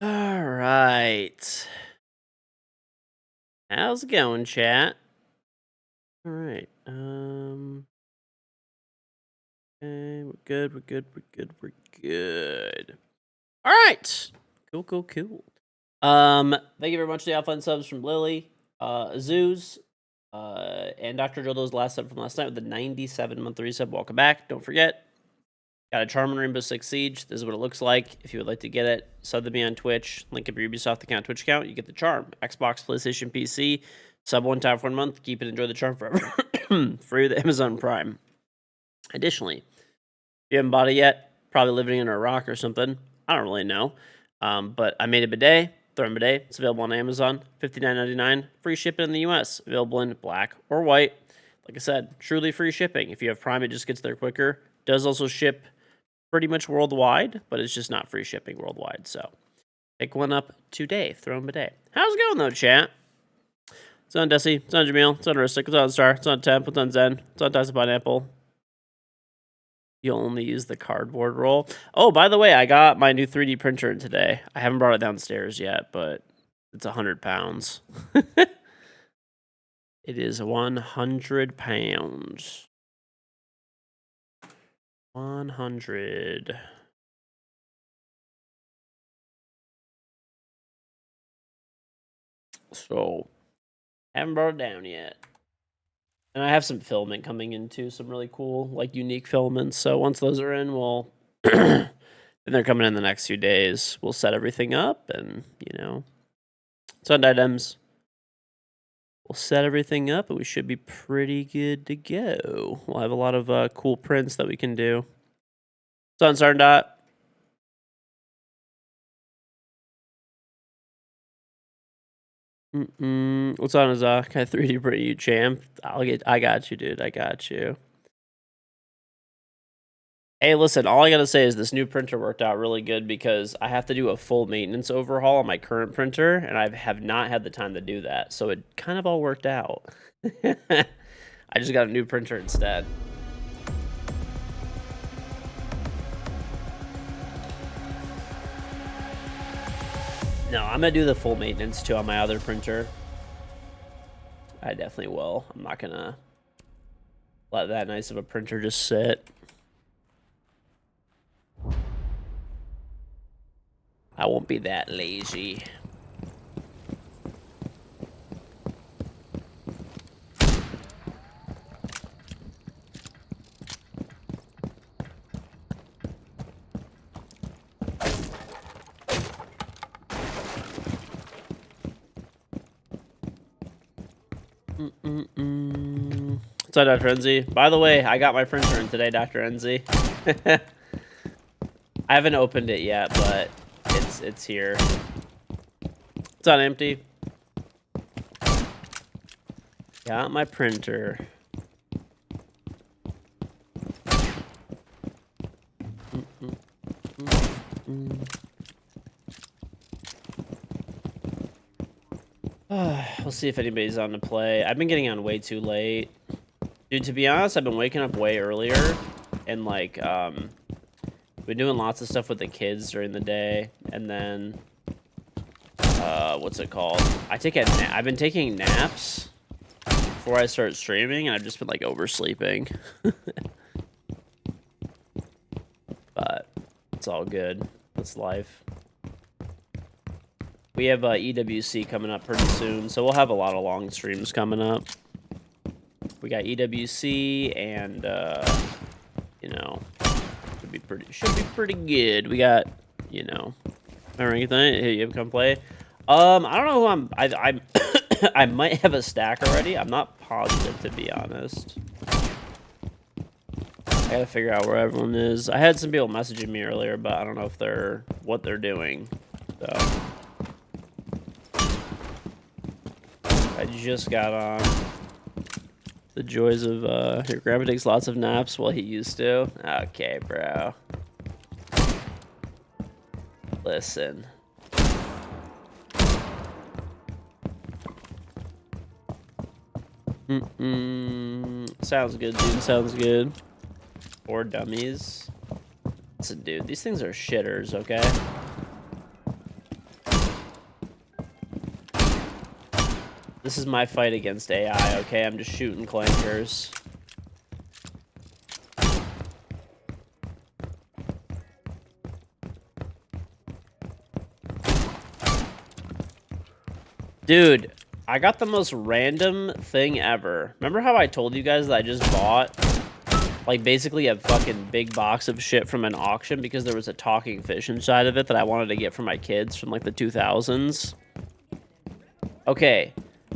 All right. How's it going, chat? All right. Okay, we're good. We're good. We're good. We're good. All right. Cool. Thank you very much for the fun subs from Lily, Zeus, and Dr. Jodo's last sub from last night with the 97-month resub. Welcome back. Don't forget, got a Charm in Rainbow Six Siege. This is what it looks like. If you would like to get it, sub to me on Twitch. Link up your Ubisoft account, Twitch account. You get the Charm. Xbox, PlayStation, PC. Sub one time for 1 month. Keep it. Enjoy the Charm forever. Free with Amazon Prime. Additionally, if you haven't bought it yet, probably living under a rock or something. I don't really know. But I made a bidet. Throwing bidet. It's available on Amazon. $59.99. Free shipping in the US. Available in black or white. Like I said, truly free shipping. If you have Prime, it just gets there quicker. Does also ship pretty much worldwide, but it's just not free shipping worldwide. So pick one up today. Throw in bidet. How's it going though, chat? It's on Desi. It's on Jamil. It's on Ristic. It's on Star. It's on Temp. It's on Zen. It's on Tyson Pineapple. You'll only use the cardboard roll. Oh, by the way, I got my new 3D printer in today. I haven't brought it downstairs yet, but it's 100 pounds. It is 100 pounds. 100. So, haven't brought it down yet. And I have some filament coming in too, some really cool, like unique filaments. So once those are in, we'll and they're coming in the next few days. We'll set everything up and, it's on items. We'll set everything up and we should be pretty good to go. We'll have a lot of cool prints that we can do. It's on Sarndot. What's on Azak? Can I 3D print you, champ? I got you, dude. I got you. Hey, listen, all I gotta say is this new printer worked out really good because I have to do a full maintenance overhaul on my current printer, and I have not had the time to do that. So it kind of all worked out. I just got a new printer instead. No, I'm gonna do the full maintenance too on my other printer. I definitely will. I'm not gonna let that nice of a printer just sit. I won't be that lazy. What's up, Dr. Enzy? By the way, I got my printer in today, Dr. Enzy. I haven't opened it yet, but it's here. It's on empty. Got my printer. We'll see if anybody's on to play. I've been getting on way too late. Dude, to be honest, I've been waking up way earlier. And, like, been doing lots of stuff with the kids during the day. And then, what's it called? I've been taking naps before I start streaming. And I've just been, like, oversleeping. But it's all good. It's life. We have EWC coming up pretty soon, so we'll have a lot of long streams coming up. We got EWC, and should be pretty good. We got, remember anything? Hey, you ever come play? I don't know who I I might have a stack already. I'm not positive, to be honest. I gotta figure out where everyone is. I had some people messaging me earlier, but I don't know if what they're doing. So I just got on. The joys of your grandpa takes lots of naps while he used to. Okay, bro. Listen. Sounds good, dude. Sounds good. Or dummies. Listen, dude. These things are shitters, okay? This is my fight against AI, okay? I'm just shooting clankers. Dude, I got the most random thing ever. Remember how I told you guys that I just bought, like, basically a fucking big box of shit from an auction because there was a talking fish inside of it that I wanted to get for my kids from, like, the 2000s? Okay,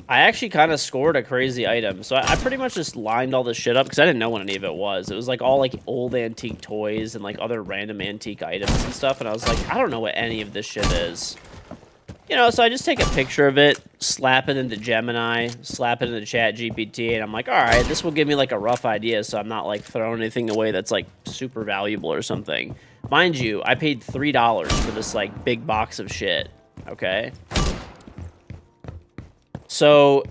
I actually kind of scored a crazy item. So I pretty much just lined all this shit up because I didn't know what any of it was. It was, like, all, like, old antique toys and, like, other random antique items and stuff. And I was like, I don't know what any of this shit is. You know, so I just take a picture of it, slap it into Gemini, slap it into ChatGPT, and I'm like, all right, this will give me, like, a rough idea so I'm not, like, throwing anything away that's, like, super valuable or something. Mind you, I paid $3 for this, like, big box of shit, okay? So,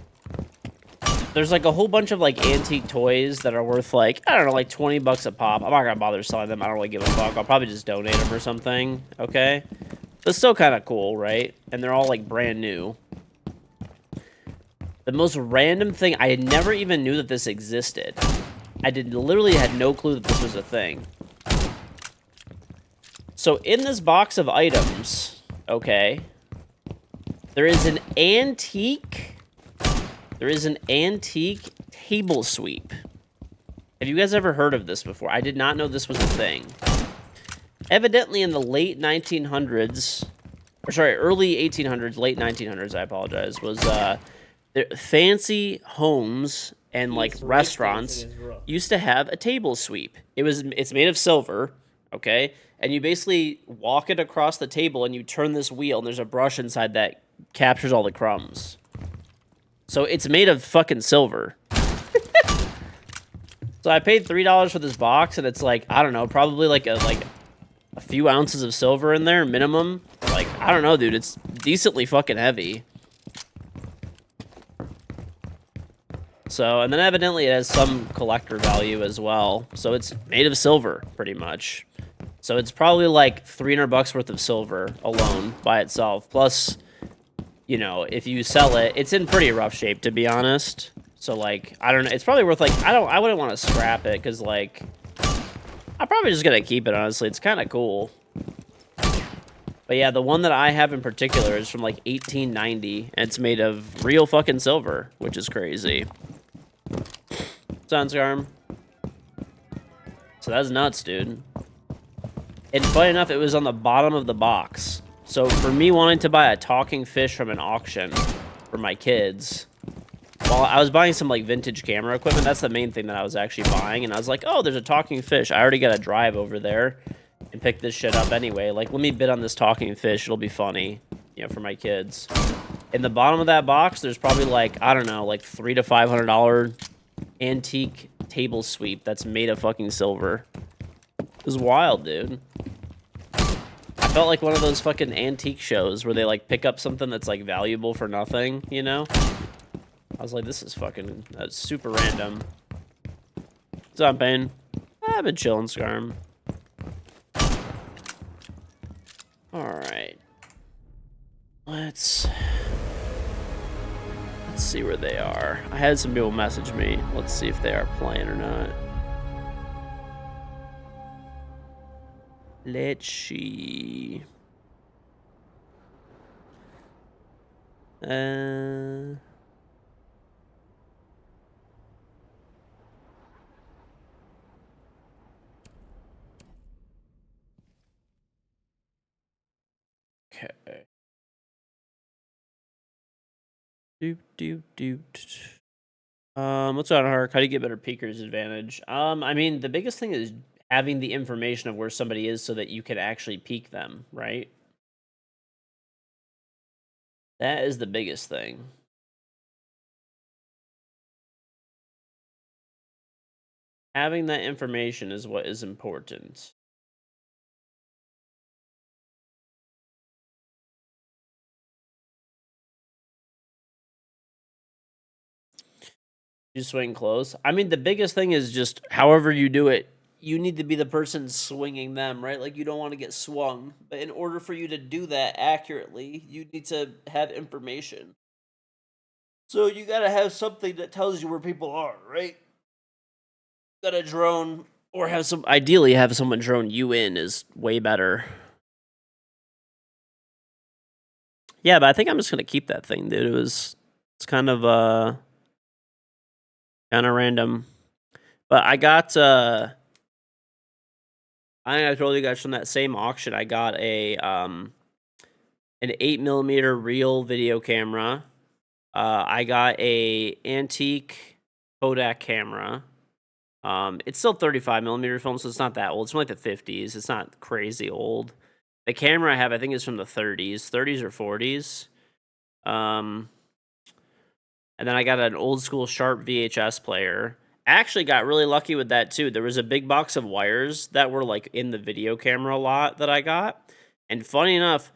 there's, like, a whole bunch of, like, antique toys that are worth, like, I don't know, like, 20 bucks a pop. I'm not gonna bother selling them. I don't really give a fuck. I'll probably just donate them or something, okay? But still kind of cool, right? And they're all, like, brand new. The most random thing, I had never even knew that this existed. I literally had no clue that this was a thing. So in this box of items, okay, there is an antique table sweep. Have you guys ever heard of this before? I did not know this was a thing. Evidently in the late 1900s, or sorry, early 1800s, late 1900s, I apologize, was fancy homes and, like, restaurants used to have a table sweep. It's made of silver, okay? And you basically walk it across the table and you turn this wheel and there's a brush inside that captures all the crumbs. So it's made of fucking silver. So I paid $3 for this box and it's like, I don't know, probably like a few ounces of silver in there minimum. Like, I don't know, dude, it's decently fucking heavy. So, and then evidently it has some collector value as well. So it's made of silver, pretty much. So it's probably like 300 bucks worth of silver alone by itself. Plus, you know, if you sell it, it's in pretty rough shape, to be honest. So, like, I don't know. It's probably worth, like, I wouldn't want to scrap it because, like, I'm probably just going to keep it, honestly. It's kind of cool. But yeah, the one that I have in particular is from, like, 1890. And it's made of real fucking silver, which is crazy. Sunscarm. So that's nuts, dude. And funny enough, it was on the bottom of the box. So for me wanting to buy a talking fish from an auction for my kids, well, I was buying some, like, vintage camera equipment. That's the main thing that I was actually buying. And I was like, oh, there's a talking fish. I already got to drive over there and pick this shit up anyway. Like, let me bid on this talking fish. It'll be funny, you know, for my kids. In the bottom of that box, there's probably, like, I don't know, like $300 to $500 antique table sweep that's made of fucking silver. It was wild, dude. I felt like one of those fucking antique shows where they, like, pick up something that's, like, valuable for nothing, you know? I was like, this is fucking super random. What's up, Bane? I've been chilling, Scarm. Alright. Let's see where they are. I had some people message me. Let's see if they are playing or not. Let's see. Okay. What's on Hark? How do you get better peeker's advantage? I mean, the biggest thing is having the information of where somebody is so that you can actually peek them, right? That is the biggest thing. Having that information is what is important. You swing close. I mean, the biggest thing is just however you do it, you need to be the person swinging them, right? Like, you don't want to get swung. But in order for you to do that accurately, you need to have information. So you gotta have something that tells you where people are, right? Got a drone, or have some. Ideally, have someone drone you in is way better. Yeah, but I think I'm just gonna keep that thing, dude. It's kind of random. But I got I think I told you guys from that same auction, I got an 8mm real video camera. I got a antique Kodak camera. It's still 35mm film, so it's not that old. It's from like the 50s. It's not crazy old. The camera I have, I think, is from the 30s or 40s. And then I got an old school Sharp VHS player. I actually got really lucky with that too. There was a big box of wires that were like in the video camera lot that I got. And funny enough,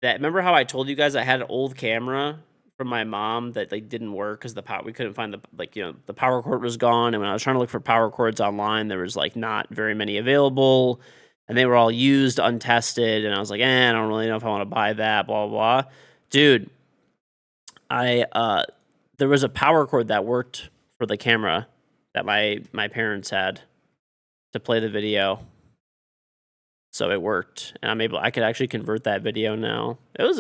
that remember how I told you guys I had an old camera from my mom that like didn't work because the power we couldn't find the power cord was gone, and when I was trying to look for power cords online, there was like not very many available, and they were all used, untested, and I was like, I don't really know if I want to buy that, blah blah blah. Dude, I there was a power cord that worked for the camera that my parents had to play the video. So it worked, and I could actually convert that video now. It was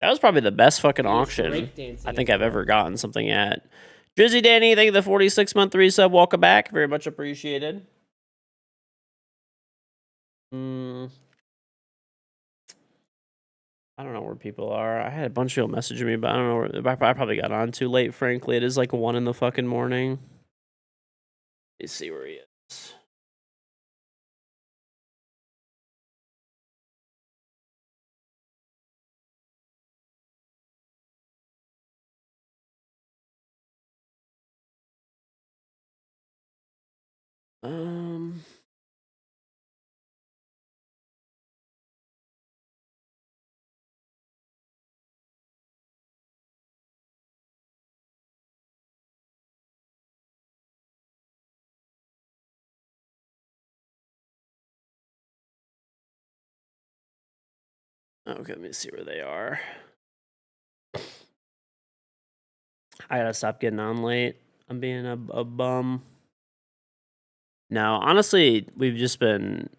that was probably the best fucking auction I think I've ever gotten something at. Drizzy Danny, thank you for the 46-month resub. Welcome back. Very much appreciated. I don't know where people are. I had a bunch of people messaging me, but I don't know where. I probably got on too late, frankly. It is like 1 in the fucking morning. Let's see where he is. Okay, let me see where they are. I gotta stop getting on late. I'm being a bum. No, honestly, it's just been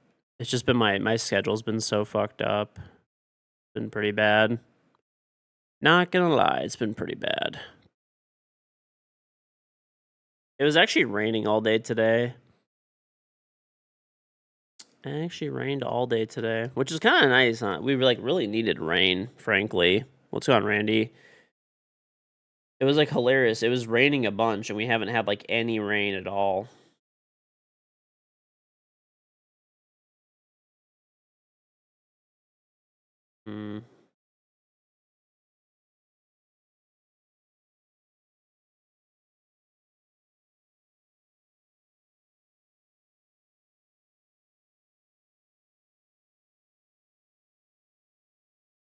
my schedule's been so fucked up. It's been pretty bad. Not gonna lie, it's been pretty bad. It was actually raining all day today. It actually rained all day today, which is kind of nice, huh? We like really needed rain, frankly. What's going on, Randy? It was like hilarious. It was raining a bunch, and we haven't had like any rain at all. Hmm.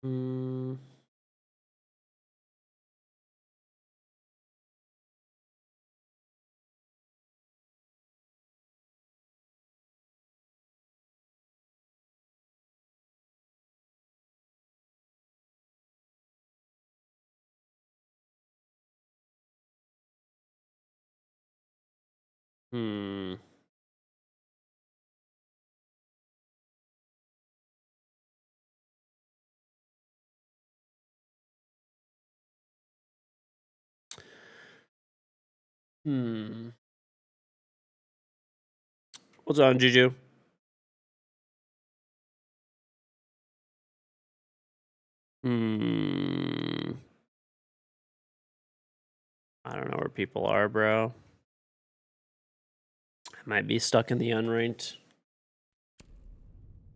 Hmm. Hmm. Hmm. What's on, Juju? Hmm. I don't know where people are, bro. I might be stuck in the unranked.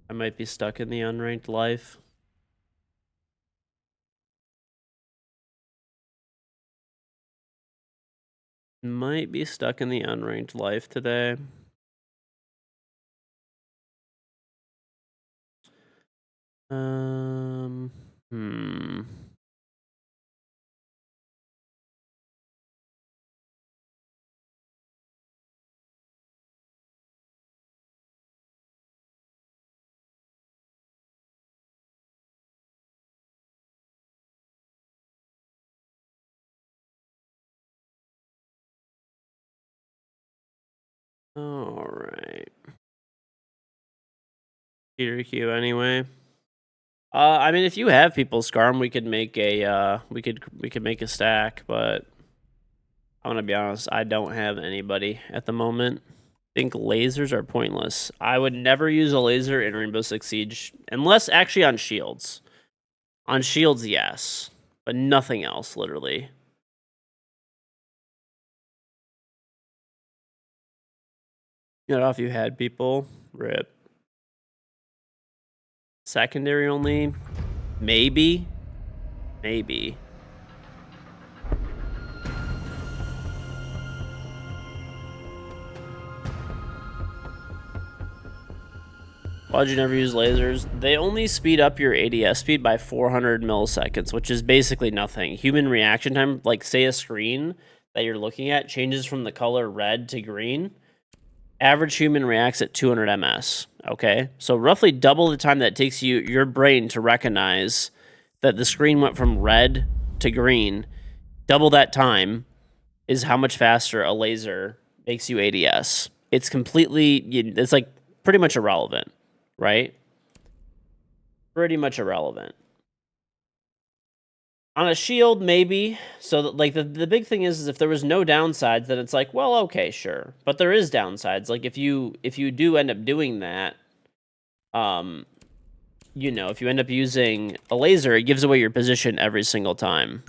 I might be stuck in the unranked life. Might be stuck in the unranked life today. Hmm. All right. Peter Q anyway. I mean, if you have people scar 'em, we could make a we could make a stack, but I'm gonna be honest, I don't have anybody at the moment. I think lasers are pointless. I would never use a laser in Rainbow Six Siege, unless actually on shields. On shields, yes, but nothing else, literally. You know, if you had people, rip. Secondary only, maybe. Why'd you never use lasers? They only speed up your ADS speed by 400 milliseconds, which is basically nothing. Human reaction time, like say a screen that you're looking at changes from the color red to green. Average human reacts at 200 ms. Okay, so roughly double the time that it takes your brain to recognize that the screen went from red to green. Double that time is how much faster a laser makes you ADS. It's completely, it's like pretty much irrelevant, right? Pretty much irrelevant. On a shield, maybe. So, like, the big thing is if there was no downsides, then it's like, well, okay, sure. But there is downsides. Like, if you do end up doing that, you know, if you end up using a laser, it gives away your position every single time.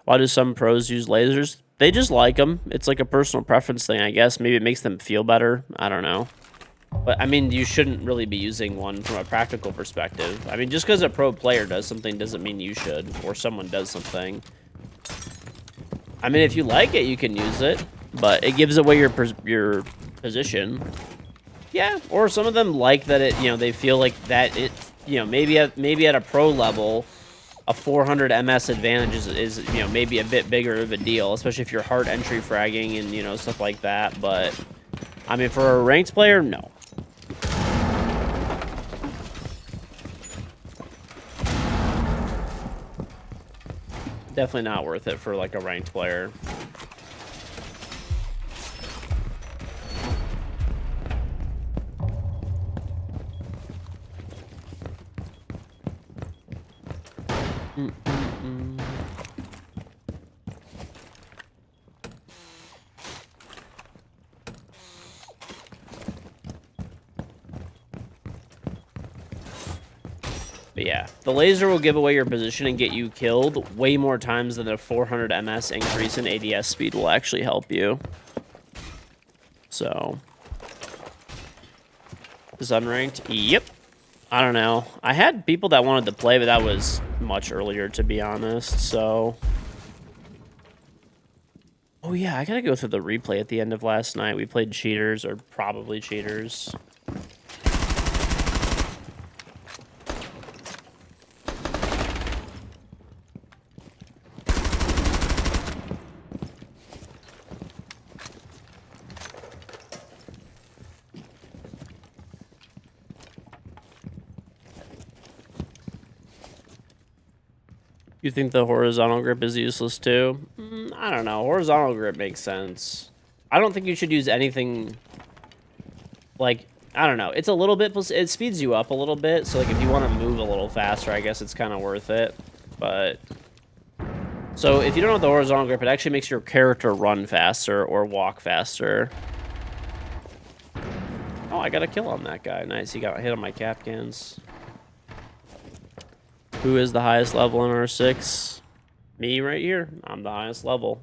Why do some pros use lasers? They just like them. It's like a personal preference thing, I guess. Maybe it makes them feel better. I don't know. But, I mean, you shouldn't really be using one from a practical perspective. I mean, just because a pro player does something doesn't mean you should, or someone does something. I mean, if you like it, you can use it, but it gives away your position. Yeah, or some of them like that it, you know, they feel like that it, you know, maybe at a pro level, a 400 ms advantage is, you know, maybe a bit bigger of a deal, especially if you're hard entry fragging and, you know, stuff like that. But, I mean, for a ranked player, no. Definitely not worth it for, like, a ranked player. But yeah, the laser will give away your position and get you killed way more times than a 400 ms increase in ADS speed will actually help you. So, is unranked? Yep. I don't know. I had people that wanted to play, but that was much earlier, to be honest. So, oh yeah, I gotta go through the replay at the end of last night. We played cheaters, or probably cheaters. You think the horizontal grip is useless too? I don't know. Horizontal grip makes sense. I don't think you should use anything like, I don't know. It's a little bit, it speeds you up a little bit. So like if you want to move a little faster, I guess it's kind of worth it. But so if you don't have the horizontal grip, it actually makes your character run faster or walk faster. Oh, I got a kill on that guy. Nice. He got hit on my capcans. Who is the highest level in R6? Me right here. I'm the highest level.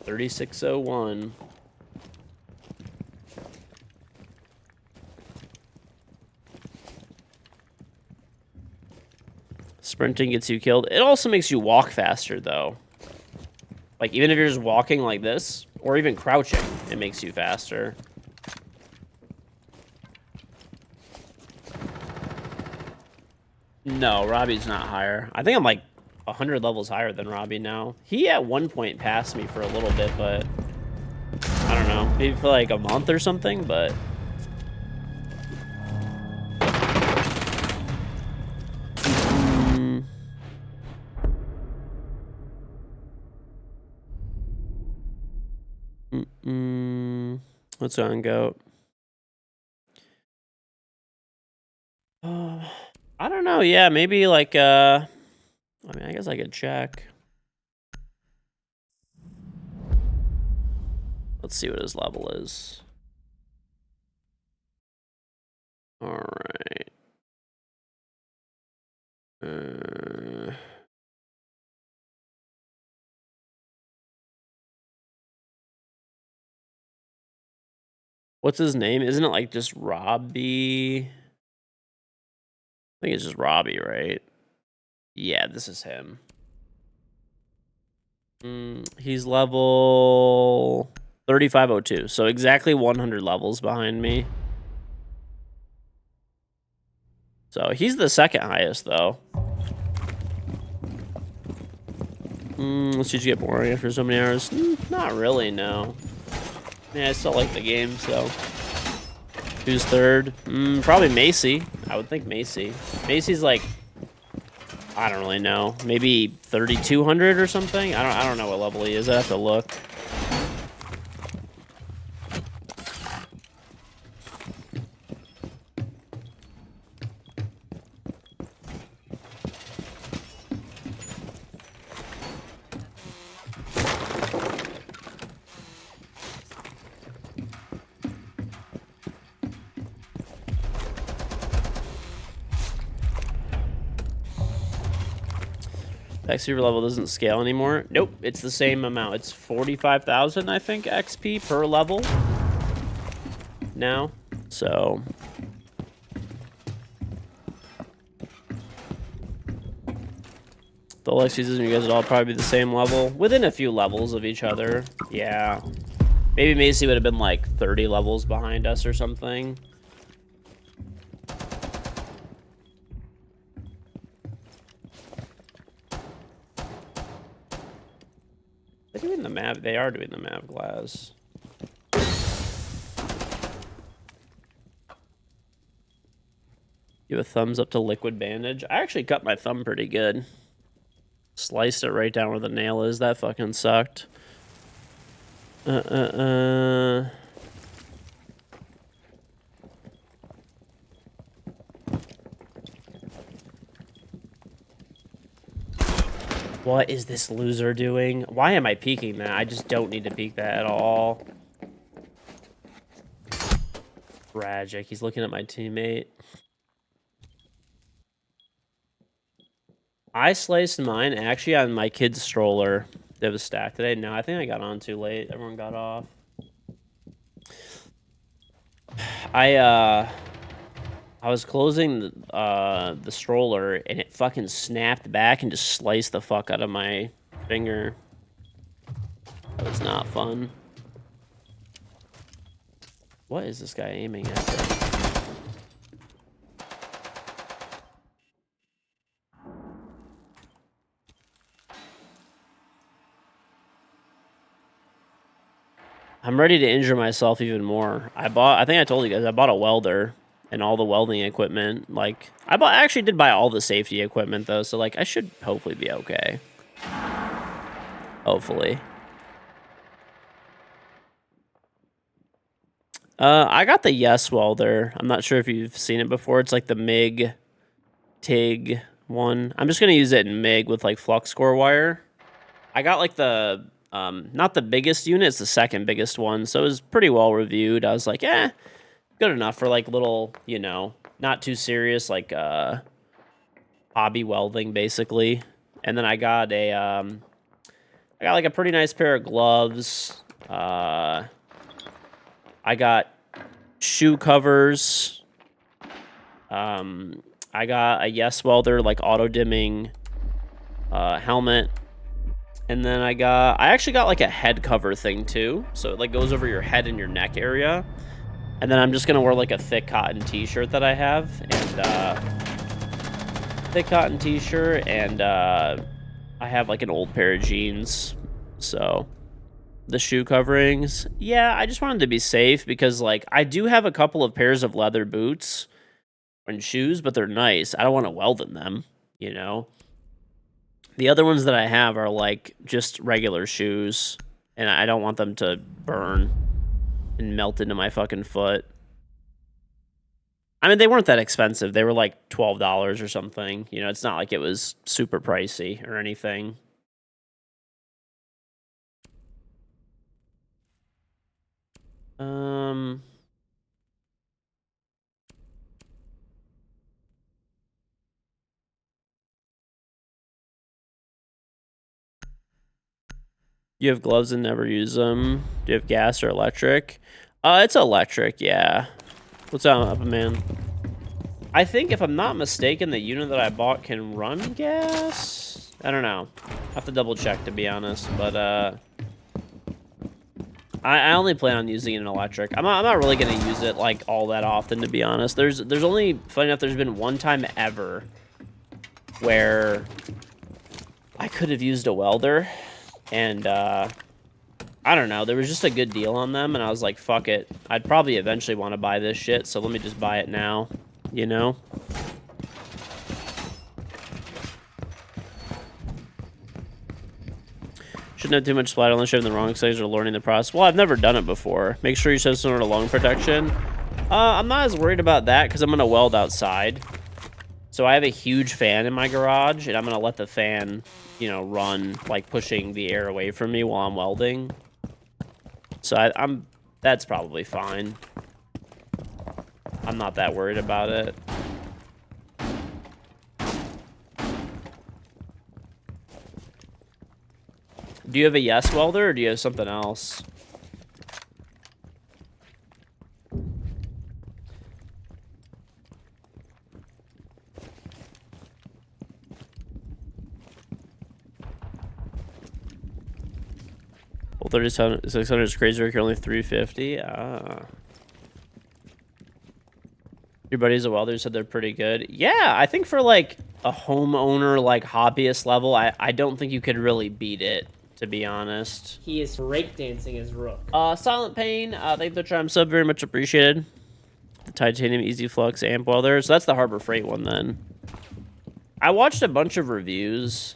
3601. Sprinting gets you killed. It also makes you walk faster, though. Like, even if you're just walking like this, or even crouching, it makes you faster. No, Robbie's not higher. I think I'm like 100 levels higher than Robbie now. He at one point passed me for a little bit, but I don't know. Maybe for like a month or something, but What's on goat? I don't know. Yeah, maybe like I mean, I guess I could check. Let's see what his level is. All right. What's his name? Isn't it like just Robbie? I think it's just Robbie, right? Yeah, this is him. He's level 3502, so exactly 100 levels behind me. So he's the second highest, though. Let's just get boring after so many hours. Not really, no. Yeah, I still like the game, so. Who's third? Probably Macy. I would think Macy. Macy's like, I don't really know. Maybe 3,200 or something. I don't know what level he is. I have to look. XP level doesn't scale anymore. Nope, it's the same amount. It's 45,000, I think, XP per level now. So the Lex season, you guys would all probably be the same level, within a few levels of each other. Yeah, maybe Macy would have been like 30 levels behind us or something. They're doing the map. They are doing the map glass. Give a thumbs up to liquid bandage. I actually cut my thumb pretty good. Sliced it right down where the nail is. That fucking sucked. What is this loser doing? Why am I peeking that? I just don't need to peek that at all. Tragic. He's looking at my teammate. I sliced mine actually on my kid's stroller that was stacked today. No, I think I got on too late. Everyone got off. I was closing the stroller and it fucking snapped back and just sliced the fuck out of my finger. That was not fun. What is this guy aiming at? I'm ready to injure myself even more. I think I told you guys, I bought a welder and all the welding equipment. Like, I actually did buy all the safety equipment, though, so, like, I should hopefully be okay. Hopefully. I got the Yes welder. I'm not sure if you've seen it before. It's like the MIG TIG one. I'm just going to use it in MIG with, like, flux core wire. I got, like, the... not the biggest unit, it's the second biggest one, so it was pretty well reviewed. I was like, good enough for like little, you know, not too serious, like hobby welding basically. And then I got like a pretty nice pair of gloves. I got shoe covers. I got a Yes welder like auto dimming helmet. And then I actually got like a head cover thing too. So it like goes over your head and your neck area. And then I'm just gonna wear like a thick cotton t-shirt that I have. And thick cotton t-shirt and I have like an old pair of jeans. So the shoe coverings. Yeah, I just wanted to be safe because like I do have a couple of pairs of leather boots and shoes, but they're nice. I don't want to weld in them, you know. The other ones that I have are, like, just regular shoes, and I don't want them to burn. and melt into my fucking foot. I mean, they weren't that expensive. They were like $12 or something. You know, it's not like it was super pricey or anything. You have gloves and never use them. Do you have gas or electric? It's electric, yeah. What's up, man? I think if I'm not mistaken, the unit that I bought can run gas? I don't know. I have to double check, to be honest, but, I only plan on using it in electric. I'm not really gonna use it, like, all that often, to be honest. There's only, funny enough, there's been one time ever where I could have used a welder, and, I don't know, there was just a good deal on them, and I was like, fuck it. I'd probably eventually want to buy this shit, so let me just buy it now, you know? Shouldn't have too much splatter unless you're in the wrong size or learning the process. Well, I've never done it before. Make sure you have some sort of lung protection. I'm not as worried about that because I'm going to weld outside. So I have a huge fan in my garage, and I'm going to let the fan, you know, run, like, pushing the air away from me while I'm welding. So that's probably fine. I'm not that worried about it. Do you have a yes welder, or do you have something else? Well, 3600 is crazy work. You're only 350. Ah. Your buddies a welder said they're pretty good. Yeah, I think for like a homeowner, like hobbyist level, I don't think you could really beat it, to be honest. He is breakdancing his rook. Silent Pain, thank you for the charm sub, very much appreciated. The titanium easy flux amp welder. So that's the Harbor Freight one then. I watched a bunch of reviews,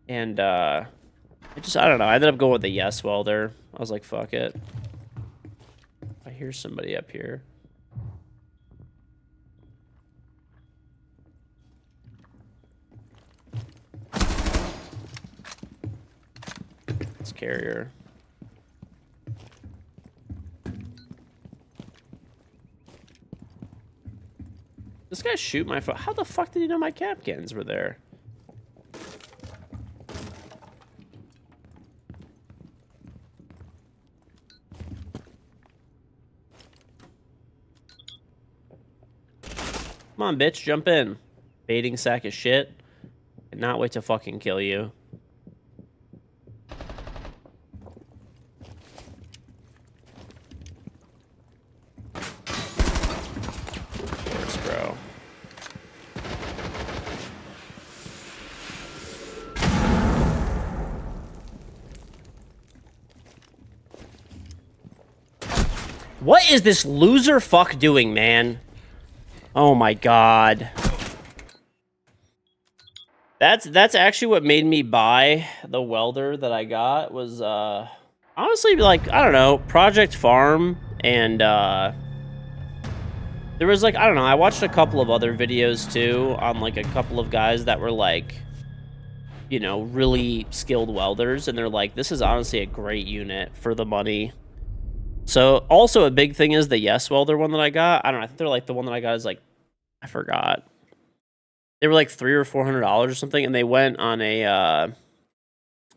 and I don't know. I ended up going with the yes welder. I was like, fuck it. I hear somebody up here. It's carrier. This guy shoot my phone. How the fuck did he know my Capcans were there? Come on, bitch, jump in. Baiting sack of shit. Cannot wait to fucking kill you. Of course, bro. What is this loser fuck doing, man? Oh my god. That's actually what made me buy the welder that I got was honestly, like, I don't know, Project Farm, and there was like, I don't know, I watched a couple of other videos too on like a couple of guys that were like, you know, really skilled welders, and they're like, this is honestly a great unit for the money. So also a big thing is the yes welder one that I got. I don't know, I think they're like the one that I got is like, I forgot. They were like $300 or $400 or something, and they went on a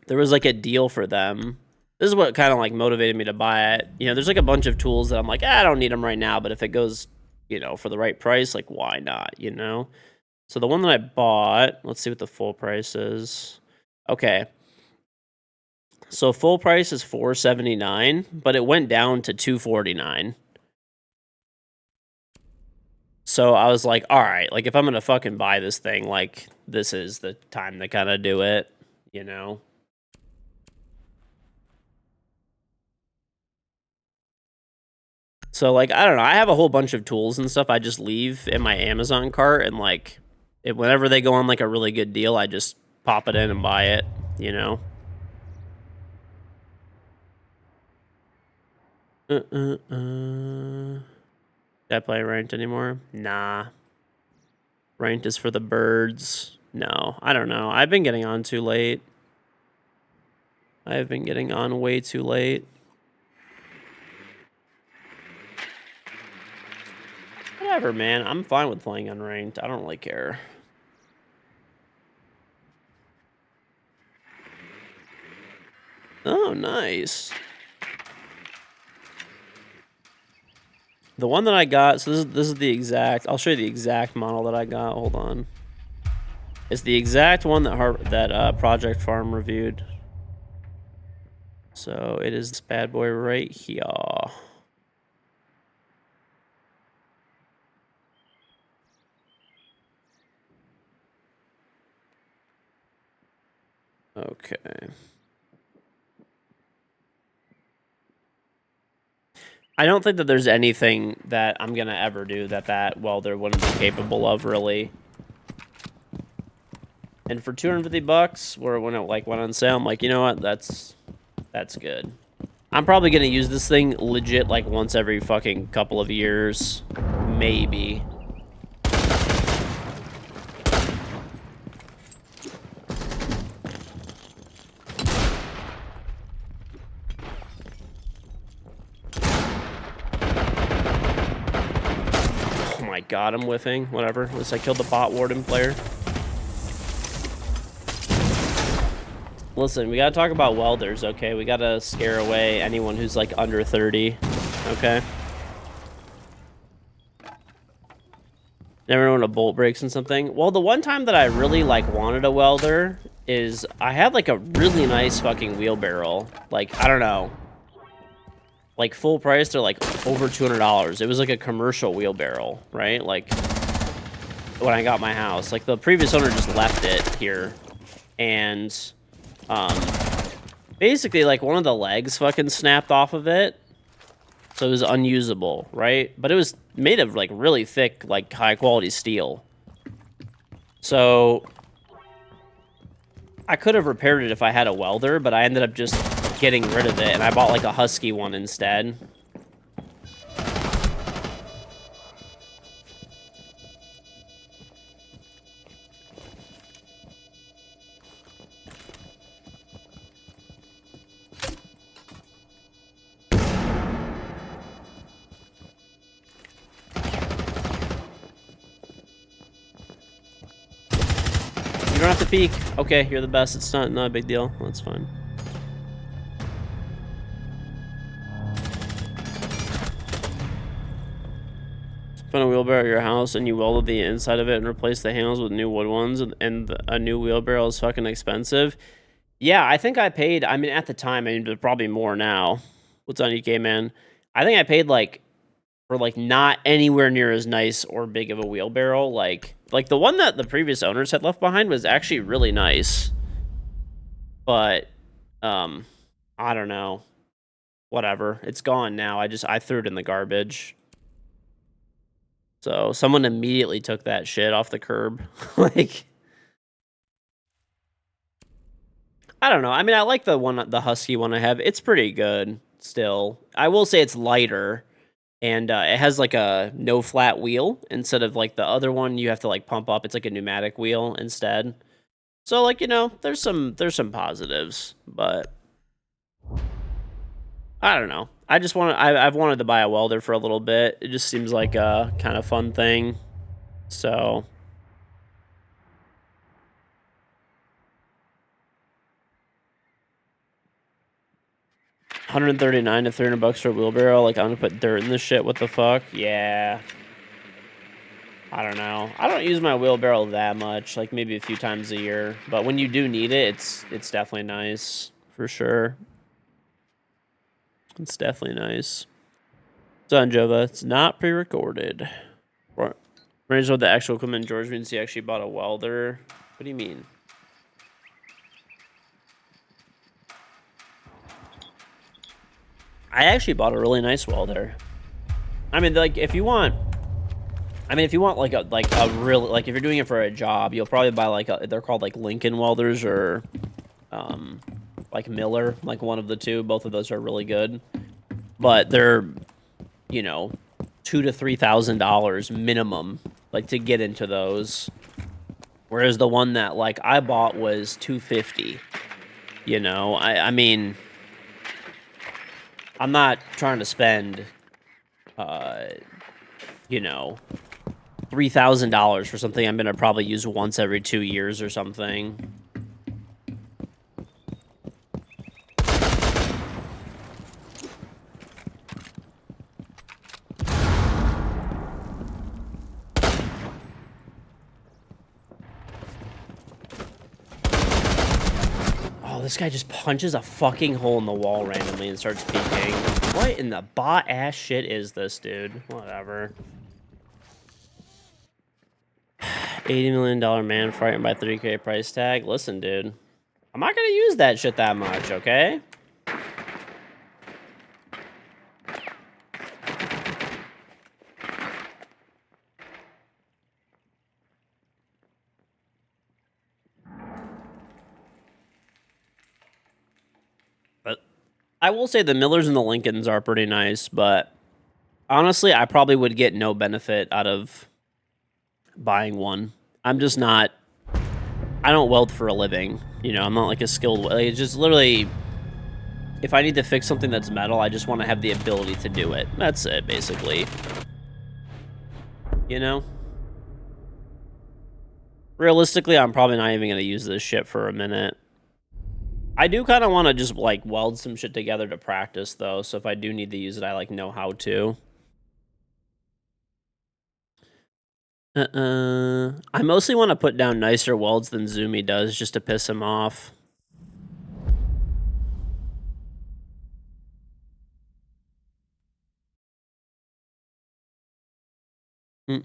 there was like a deal for them. This is what kind of like motivated me to buy it. You know, there's like a bunch of tools that I'm like, I don't need them right now, but if it goes, you know, for the right price, like why not, you know? So the one that I bought, let's see what the full price is. Okay. So full price is $479, but it went down to $249. So I was like, all right, like if I'm gonna fucking buy this thing, like this is the time to kind of do it, you know? So like, I don't know, I have a whole bunch of tools and stuff I just leave in my Amazon cart, and like whenever they go on like a really good deal, I just pop it in and buy it, you know? Did I play ranked anymore? Nah. Ranked is for the birds. No, I don't know. I've been getting on too late. I've been getting on way too late. Whatever, man. I'm fine with playing unranked. I don't really care. Oh, nice. The one that I got, so this is the exact, I'll show you the exact model that I got. Hold on. It's the exact one that Project Farm reviewed. So it is this bad boy right here. Okay. I don't think that there's anything that I'm gonna ever do that welder wouldn't be capable of, really. And for 250 bucks, when it like went on sale, I'm like, you know what? That's good. I'm probably gonna use this thing legit like once every fucking couple of years, maybe. Oh my god, I'm whiffing. Whatever. At least I killed the bot warden player. Listen, we gotta talk about welders, okay? We gotta scare away anyone who's like under 30, okay? Never know when a bolt breaks and something. Well, the one time that I really like wanted a welder is I had like a really nice fucking wheelbarrow. Like, I don't know. Like full price, they're like over $200. It was like a commercial wheelbarrow, right? Like when I got my house, like the previous owner just left it here. And basically like one of the legs fucking snapped off of it. So it was unusable, right? But it was made of like really thick, like high quality steel. So I could have repaired it if I had a welder, but I ended up just getting rid of it and I bought like a Husky one instead. You don't have to peek. Okay, you're the best. It's not a big deal. That's fine. Found a wheelbarrow at your house and you welded the inside of it and replaced the handles with new wood ones, and a new wheelbarrow is fucking expensive. Yeah, I think I paid, I mean, at the time, I mean, there's probably more now. What's on UK, man? I think I paid like for like not anywhere near as nice or big of a wheelbarrow. Like the one that the previous owners had left behind was actually really nice. But I don't know. Whatever. It's gone now. I threw it in the garbage. So someone immediately took that shit off the curb. Like, I don't know. I mean, I like the Husky one I have. It's pretty good still. I will say it's lighter. And it has like a no flat wheel instead of like the other one you have to like pump up. It's like a pneumatic wheel instead. So like, you know, there's some positives, but I don't know. I've wanted to buy a welder for a little bit. It just seems like a kind of fun thing. So $139 to $300 for a wheelbarrow. Like, I'm gonna put dirt in this shit. What the fuck? Yeah. I don't know. I don't use my wheelbarrow that much, like maybe a few times a year. But when you do need it, it's definitely nice, for sure. It's definitely nice. It's on Jova. It's not pre-recorded. Range with the actual equipment, George means he actually bought a welder. What do you mean? I actually bought a really nice welder. I mean, like, if you want like a real, like if you're doing it for a job, you'll probably buy like they're called like Lincoln welders or like Miller, like one of the two. Both of those are really good. but they're, you know, $2,000 to $3,000 minimum, like to get into those. Whereas the one that like I bought was $250. You know, I mean, I'm not trying to spend, you know, $3,000 for something I'm gonna probably use once every 2 years or something. Oh, this guy just punches a fucking hole in the wall randomly and starts peeking. What in the bot-ass shit is this, dude? Whatever. $80 million man frightened by 3K price tag. Listen, dude. I'm not gonna use that shit that much, okay? But I will say the Millers and the Lincolns are pretty nice, but honestly, I probably would get no benefit out of buying one. I'm just not... I don't weld for a living. You know, I'm not like a skilled... Like, it's just literally... If I need to fix something that's metal, I just want to have the ability to do it. That's it, basically. You know? Realistically, I'm probably not even going to use this shit for a minute. I do kind of want to just, like, weld some shit together to practice, though. So if I do need to use it, I, like, know how to. I mostly want to put down nicer welds than Zoomy does, just to piss him off. Yeah,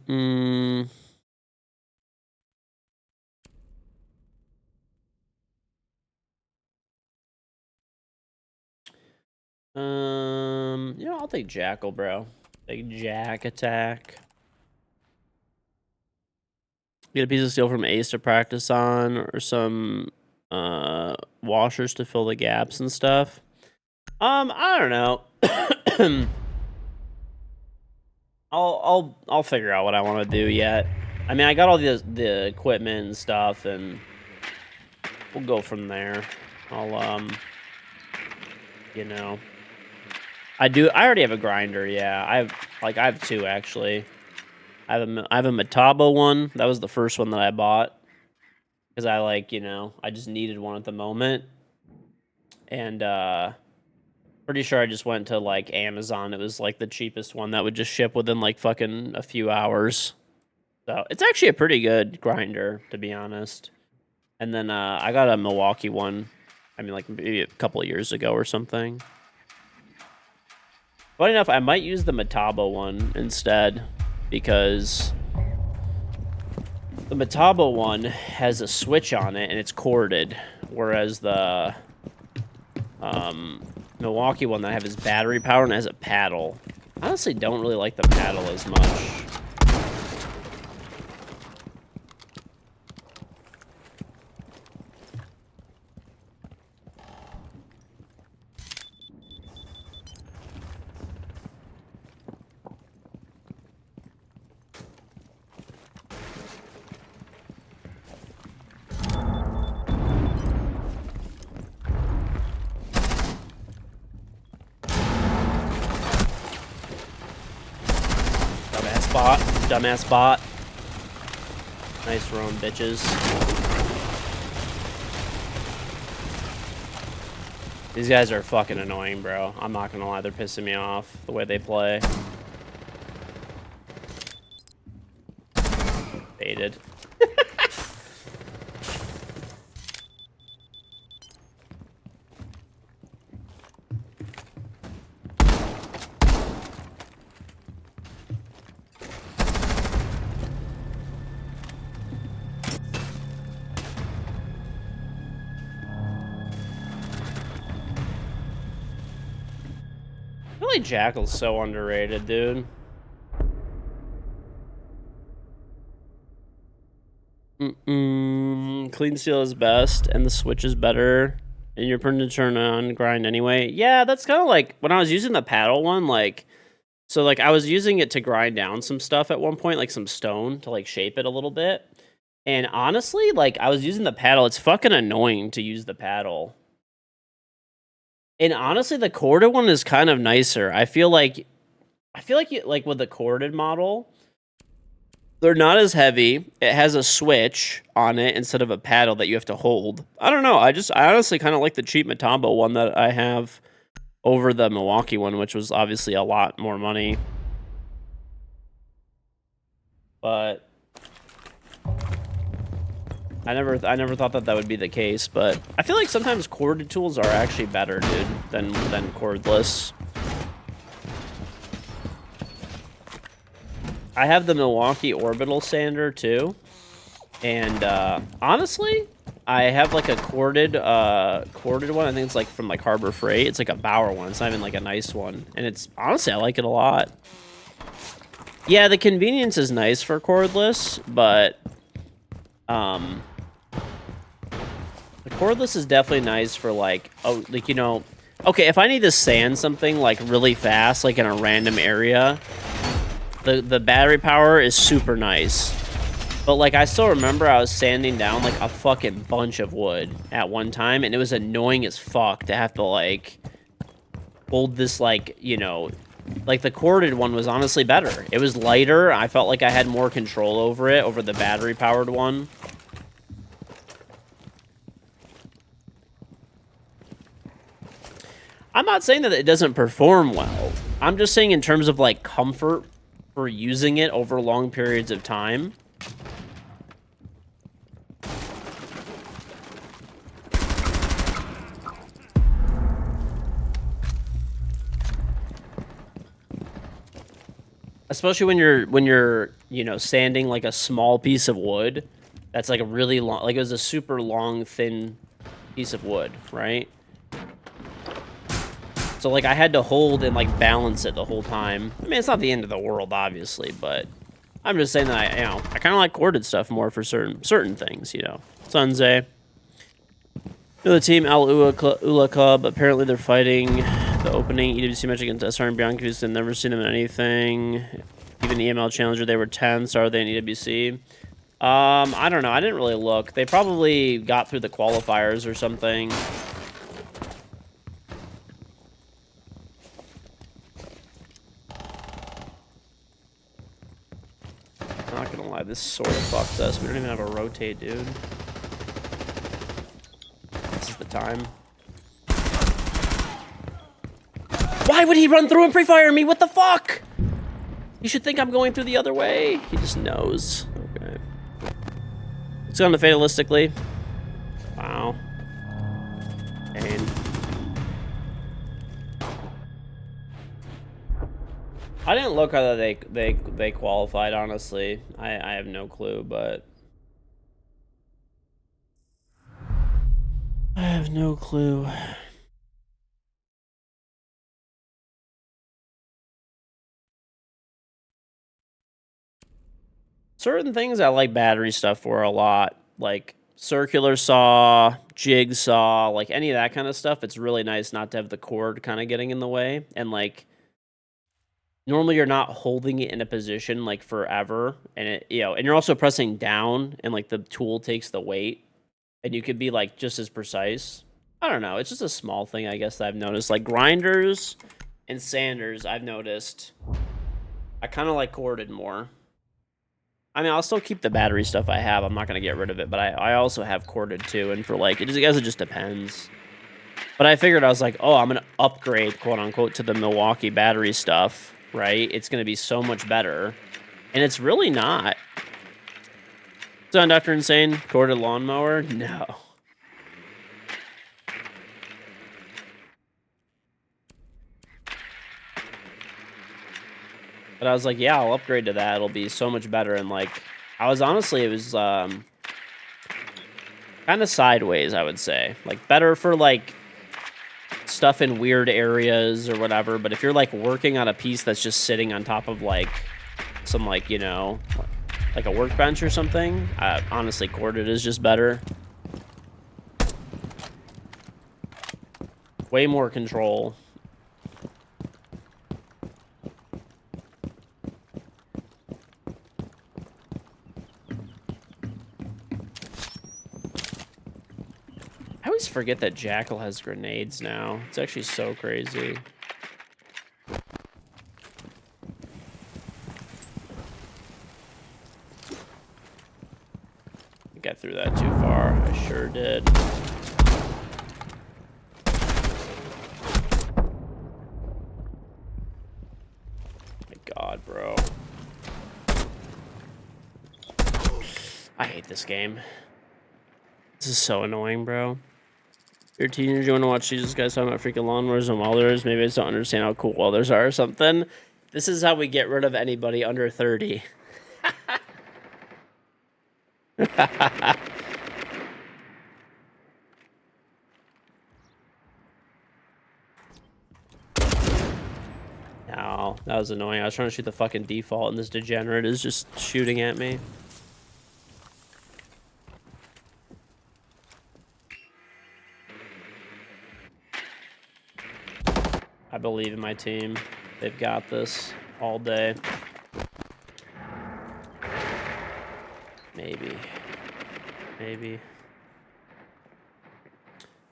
I'll take Jackal, bro. Take Jack attack. Get a piece of steel from Ace to practice on, or some washers to fill the gaps and stuff. I don't know. I'll figure out what I want to do yet. I mean, I got all the equipment and stuff, and we'll go from there. I'll you know, I already have a grinder. Yeah, I have two actually. I have a Metabo one. That was the first one that I bought because I I just needed one at the moment, and pretty sure I just went to like Amazon. It was like the cheapest one that would just ship within like fucking a few hours. So it's actually a pretty good grinder, to be honest. And then I got a Milwaukee one. I mean, like maybe a couple of years ago or something. Funny enough, I might use the Metabo one instead because the Metabo one has a switch on it and it's corded, whereas the Milwaukee one that I have is battery power and has a paddle. I honestly don't really like the paddle as much. Dumbass bot. Nice roam, bitches. These guys are fucking annoying, bro. I'm not gonna lie, they're pissing me off the way they play. Baited. Jackal's so underrated, dude. Clean steel is best, and the switch is better. And you're putting to turn on grind anyway. Yeah, that's kind of like when I was using the paddle one, like, so like I was using it to grind down some stuff at one point, like some stone to like shape it a little bit. And honestly, like I was using the paddle. It's fucking annoying to use the paddle. And honestly, the corded one is kind of nicer. I feel like like with the corded model, they're not as heavy. It has a switch on it instead of a paddle that you have to hold. I don't know. I honestly kind of like the cheap Matambo one that I have over the Milwaukee one, which was obviously a lot more money. But I never thought that would be the case. But I feel like sometimes corded tools are actually better, dude, than cordless. I have the Milwaukee Orbital Sander too, and honestly, I have like a corded one. I think it's like from like Harbor Freight. It's like a Bauer one. It's not even like a nice one, and it's honestly I like it a lot. Yeah, the convenience is nice for cordless, but the cordless is definitely nice for like like you know, okay, if I need to sand something like really fast, like in a random area. The battery power is super nice. But, like, I still remember I was sanding down, like, a fucking bunch of wood at one time, and it was annoying as fuck to have to, like, hold this, like, you know... Like, the corded one was honestly better. It was lighter. I felt like I had more control over it, over the battery-powered one. I'm not saying that it doesn't perform well. I'm just saying in terms of, like, comfort... for using it over long periods of time. Especially when you're, you know, sanding like a small piece of wood that's like a really long, like it was a super long, thin piece of wood, right? So, like, I had to hold and, like, balance it the whole time. I mean, it's not the end of the world, obviously, but I'm just saying that I kind of like corded stuff more for certain things, you know. Sunze. The team Al Ula Club, apparently they're fighting the opening EWC match against SR and Bianca's. I've never seen them in anything. Even EML Challenger, they were 10th. Are they in EWC? I don't know. I didn't really look. They probably got through the qualifiers or something. Not gonna lie, this sort of fucked us. We don't even have a rotate, dude. This is the time. Why would he run through and pre-fire me? What the fuck? You should think I'm going through the other way. He just knows. Okay. It's gone to fatalistically. Wow. Pain. I didn't look how they qualified, honestly. I have no clue, but I have no clue. Certain things I like battery stuff for a lot, like circular saw, jigsaw, like any of that kind of stuff. It's really nice not to have the cord kind of getting in the way, and like normally you're not holding it in a position like forever, and it, you know, and you're also pressing down, and like the tool takes the weight, and you could be like just as precise. I don't know. It's just a small thing, I guess, that I've noticed. Like grinders and sanders, I've noticed. I kind of like corded more. I mean, I'll still keep the battery stuff I have. I'm not going to get rid of it, but I also have corded too. And for like, I guess it just depends. But I figured I was like, oh, I'm going to upgrade, quote unquote, to the Milwaukee battery stuff, right? It's going to be so much better. And it's really not. What's on Dr. Insane? Corded lawnmower? No. But I was like, yeah, I'll upgrade to that. It'll be so much better. And like, I was honestly, it was kind of sideways, I would say. Like, better for like stuff in weird areas or whatever. But if you're like working on a piece that's just sitting on top of like some like, you know, like a workbench or something, honestly, corded is just better. Way more control. I always forget that Jackal has grenades now. It's actually so crazy. I think I threw that too far. I sure did. My God, bro. I hate this game. This is so annoying, bro. You're a teenager, you want to watch these guys talking about freaking lawnmowers and welders. Maybe I just don't understand how cool welders are or something. This is how we get rid of anybody under 30. No, that was annoying. I was trying to shoot the fucking default, and this degenerate is just shooting at me. I believe in my team. They've got this all day. Maybe. Maybe.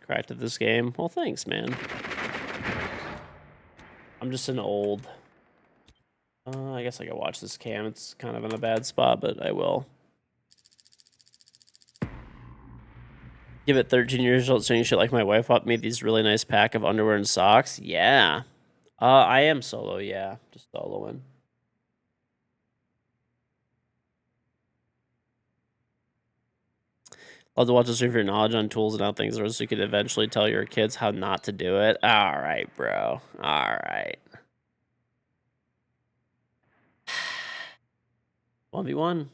Cracked at this game. Well, thanks, man. I'm just an old... I guess I could watch this cam. It's kind of in a bad spot, but I will. Give it 13 years old saying shit like my wife bought me these really nice pack of underwear and socks. Yeah. I am solo, yeah. Just soloing. Love to watch this stream for your knowledge on tools and how things are so you could eventually tell your kids how not to do it. Alright, bro. Alright. 1v1.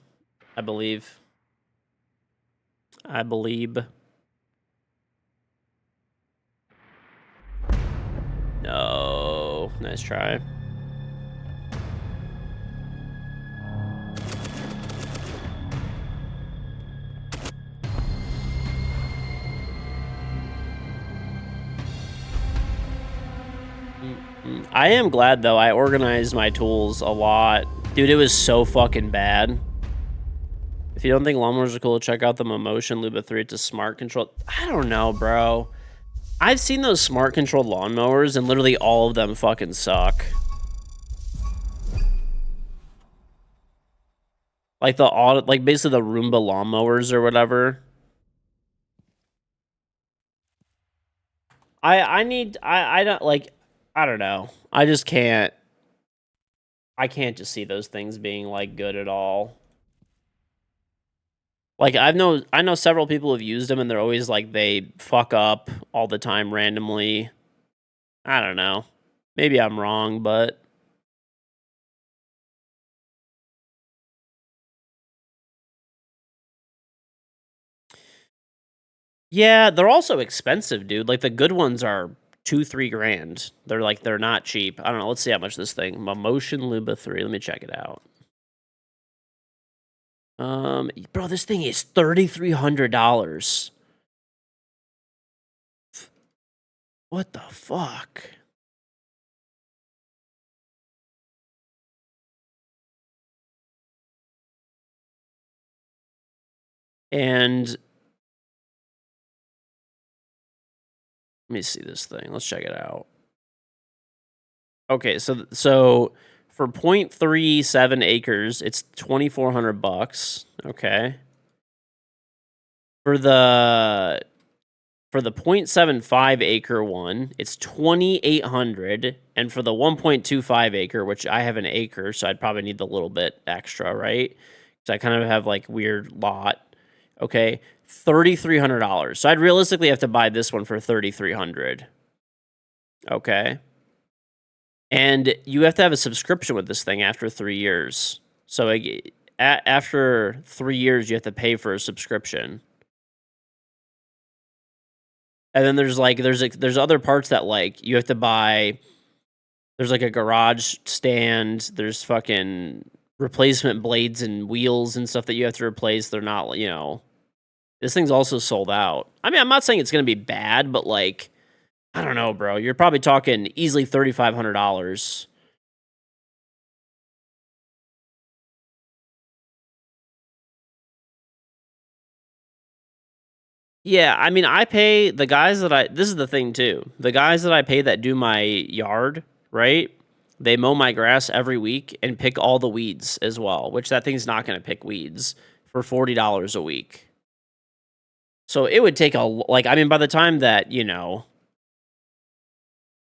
I believe. I believe. No. Nice try. I am glad, though. I organized my tools a lot. Dude, it was so fucking bad. If you don't think lawnmowers are cool, check out the Momotion Luba 3. It's a smart control. I don't know, bro. I've seen those smart controlled lawnmowers, and literally all of them fucking suck. Like the auto, like basically the Roomba lawnmowers or whatever. I don't like, I don't know. I just can't. I can't just see those things being like good at all. Like I know several people have used them and they're always like they fuck up all the time randomly. I don't know. Maybe I'm wrong, but yeah, they're also expensive, dude. Like the good ones are 2-3 grand. They're not cheap. I don't know. Let's see how much this thing. Momotion Luba 3. Let me check it out. Bro, this thing is $3,300. What the fuck? And let me see this thing. Let's check it out. Okay, so for 0.37 acres, it's $2,400. Okay. For the 0.75 acre one, it's $2,800, and for the 1.25 acre, which I have an acre, so I'd probably need a little bit extra, right? Because I kind of have like weird lot. Okay, $3,300. So I'd realistically have to buy this one for $3,300. Okay. And you have to have a subscription with this thing after 3 years. So after 3 years, you have to pay for a subscription. And then there's other parts that like you have to buy. There's like a garage stand. There's fucking replacement blades and wheels and stuff that you have to replace. They're not, this thing's also sold out. I mean, I'm not saying it's gonna be bad, but like I don't know, bro. You're probably talking easily $3,500. Yeah, I mean, I pay the guys that this is the thing too. The guys that I pay that do my yard, right? They mow my grass every week and pick all the weeds as well, which that thing's not going to pick weeds for $40 a week. So it would take I mean, by the time that,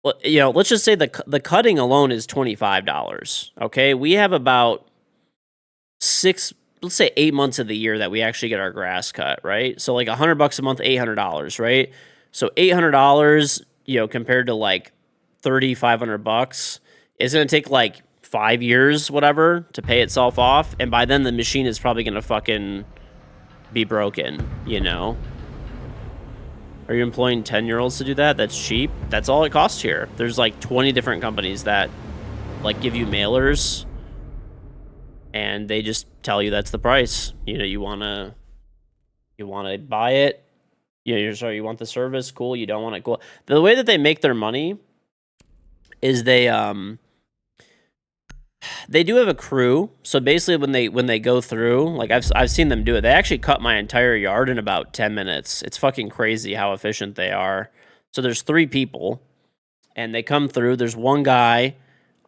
let's just say the cutting alone is $25, okay? We have about 6, let's say 8 months of the year that we actually get our grass cut, right? So like $100 a month, $800, right? So $800, compared to like $3,500 is going to take like 5 years, whatever, to pay itself off. And by then the machine is probably going to fucking be broken, Are you employing 10-year-olds to do that? That's cheap. That's all it costs here. There's like 20 different companies that like give you mailers and they just tell you that's the price. You want to buy it. You want the service, cool. You don't want it, cool. The way that they make their money is they do have a crew. So basically when they go through, like I've seen them do it. They actually cut my entire yard in about 10 minutes. It's fucking crazy how efficient they are. So there's 3 people and they come through. There's one guy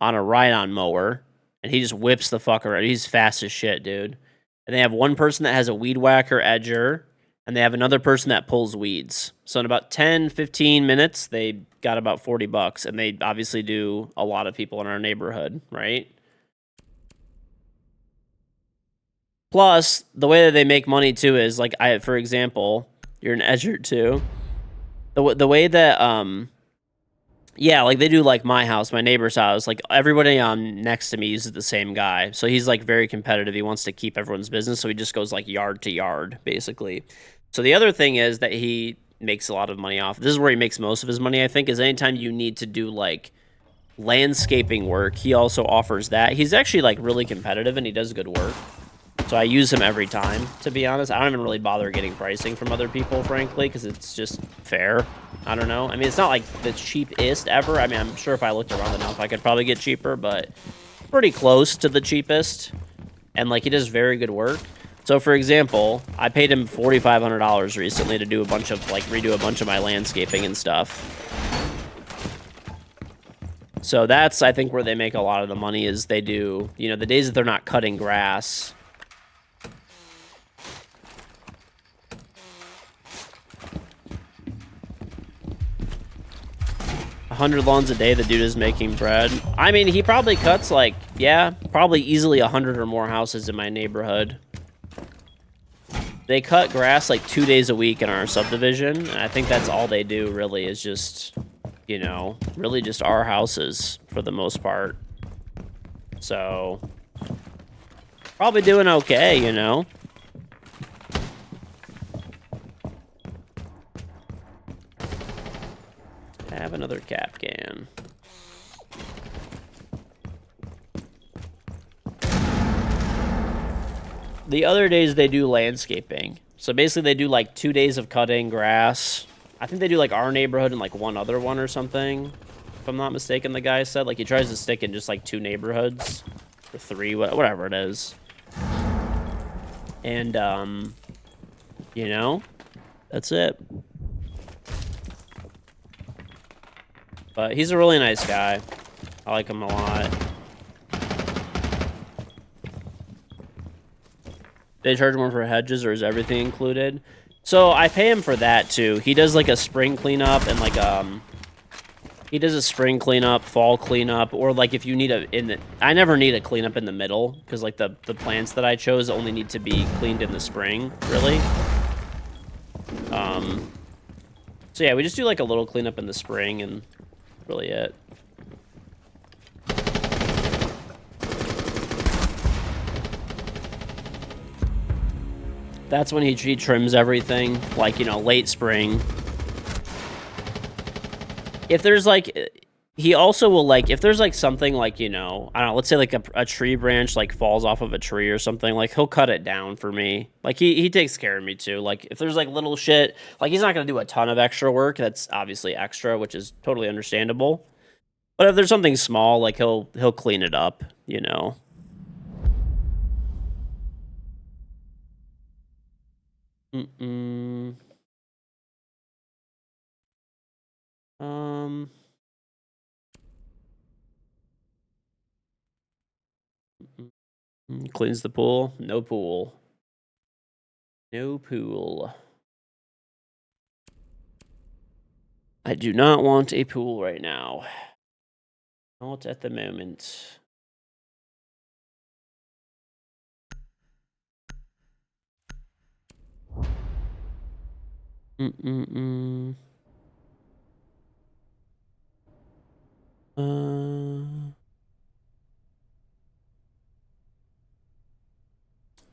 on a ride-on mower and he just whips the fuck around. He's fast as shit, dude. And they have one person that has a weed whacker edger and they have another person that pulls weeds. So in about 10, 15 minutes, they got about $40 and they obviously do a lot of people in our neighborhood, right? Plus, the way that they make money too is like for example, you're an edger too. The way that yeah, like they do like my house, my neighbor's house, like everybody next to me uses the same guy. So he's like very competitive. He wants to keep everyone's business, so he just goes like yard to yard basically. So the other thing is that he makes a lot of money off. This is where he makes most of his money, I think, is anytime you need to do like landscaping work, he also offers that. He's actually like really competitive and he does good work. So I use him every time, to be honest. I don't even really bother getting pricing from other people, frankly, because it's just fair. I don't know. I mean, it's not like the cheapest ever. I mean, I'm sure if I looked around enough, I could probably get cheaper, but pretty close to the cheapest. And, like, he does very good work. So, for example, I paid him $4,500 recently to do a bunch of, like, redo a bunch of my landscaping and stuff. So that's, I think, where they make a lot of the money is they do, the days that they're not cutting grass. 100 lawns a day, the dude is making bread. I mean, he probably cuts like, yeah, probably easily 100 or more houses in my neighborhood. They cut grass like 2 days a week in our subdivision, and I think that's all they do really is just, really just our houses for the most part. So, probably doing okay, Have another cap can. The other days they do landscaping. So basically they do like 2 days of cutting grass. I think they do like our neighborhood and like one other one or something. If I'm not mistaken, the guy said. Like he tries to stick in just like 2 neighborhoods. Or 3, whatever it is. And, that's it. But he's a really nice guy. I like him a lot. They charge more for hedges, or is everything included? So I pay him for that too. He does like a spring cleanup and like he does a spring cleanup, fall cleanup, or like if you need I never need a cleanup in the middle because like the plants that I chose only need to be cleaned in the spring, really. So yeah, we just do like a little cleanup in the spring and really it. That's when he trims everything, like, late spring. If there's like, he also will, like, if there's like something like, you know, I don't know, let's say like a tree branch like falls off of a tree or something, like he'll cut it down for me. Like he takes care of me too. Like if there's like little shit, like he's not gonna do a ton of extra work. That's obviously extra, which is totally understandable. But if there's something small, like he'll clean it up, you know. Mm-mm. Um. Cleans the pool. No pool. No pool. I do not want a pool right now. Not at the moment. Mm-mm-mm.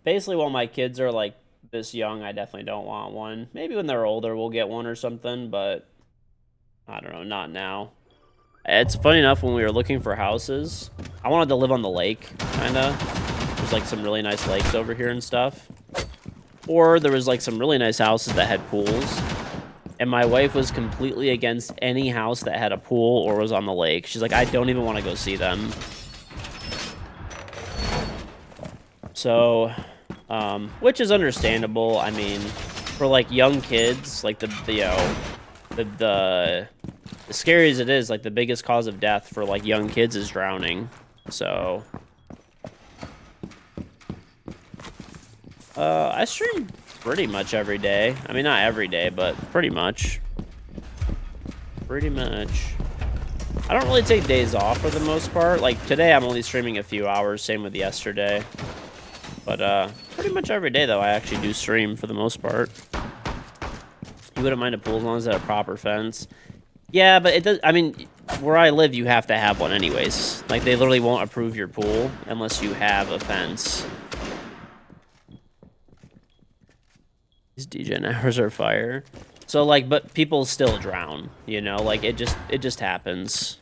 Basically, while my kids are like this young, I definitely don't want one. Maybe when they're older, we'll get one or something, but I don't know, not now. It's funny enough, when we were looking for houses, I wanted to live on the lake, kinda. There's like some really nice lakes over here and stuff. Or there was like some really nice houses that had pools. And my wife was completely against any house that had a pool or was on the lake. She's like, I don't even want to go see them. So, which is understandable. I mean, for like young kids, like the as scary as it is, like the biggest cause of death for like young kids is drowning. So, I stream pretty much every day. I mean, not every day, but pretty much. Pretty much. I don't really take days off for the most part. Like today, I'm only streaming a few hours. Same with yesterday. But pretty much every day, though, I actually do stream for the most part. You wouldn't mind a pool as long as it had a proper fence. Yeah, but it does. I mean, where I live, you have to have one anyways. Like they literally won't approve your pool unless you have a fence. These DJ hours are fire. So like, but people still drown, you know, like it just happens.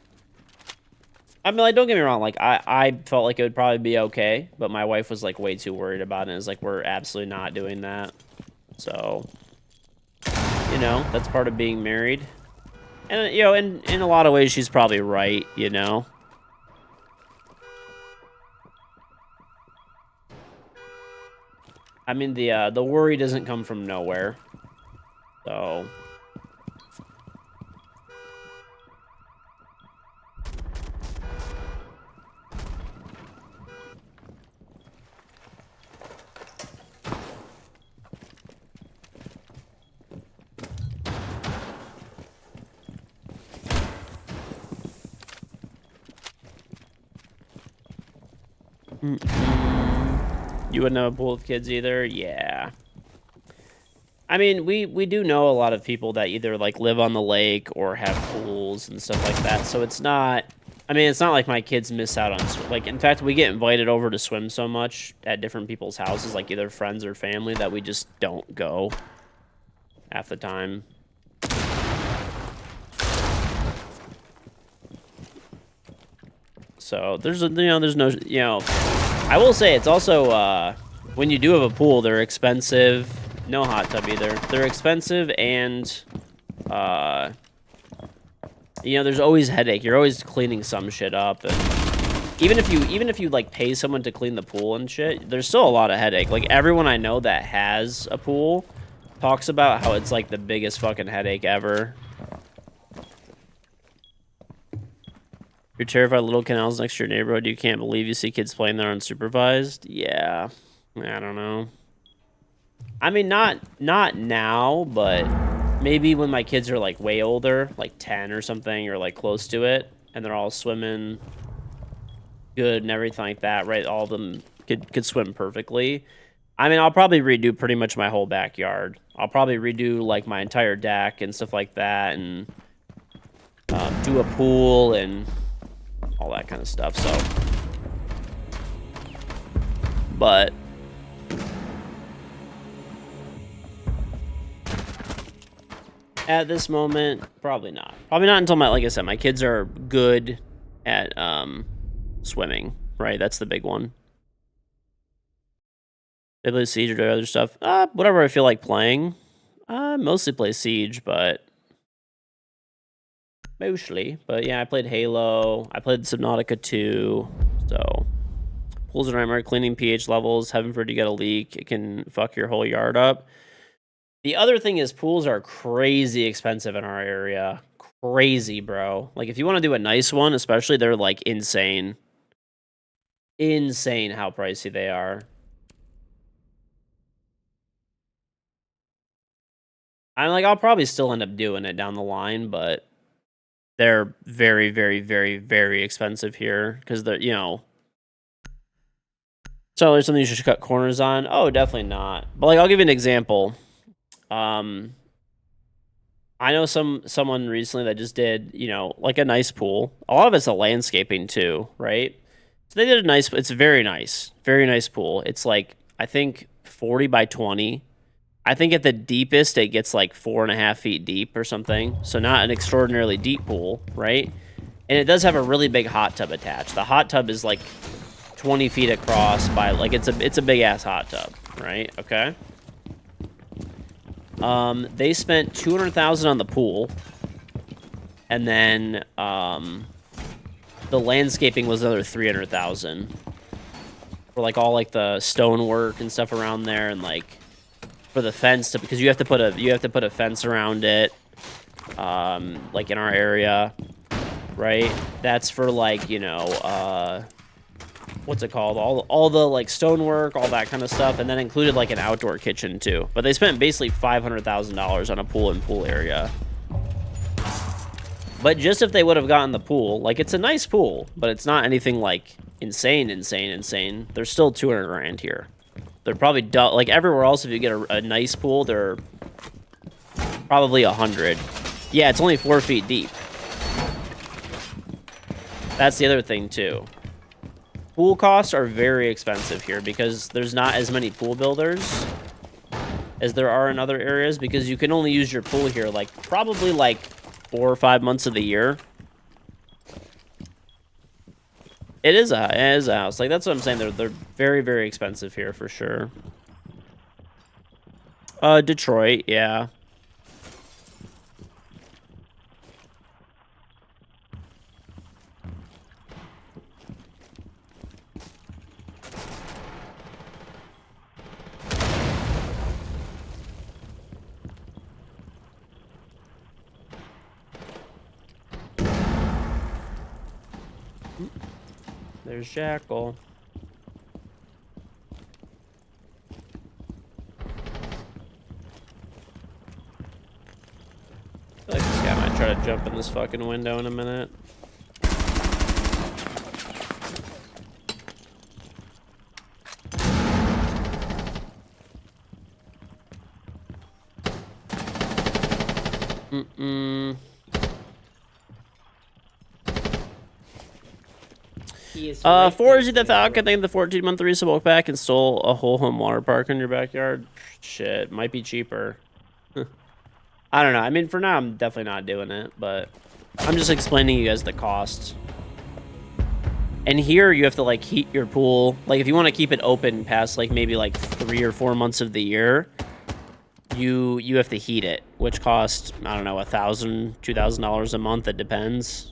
I mean, like, don't get me wrong, like I felt like it would probably be okay, but my wife was like way too worried about it. It's like, we're absolutely not doing that. So, you know, that's part of being married. And you know, in a lot of ways she's probably right, you know. I mean, the worry doesn't come from nowhere. So, you wouldn't have a pool with kids either? Yeah. I mean, we do know a lot of people that either like live on the lake or have pools and stuff like that. So it's not. I mean, it's not like my kids miss out on like. In fact, we get invited over to swim so much at different people's houses, like either friends or family, that we just don't go half the time. So there's there's no, I will say it's also when you do have a pool, they're expensive. No hot tub either. They're expensive, and there's always headache. You're always cleaning some shit up, and even if you like pay someone to clean the pool and shit, there's still a lot of headache. Like everyone I know that has a pool talks about how it's like the biggest fucking headache ever. You're terrified of little canals next to your neighborhood. You can't believe you see kids playing there unsupervised. Yeah, I don't know. I mean, not now, but maybe when my kids are like way older, like 10 or something, or like close to it, and they're all swimming good and everything like that, right? All of them could swim perfectly. I mean, I'll probably redo pretty much my whole backyard. I'll probably redo like my entire deck and stuff like that, and do a pool and all that kind of stuff. So, but at this moment, probably not. Probably not until like I said, my kids are good at swimming. Right, that's the big one. They play Siege or do other stuff. Whatever I feel like playing. I mostly play Siege, but mostly. But yeah, I played Halo. I played Subnautica 2. So pools are nightmare. Cleaning pH levels. Heaven forbid you get a leak. It can fuck your whole yard up. The other thing is pools are crazy expensive in our area. Crazy, bro. Like if you want to do a nice one, especially, they're like insane. Insane how pricey they are. I'm like, I'll probably still end up doing it down the line, but they're very, very, very, very expensive here because they're, So there's something you should cut corners on? Oh, definitely not. But like, I'll give you an example. I know someone recently that just did, like a nice pool. A lot of it's a landscaping too, right? So they did it's very nice pool. It's like, I think 40 by 20. I think at the deepest it gets like 4.5 feet deep or something. So not an extraordinarily deep pool, right? And it does have a really big hot tub attached. The hot tub is like 20 feet across by like it's a big ass hot tub, right? Okay. They spent $200,000 on the pool, and then the landscaping was another $300,000 for like all like the stonework and stuff around there, and like for the fence because you have to put a fence around it, like in our area, right? That's for like what's it called? All the like stonework, all that kind of stuff, and then included like an outdoor kitchen too. But they spent basically $500,000 on a pool and pool area. But just if they would have gotten the pool, like it's a nice pool, but it's not anything like insane. There's still 200 grand here. They're probably like everywhere else. If you get a nice pool, they're probably 100. Yeah, it's only 4 feet deep. That's the other thing too. Pool costs are very expensive here because there's not as many pool builders as there are in other areas because you can only use your pool here like probably like 4 or 5 months of the year. It is a house. Like that's what I'm saying. They're very, very expensive here for sure. Detroit, yeah. There's Jackal. I feel like this guy might try to jump in this fucking window in a minute. Forgy the Falcon, thank the 14-month resubscribe pack, install a whole home water park in your backyard. Shit, might be cheaper. I don't know. I mean, for now, I'm definitely not doing it, but I'm just explaining to you guys the cost. And here, you have to, like, heat your pool. Like, if you want to keep it open past, like, maybe, like, 3 or 4 months of the year, you have to heat it, which costs, I don't know, $1,000, $2,000 a month. It depends.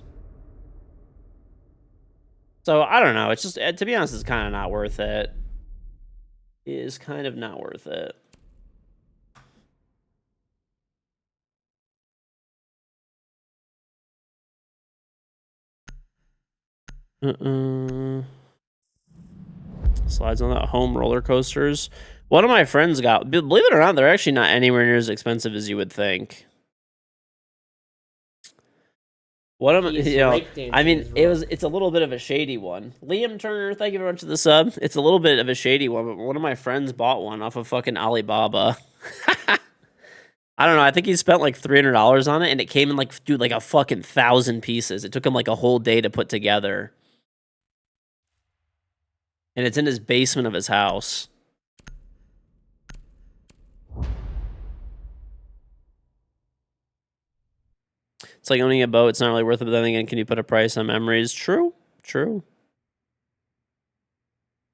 So, I don't know. It's just, to be honest, it's kind of not worth it. It is kind of not worth it. Slides on that home roller coasters. One of my friends got, believe it or not, they're actually not anywhere near as expensive as you would think. One of them, I mean, it's a little bit of a shady one. Liam Turner, thank you very much for the sub. It's a little bit of a shady one, but one of my friends bought one off of fucking Alibaba. I don't know. I think he spent like $300 on it, and it came in like, dude, like a fucking 1,000 pieces. It took him like a whole day to put together. And it's in his basement of his house. It's like owning a boat. It's not really worth it. But then again, can you put a price on memories? True. True.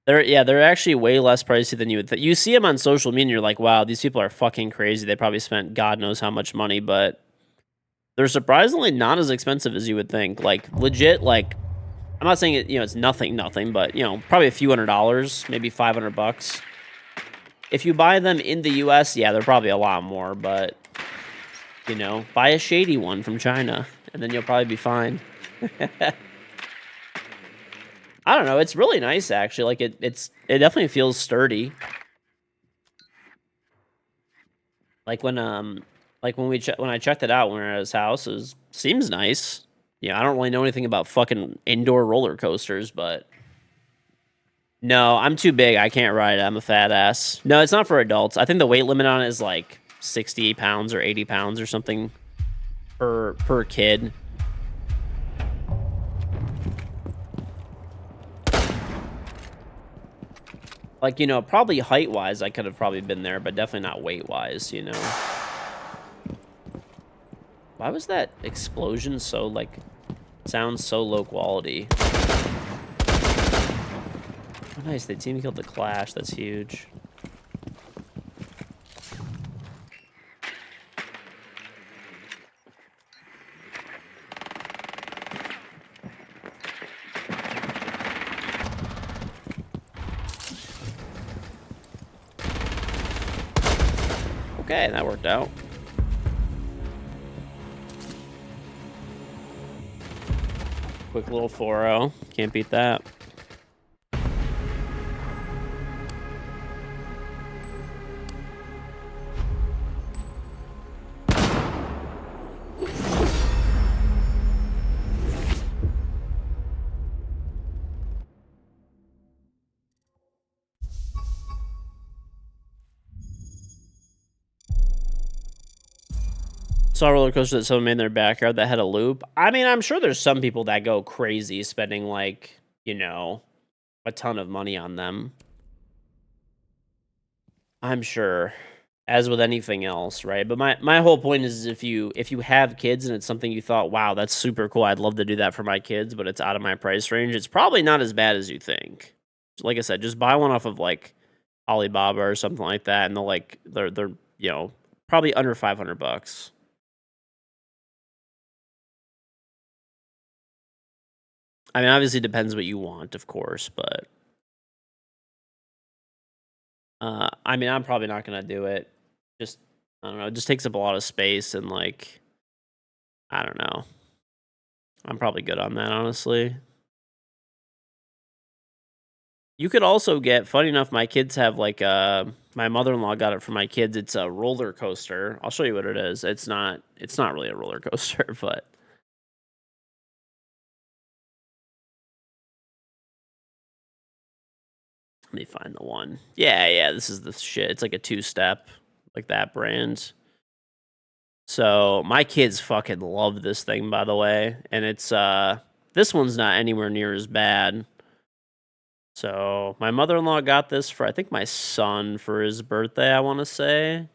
They're actually way less pricey than you would think. You see them on social media, and you're like, wow, these people are fucking crazy. They probably spent God knows how much money, but they're surprisingly not as expensive as you would think. Like, legit, like, I'm not saying it, it's nothing, but, probably a few $100s, maybe $500. If you buy them in the US, yeah, they're probably a lot more, but, buy a shady one from China, and then you'll probably be fine. I don't know. It's really nice, actually. Like it definitely feels sturdy. Like when when I checked it out when we were at his house, seems nice. Yeah, I don't really know anything about fucking indoor roller coasters, but no, I'm too big. I can't ride it. I'm a fat ass. No, it's not for adults. I think the weight limit on it is like 60 pounds or 80 pounds or something per kid. Like, probably height-wise, I could have probably been there, but definitely not weight-wise, Why was that explosion so, like, sounds so low quality? Oh, nice. They team killed the Clash. That's huge. Okay, that worked out. Quick little 4-0. Can't beat that. Saw a roller coaster that someone made in their backyard that had a loop. I mean, I'm sure there's some people that go crazy spending, like, a ton of money on them. I'm sure, as with anything else, right? But my whole point is if you have kids and it's something you thought, wow, that's super cool, I'd love to do that for my kids, but it's out of my price range, it's probably not as bad as you think. Like I said, just buy one off of like Alibaba or something like that, and they're probably under $500. I mean, obviously, it depends what you want, of course, but I mean, I'm probably not gonna do it. Just I don't know. It just takes up a lot of space, and like, I don't know. I'm probably good on that, honestly. You could also get. Funny enough, my kids have like my mother-in-law got it for my kids. It's a roller coaster. I'll show you what it is. It's not really a roller coaster, but let me find the one. Yeah, this is the shit. It's like a 2-step, like that brand. So my kids fucking love this thing, by the way, and it's this one's not anywhere near as bad. So my mother-in-law got this for I think my son for his birthday, I want to say.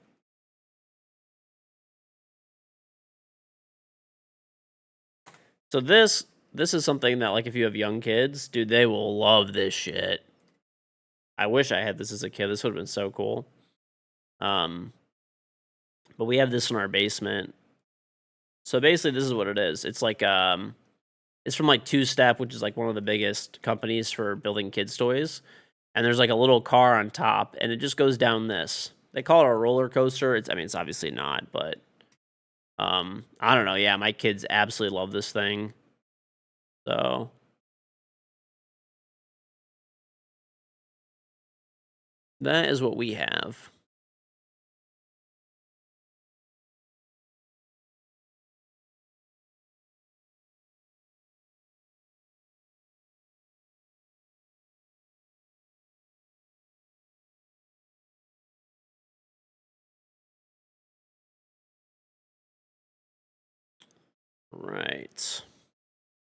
So this is something that like if you have young kids, dude, they will love this shit. I wish I had this as a kid. This would have been so cool. But we have this in our basement. So basically this is what it is. It's like it's from like 2-Step, which is like one of the biggest companies for building kids toys. And there's like a little car on top and it just goes down this. They call it a roller coaster. It's obviously not, but I don't know. Yeah, my kids absolutely love this thing. So that is what we have. Right.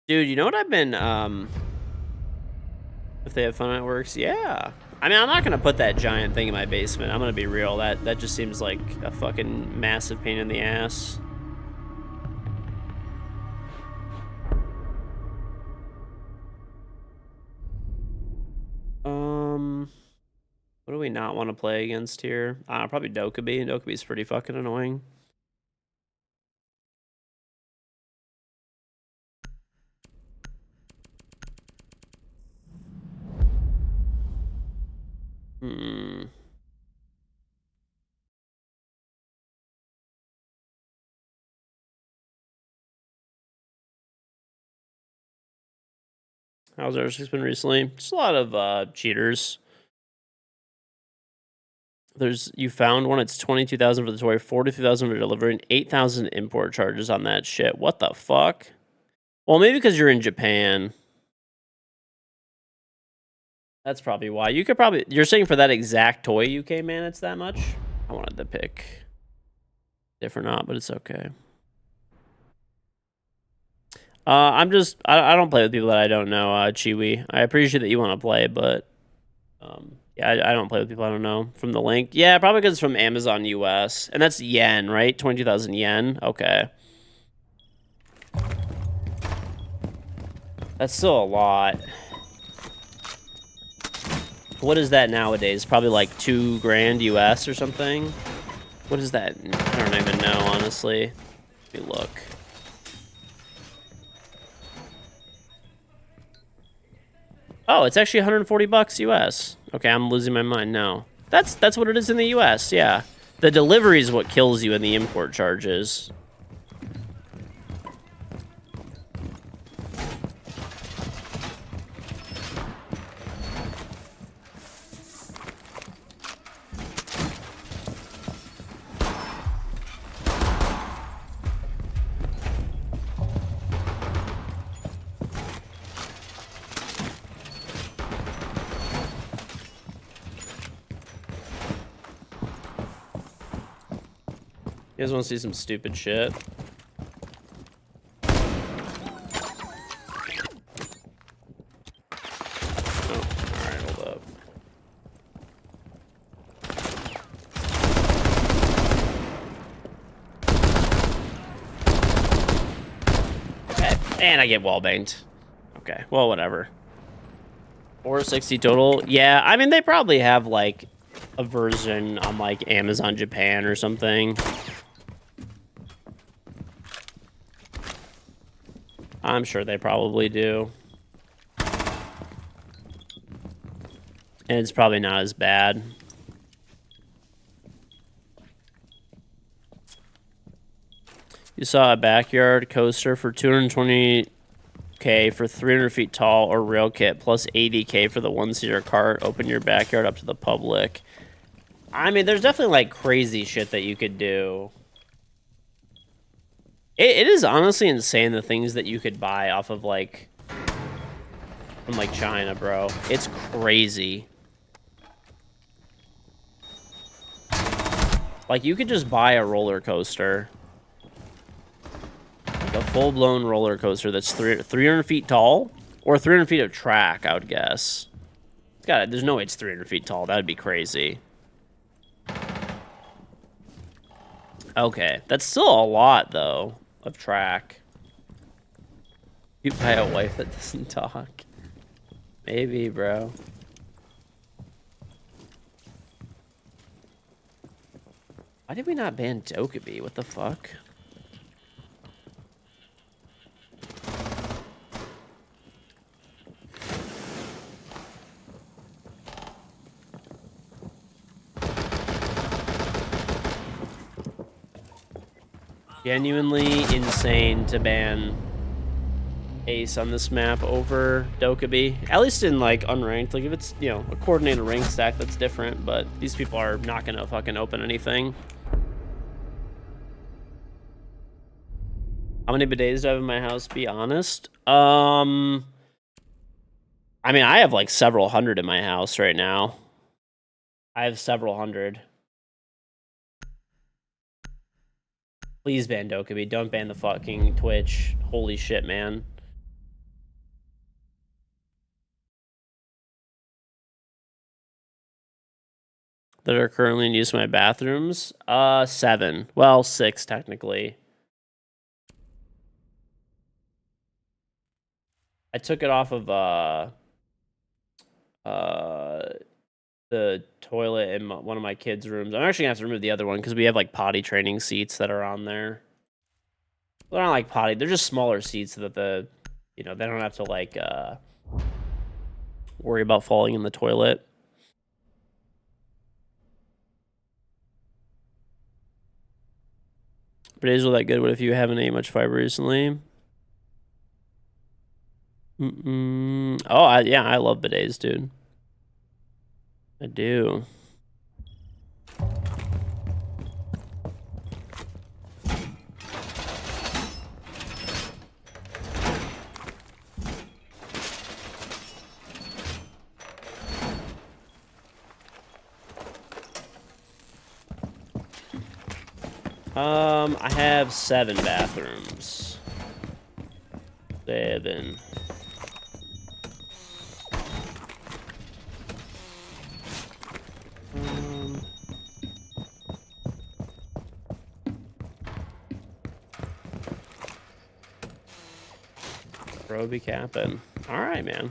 Dude, you know what I've been if they have fun at works? Yeah. I mean, I'm not going to put that giant thing in my basement. I'm going to be real. That just seems like a fucking massive pain in the ass. What do we not want to play against here? Probably Dokkaebi. Dokkaebi's pretty fucking annoying. Hmm. How's ours been recently? Just a lot of cheaters. You found one. It's 22,000 for the toy, 42,000 for delivery, and 8,000 import charges on that shit. What the fuck? Well, maybe because you're in Japan. That's probably why. You're saying for that exact toy UK man, it's that much? I wanted to pick different not, but it's okay. I don't play with people that I don't know, Chiwi. I appreciate that you want to play, but yeah, I don't play with people I don't know from the link. Yeah, probably because it's from Amazon US. And that's yen, right? 22,000 yen. Okay. That's still a lot. What is that nowadays? Probably like $2,000 US or something. What is that? I don't even know, honestly. Let me look. Oh, it's actually 140 bucks US. Okay, I'm losing my mind now. That's what it is in the US, yeah. The delivery is what kills you in the import charges. You guys want to see some stupid shit? Oh, alright, hold up. Okay, and I get wallbanged. Okay, well, whatever. 460 total. Yeah, I mean, they probably have, like, a version on, like, Amazon Japan or something. I'm sure they probably do. And it's probably not as bad. You saw a backyard coaster for 220K for 300 feet tall or rail kit plus 80K for the one-seater cart. Open your backyard up to the public. I mean, there's definitely, like, crazy shit that you could do. It is honestly insane the things that you could buy off of, like, from, like, China, bro. It's crazy. Like, you could just buy a roller coaster. Like a full-blown roller coaster that's 300 feet tall. Or 300 feet of track, I would guess. There's no way it's 300 feet tall. That would be crazy. Okay, that's still a lot, though, of track. You buy a wife that doesn't talk. Maybe, bro. Why did we not ban Dokkaebi? What the fuck? Genuinely insane to ban Ace on this map over Dokkaebi. At least in, like, unranked. Like, if it's, you know, a coordinated rank stack, that's different. But these people are not gonna fucking open anything. How many bidets do I have in my house? Be honest. I mean, I have, like, several hundred in my house right now. I have several hundred. Please ban Dokkaebi. Don't ban the fucking Twitch. Holy shit, man. That are currently in use in my bathrooms? 7. Well, 6, technically. I took it off of, the toilet in one of my kids' rooms. I'm actually gonna have to remove the other one because we have like potty training seats that are on there. They're not like potty; they're just smaller seats so that they don't have to like worry about falling in the toilet. Bidets are that good? What if you haven't ate much fiber recently? Oh, yeah, I love bidets, dude. I do. I have 7 bathrooms. 7. Bro be capping. Alright, man.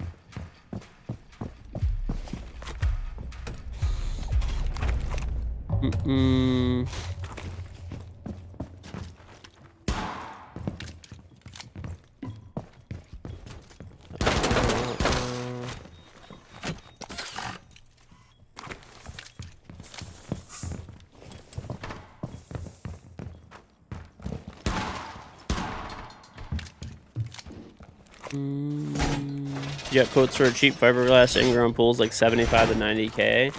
You got quotes for a cheap fiberglass in-ground pools like 75 to 90K.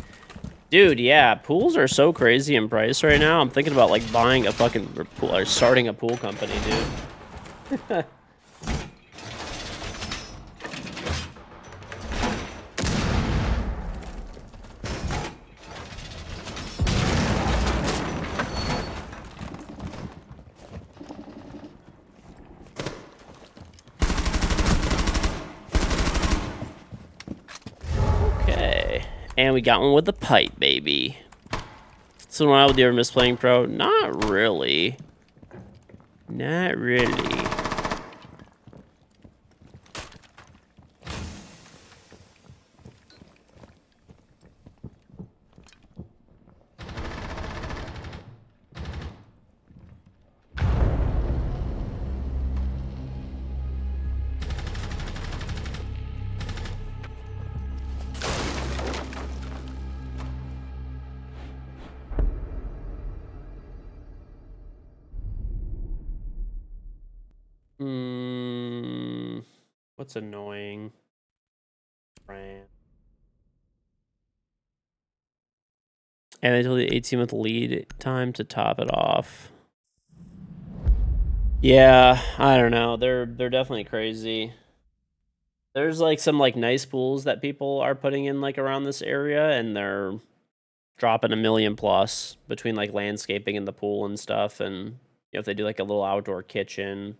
Dude, yeah, pools are so crazy in price right now. I'm thinking about like buying a fucking pool or starting a pool company, dude. Okay, and we got one with the pipe, baby. So when I would you ever miss playing pro? Not really. Not really. What's annoying? And they told the 18-month lead time to top it off. Yeah, I don't know. They're definitely crazy. There's like some like nice pools that people are putting in like around this area, and they're dropping $1 million plus between like landscaping and the pool and stuff. And if they do like a little outdoor kitchen.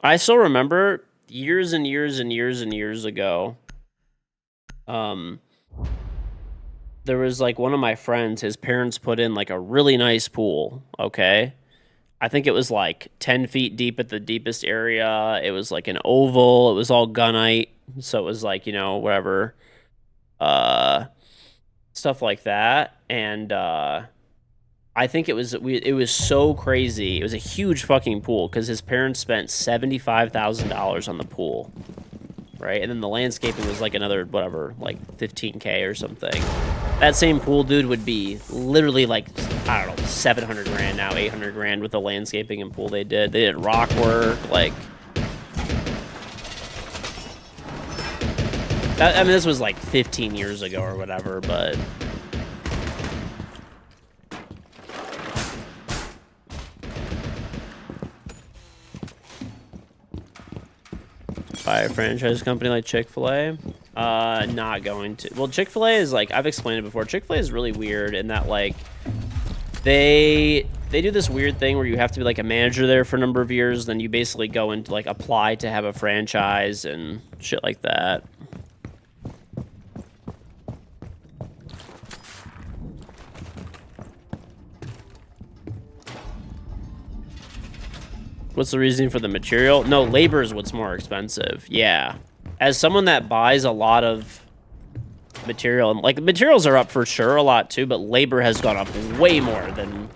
I still remember years and years and years and years ago. There was like one of my friends, his parents put in like a really nice pool. Okay. I think it was like 10 feet deep at the deepest area. It was like an oval. It was all gunite. So it was like, whatever, stuff like that. And, I think it was so crazy. It was a huge fucking pool because his parents spent $75,000 on the pool. Right, and then the landscaping was like another whatever, like 15K or something. That same pool, dude, would be literally like, I don't know, 700 grand now, 800 grand with the landscaping and pool they did. They did rock work, like. I mean, this was like 15 years ago or whatever, but. Buy a franchise company like Chick-fil-A? Not going to. Well, Chick-fil-A is like, I've explained it before. Chick-fil-A is really weird in that like they do this weird thing where you have to be like a manager there for a number of years, then you basically go and like apply to have a franchise and shit like that. What's the reasoning for the material? No, labor is what's more expensive. Yeah. As someone that buys a lot of material, and like materials are up for sure a lot too, but labor has gone up way more than,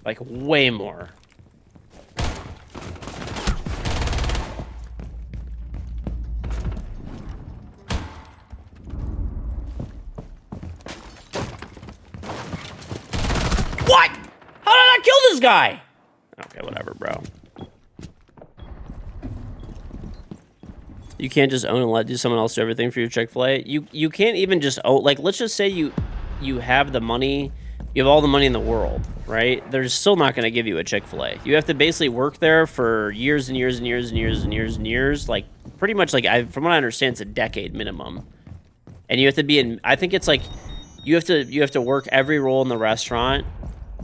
like, way more. What? How did I kill this guy? Okay, whatever, bro. You can't just own and let someone else do everything for your Chick-fil-A. You can't even just own, like, let's just say you have the money, you have all the money in the world, right? They're still not going to give you a Chick-fil-A. You have to basically work there for years and years and years and years and years and years, like pretty much like from what I understand, it's a decade minimum. And you have to be in, I think it's like you have to work every role in the restaurant,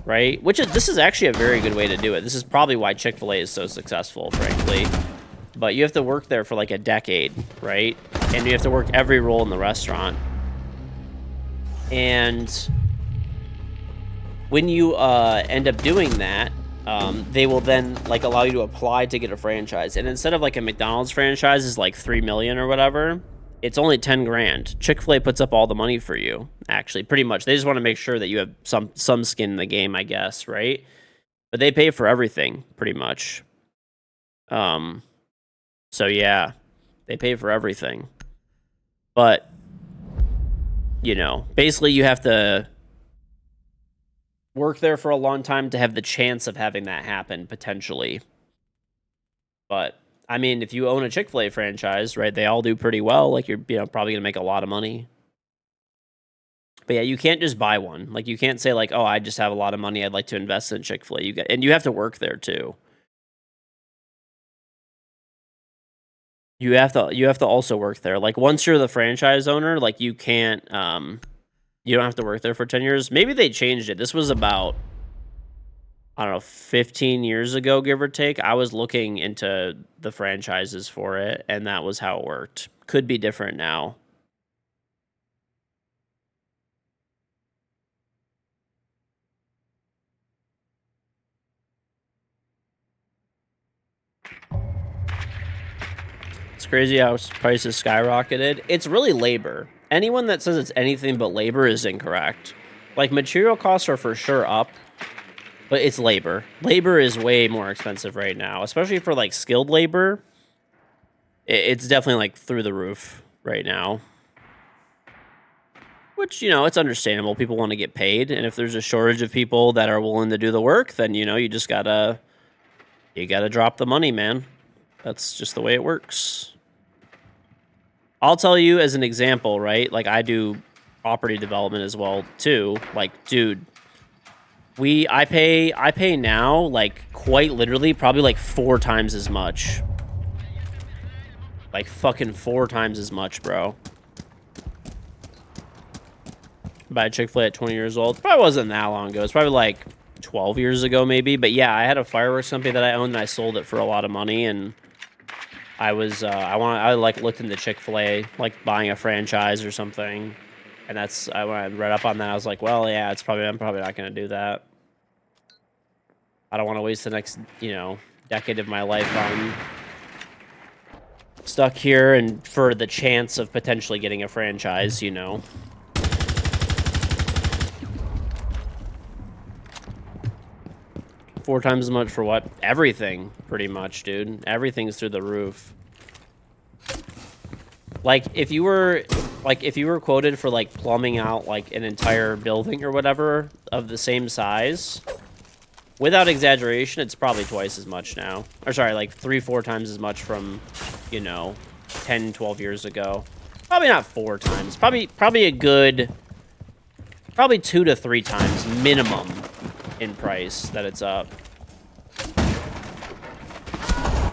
right? This is actually a very good way to do it. This is probably why Chick-fil-A is so successful, frankly. But you have to work there for like a decade, right? And you have to work every role in the restaurant. And when you end up doing that, they will then like allow you to apply to get a franchise. And instead of like a McDonald's franchise is like 3 million or whatever, it's only 10 grand. Chick-fil-A puts up all the money for you, actually, pretty much. They just want to make sure that you have some skin in the game, I guess, right? But they pay for everything, pretty much. So yeah, they pay for everything. But, you know, basically you have to work there for a long time to have the chance of having that happen, potentially. But, I mean, if you own a Chick-fil-A franchise, right, they all do pretty well. Like, you're probably going to make a lot of money. But yeah, you can't just buy one. Like, you can't say, like, oh, I just have a lot of money, I'd like to invest in Chick-fil-A. And you have to work there, too. You have to also work there. Like, once you're the franchise owner, like, you can't, you don't have to work there for 10 years. Maybe they changed it. This was about, I don't know, 15 years ago, give or take. I was looking into the franchises for it, and that was how it worked. Could be different now. It's crazy how prices skyrocketed. It's really labor. Anyone that says it's anything but labor is incorrect. Like, material costs are for sure up, but it's labor. Labor is way more expensive right now, especially for, like, skilled labor. It's definitely, like, through the roof right now. Which, you know, it's understandable. People want to get paid, and if there's a shortage of people that are willing to do the work, then, you know, you just gotta drop the money, man. That's just the way it works. I'll tell you as an example, right? Like, I do property development as well too. Like, dude, I pay now, like, quite literally probably like 4 times as much. Like, fucking 4 times as much, bro. Buy a Chick-fil-A at 20 years old. Probably wasn't that long ago. It's probably like 12 years ago, maybe. But yeah, I had a fireworks company that I owned, and I sold it for a lot of money, and I was, I like looked into Chick-fil-A, like buying a franchise or something, and when I read up on that, I was like, well, yeah, I'm probably not going to do that. I don't want to waste the next, you know, decade of my life on stuck here and for the chance of potentially getting a franchise, you know. Four times as much for what? Everything, pretty much, dude. Everything's through the roof. Like, if you were quoted for, like, plumbing out, like, an entire building or whatever of the same size, without exaggeration, it's probably twice as much now. Or, sorry, like, 3-4 times as much from, you know, 10, 12 years ago. Probably not 4 times. Probably a good... Probably 2 to 3 times minimum in price that it's up.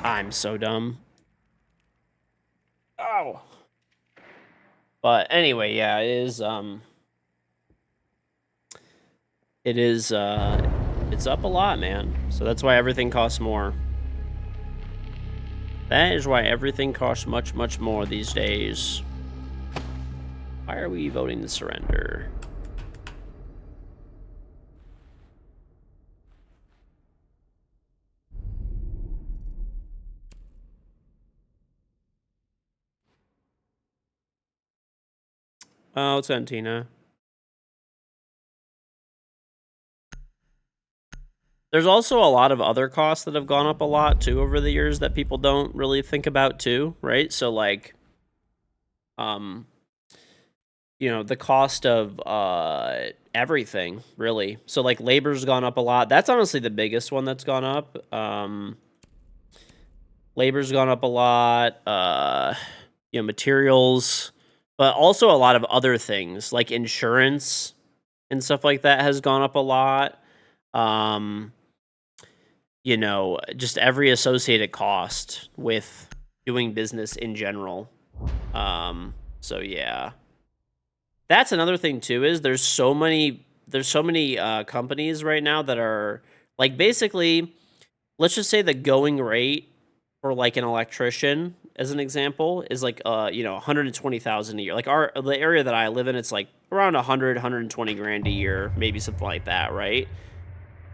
I'm so dumb. Oh. But anyway, yeah, it's up a lot, man. So that's why everything costs more. That is why everything costs much, much more these days. Why are we voting to surrender? Oh, it's Cantina. There's also a lot of other costs that have gone up a lot too over the years that people don't really think about too, right? So like, um, the cost of everything really. So like labor's gone up a lot. That's honestly the biggest one that's gone up. Labor's gone up a lot. Materials, but also a lot of other things like insurance and stuff like that has gone up a lot. Um, just every associated cost with doing business in general. So yeah. That's another thing too is there's so many companies right now that are like basically let's just say the going rate for like an electrician as an example is like 120,000 a year. Like the area that I live in, it's like around 120 grand a year, maybe something like that, right?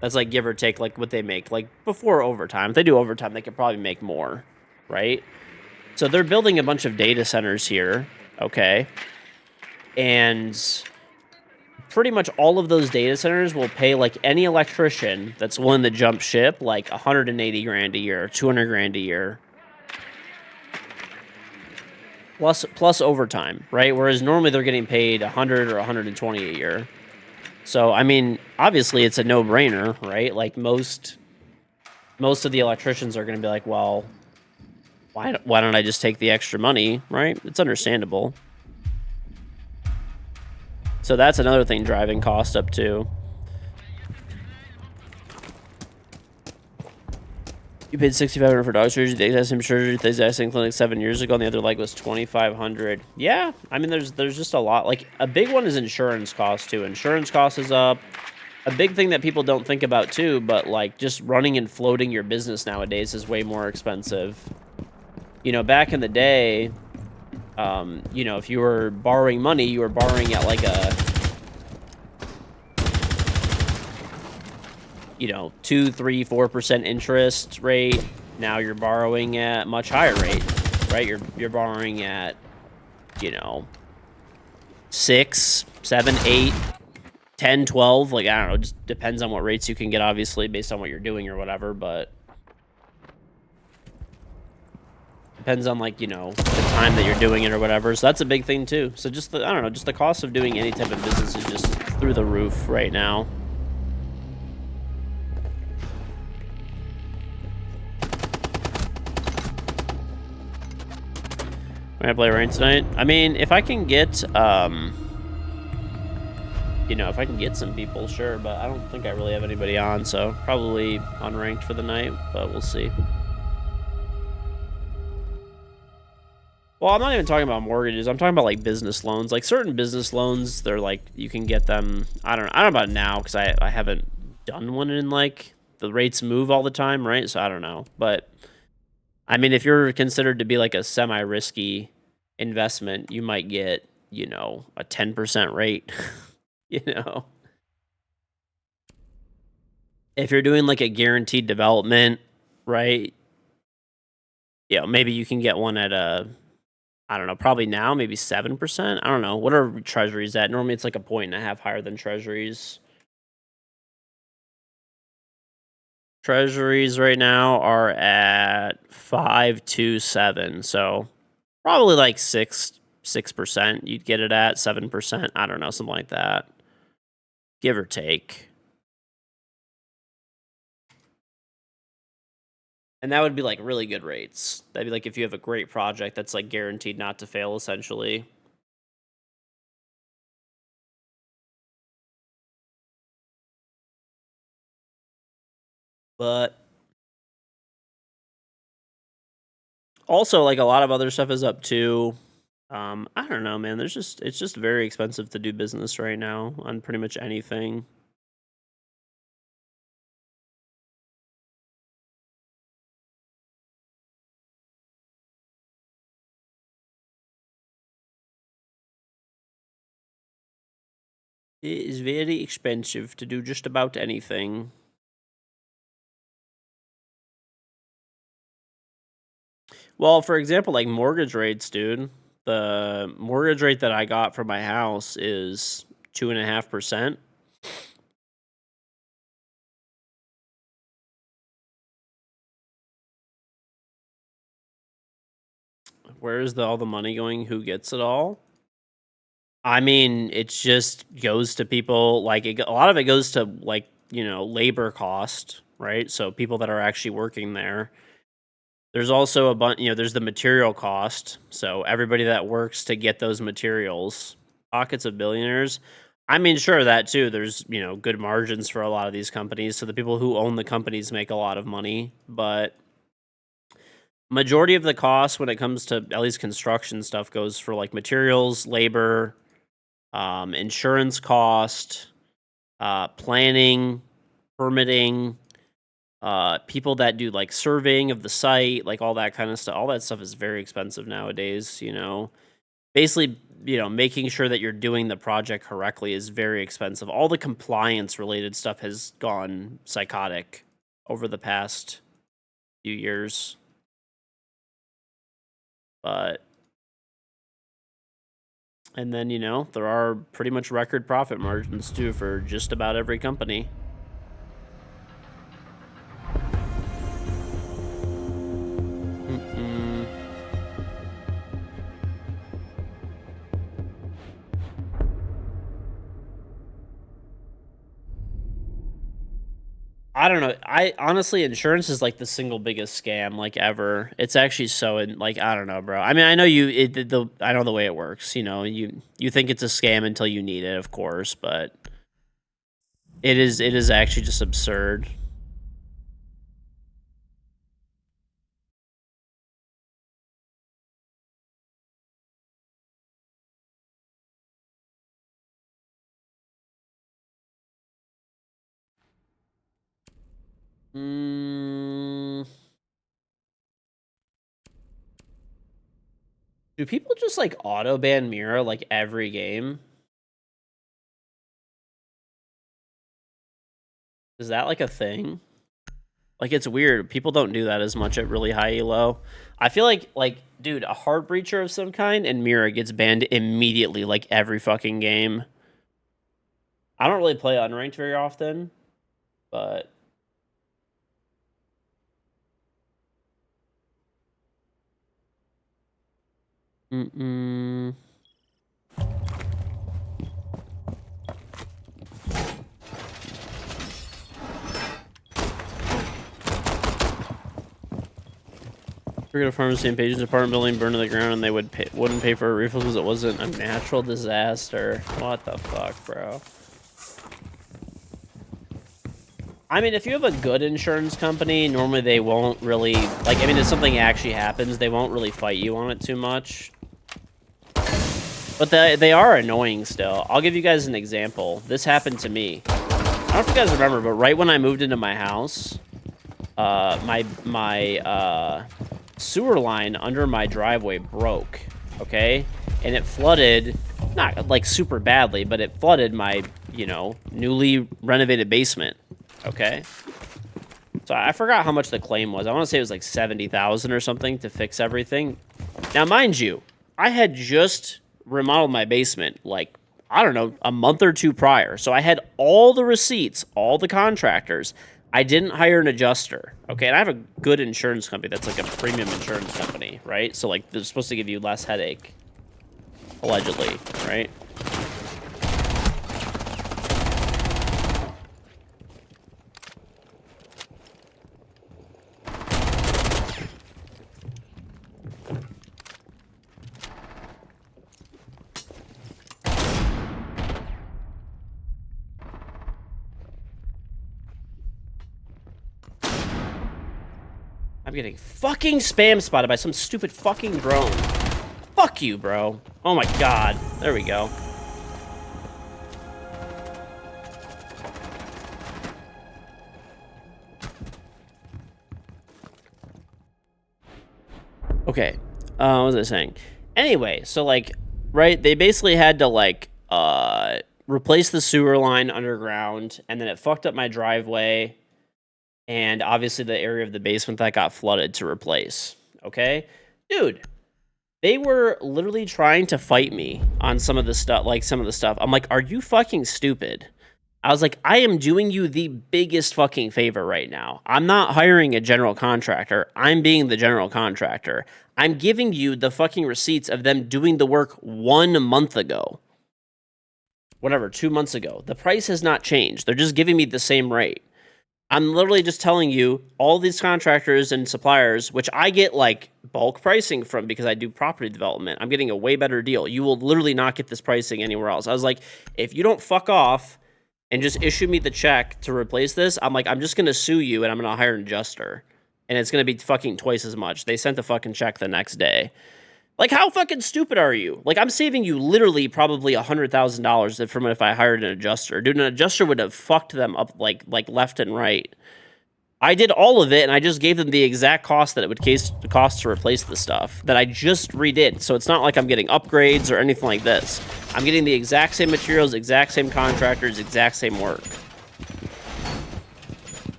That's like give or take like what they make like before overtime. If they do overtime, they could probably make more, right? So they're building a bunch of data centers here, okay? And pretty much all of those data centers will pay like any electrician that's willing to jump ship like 180 grand a year, 200 grand a year. Plus overtime, right? Whereas normally they're getting paid 100 or 120 a year. So I mean, obviously it's a no-brainer, right? Like most of the electricians are going to be like, well, why don't I just take the extra money, right? It's understandable. So that's another thing driving cost up too. You paid $6,500 for dog surgery. The exact same surgery at the exact same clinic 7 years ago, and the other leg was $2,500. Yeah, I mean, there's just a lot. Like a big one is insurance costs too. Insurance cost is up. A big thing that people don't think about too, but like just running and floating your business nowadays is way more expensive. Back in the day, if you were borrowing money, you were borrowing at like a 2, 3, 4% interest rate. Now you're borrowing at much higher rate, right? You're borrowing at 6, 7, 8, 10, 12. Like I don't know, it just depends on what rates you can get, obviously, based on what you're doing or whatever, but depends on like, the time that you're doing it or whatever. So that's a big thing too. So just I don't know, just the cost of doing any type of business is just through the roof right now. We're gonna play ranked tonight. I mean, if I can get, if I can get some people, sure, but I don't think I really have anybody on, so probably unranked for the night, but we'll see. Well, I'm not even talking about mortgages. I'm talking about like business loans. Like certain business loans, they're like you can get them. I don't know about now because I haven't done one in like the rates move all the time, right? So I don't know, but I mean, if you're considered to be like a semi-risky investment, you might get, a 10% rate, you know. If you're doing like a guaranteed development, right? Maybe you can get one at I don't know, probably now maybe 7%. I don't know. What are treasuries at? Normally it's like a 1.5 higher than treasuries. Treasuries right now are at 5.27, so probably like 6%. You'd get it at 7%. I don't know, something like that, give or take. And that would be like really good rates. That'd be like if you have a great project that's like guaranteed not to fail, essentially. But also, like a lot of other stuff is up too. I don't know, man. It's just very expensive to do business right now on pretty much anything. It is very expensive to do just about anything. Well, for example, like mortgage rates, dude. The mortgage rate that I got for my house is 2.5%. Where's all the money going? Who gets it all? I mean, it just goes to people like a lot of it goes to like, labor cost, right? So people that are actually working there. There's also a bunch, there's the material cost. So everybody that works to get those materials, pockets of billionaires. I mean, sure, that too. There's, good margins for a lot of these companies. So the people who own the companies make a lot of money, but majority of the cost when it comes to at least construction stuff goes for like materials, labor, insurance cost, planning, permitting, people that do like surveying of the site, like all that kind of stuff. All that stuff is very expensive nowadays. Basically, making sure that you're doing the project correctly is very expensive. All the compliance related stuff has gone psychotic over the past few years. But and then, there are pretty much record profit margins too for just about every company. I don't know. I honestly, insurance is like the single biggest scam like ever. It's actually like I don't know, bro. I mean, I know I know the way it works. You think it's a scam until you need it, of course, but it is actually just absurd. Mm, do people just like auto ban Mira like every game? Is that like a thing? Like it's weird. People don't do that as much at really high elo. I feel like dude, a heart breacher of some kind and Mira gets banned immediately like every fucking game. I don't really play unranked very often, but mm-mm. We're gonna pharmacy and patients apartment building burn to the ground, and they wouldn't pay for a refill because it wasn't a natural disaster. What the fuck, bro? I mean, if you have a good insurance company, normally they won't really like. I mean, if something actually happens, they won't really fight you on it too much. But they are annoying still. I'll give you guys an example. This happened to me. I don't know if you guys remember, but right when I moved into my house, my sewer line under my driveway broke, okay? And it flooded, not like super badly, but it flooded my, newly renovated basement, okay? So I forgot how much the claim was. I want to say it was like 70,000 or something to fix everything. Now, mind you, I had just remodeled my basement like, I don't know, a month or two prior. So I had all the receipts, all the contractors. I didn't hire an adjuster, okay? And I have a good insurance company that's like a premium insurance company, right? So like they're supposed to give you less headache, allegedly, right? I'm getting fucking spam spotted by some stupid fucking drone. Fuck you, bro. Oh my god. There we go. Okay. What was I saying? Anyway, so like, right, they basically had to like replace the sewer line underground, and then it fucked up my driveway, and obviously the area of the basement that got flooded to replace. Okay? Dude, They were literally trying to fight me on some of the stuff, I'm like, are you fucking stupid? I was like, I am doing you the biggest fucking favor right now. I'm not hiring a general contractor. I'm being the general contractor. I'm giving you the fucking receipts of them doing the work 1 month ago. Whatever, 2 months ago. The price has not changed. They're just giving me the same rate. I'm literally just telling you, all these contractors and suppliers, which I get like bulk pricing from because I do property development, I'm getting a way better deal. You will literally not get this pricing anywhere else. I was like, if you don't fuck off and just issue me the check to replace this, I'm like, I'm just gonna sue you and I'm gonna hire an adjuster. And it's gonna be fucking twice as much. They sent the fucking check the next day. Like, how fucking stupid are you? Like, I'm saving you literally probably $100,000 from if I hired an adjuster. Dude, an adjuster would have fucked them up like left and right. I did all of it, and I just gave them the exact cost that it would cost to replace the stuff that I just redid. So it's not like I'm getting upgrades or anything like this. I'm getting the exact same materials, exact same contractors, exact same work.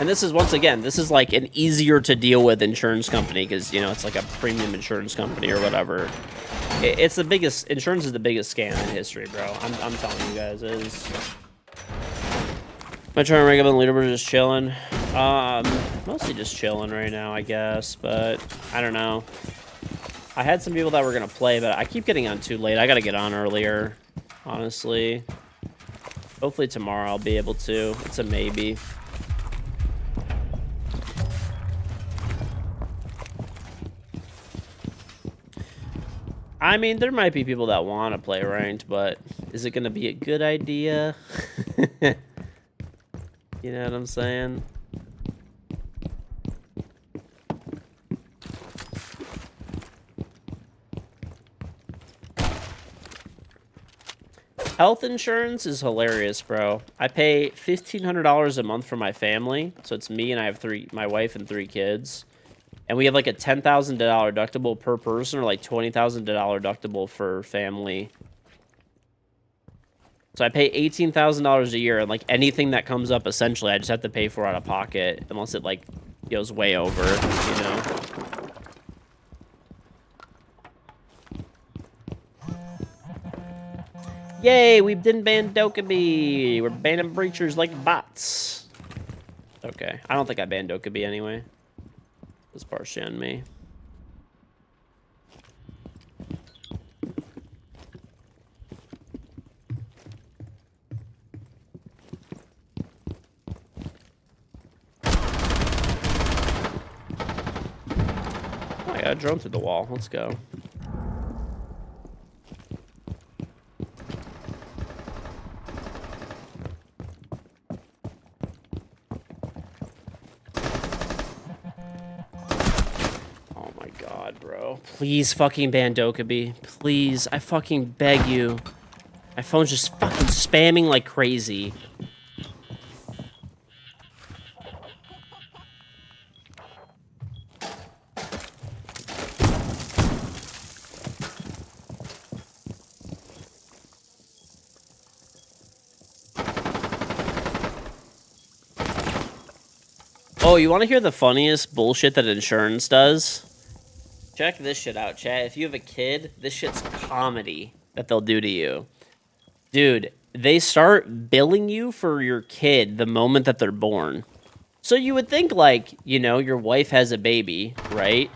And this is, once again, this is like an easier to deal with insurance company because, you know, it's like a premium insurance company or whatever. It's the biggest, insurance is the biggest scam in history, bro. I'm telling you guys, it is. Am I trying to rank up on the leaderboard, just chilling? Mostly just chilling right now, I guess, but I don't know. I had some people that were gonna play, but I keep getting on too late. I gotta get on earlier, honestly. Hopefully tomorrow I'll be able to. It's a maybe. I mean, there might be people that want to play ranked, but is it gonna be a good idea? You know what I'm saying? Health insurance is hilarious, bro. I pay $1,500 a month for my family, so it's me and I have my wife and 3 kids, and we have like a $10,000 deductible per person, or like $20,000 deductible for family. So I pay $18,000 a year, and like anything that comes up, essentially, I just have to pay for out of pocket, unless it like goes way over, you know. Yay, we didn't ban Dokkaebi. We're banning breachers like bots. Okay, I don't think I banned Dokkaebi anyway. This partially on me. Oh, I got a drone through the wall. Let's go. Oh my god, bro. Please fucking ban Dokkaebi. Please, I fucking beg you. My phone's just fucking spamming like crazy. Oh, you want to hear the funniest bullshit that insurance does? Check this shit out, chat. If you have a kid, this shit's comedy that they'll do to you. Dude, they start billing you for your kid the moment that they're born. So you would think, like, you know, your wife has a baby, right?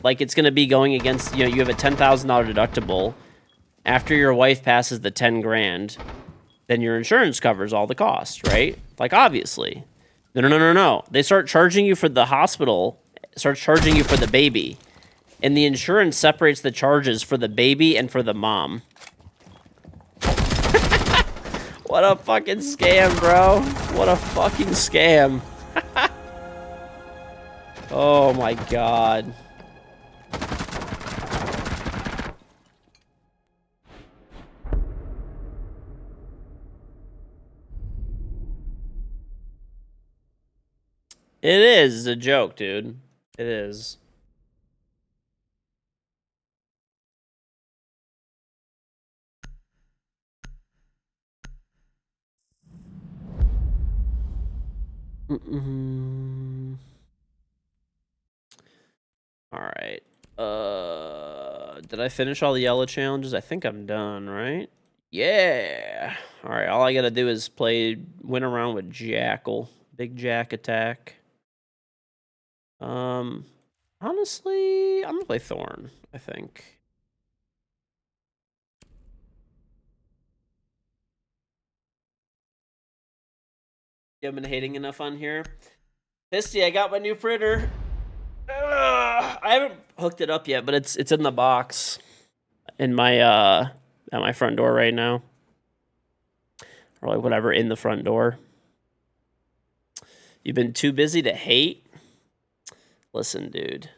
Like, it's going to be going against, you know, you have a $10,000 deductible. After your wife passes the 10 grand, then your insurance covers all the costs, right? Like, obviously. No. They start charging you for the hospital, start charging you for the baby. And the insurance separates the charges for the baby and for the mom. What a fucking scam, bro. What a fucking scam. Oh my god. It is a joke, dude. It is. All right. Did I finish all the yellow challenges? I think I'm done, right? Yeah. All right. All I gotta do is win around with Jackal, Big Jack attack. Honestly, I'm gonna play Thorn. I think. You haven't been hating enough on here. Misty, I got my new printer. I haven't hooked it up yet, but it's in the box in my at my front door right now, or like whatever in the front door. You've been too busy to hate. Listen, dude.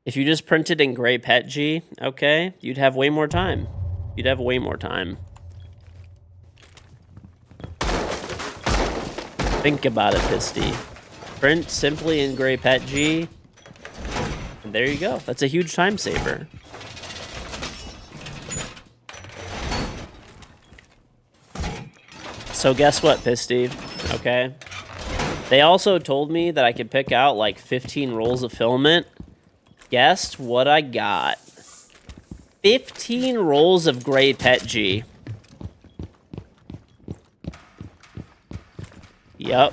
If you just printed in gray PETG, okay, you'd have way more time. You'd have way more time. Think about it, Pisty. Print simply in gray PETG, and there you go. That's a huge time saver. So guess what, Pisty? Okay. They also told me that I could pick out like 15 rolls of filament. Guess what I got? 15 rolls of gray PETG. Yep.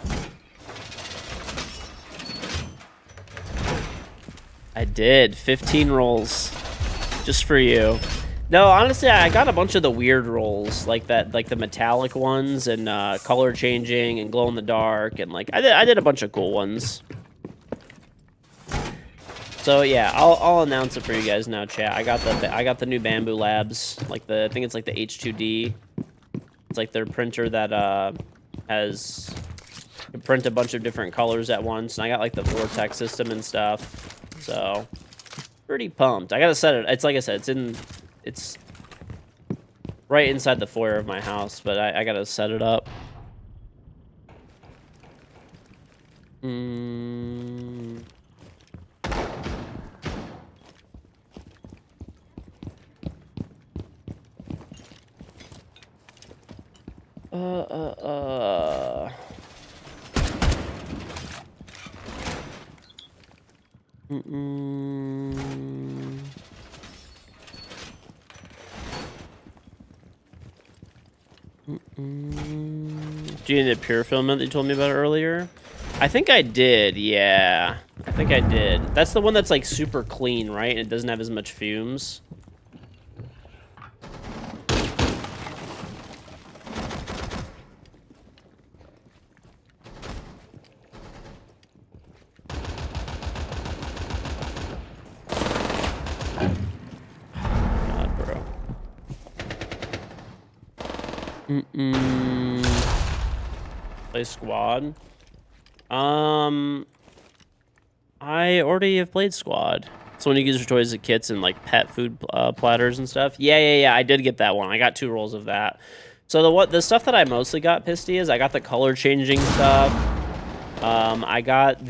I did. 15 rolls. Just for you. No, honestly, I got a bunch of the weird rolls, like the metallic ones, and color changing, and glow in the dark, and like I did a bunch of cool ones. So yeah, I'll announce it for you guys now, chat. I got the new Bamboo Labs, like I think it's like the H2D. It's like their printer that has can print a bunch of different colors at once, and I got like the vortex system and stuff. So pretty pumped. I gotta set it. It's like I said, it's right inside the foyer of my house, but I gotta set it up. Do you need a pure filament that you told me about earlier? I think I did, yeah. I think I did. That's the one that's like super clean, right? And it doesn't have as much fumes. God, bro. Play squad. I already have played squad. So when you get your toys and kits and like pet food platters and stuff. Yeah. I did get that one. I got 2 rolls of that. So the stuff that I mostly got, Pisty, is I got the color changing stuff. I got I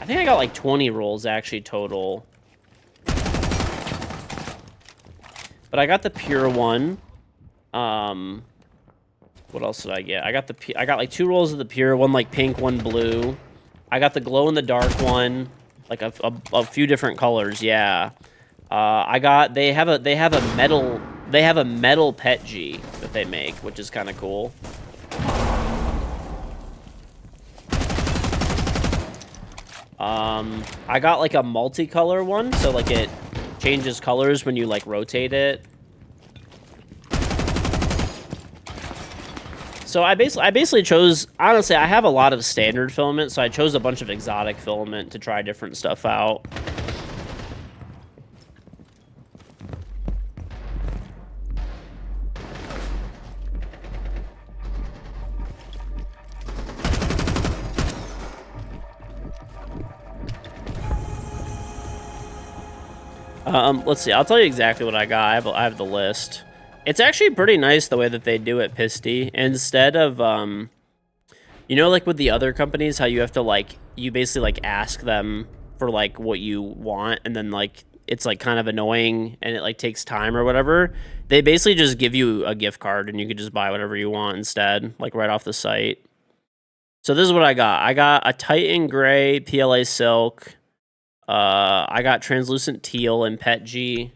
think I got like 20 rolls actually total. But I got the pure one. What else did I get? I got like 2 rolls of the pure, one like pink, one blue. I got the glow in the dark one, like a few different colors. Yeah. They have a metal PETG that they make, which is kind of cool. I got like a multicolor one, so like it changes colors when you like rotate it. So I basically chose, honestly, I have a lot of standard filament, so I chose a bunch of exotic filament to try different stuff out. Let's see. I'll tell you exactly what I got. I have the list. It's actually pretty nice the way that they do it, Pisty. Instead of, you know, like with the other companies, how you have to like, you basically like ask them for like what you want, and then like it's like kind of annoying and it like takes time or whatever. They basically just give you a gift card and you can just buy whatever you want instead, like right off the site. So this is what I got. I got a Titan Gray PLA Silk. I got translucent teal and pet G.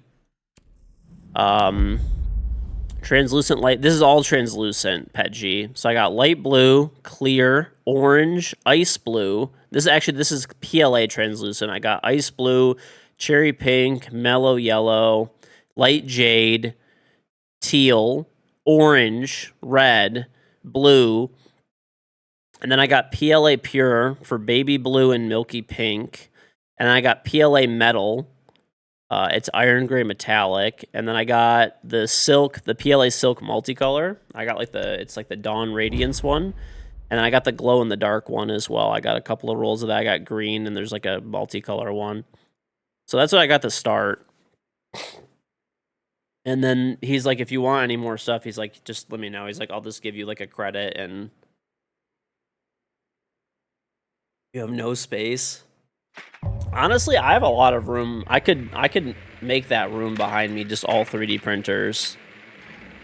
Translucent light. This is all translucent pet G. So I got light blue, clear, orange, ice blue. This is PLA translucent. I got ice blue, cherry pink, mellow yellow, light jade, teal, orange, red, blue. And then I got PLA pure for baby blue and milky pink. And I got PLA metal. It's iron gray metallic, and then I got the PLA silk multicolor. I got it's like the Dawn Radiance one, and then I got the glow in the dark one as well. I got a couple of rolls of that. I got green, and there's like a multicolor one. So that's what I got to start. And then he's like, if you want any more stuff, he's like, just let me know. He's like, I'll just give you like a credit, and you have no space. Honestly, I have a lot of room. I could make that room behind me just all 3D printers.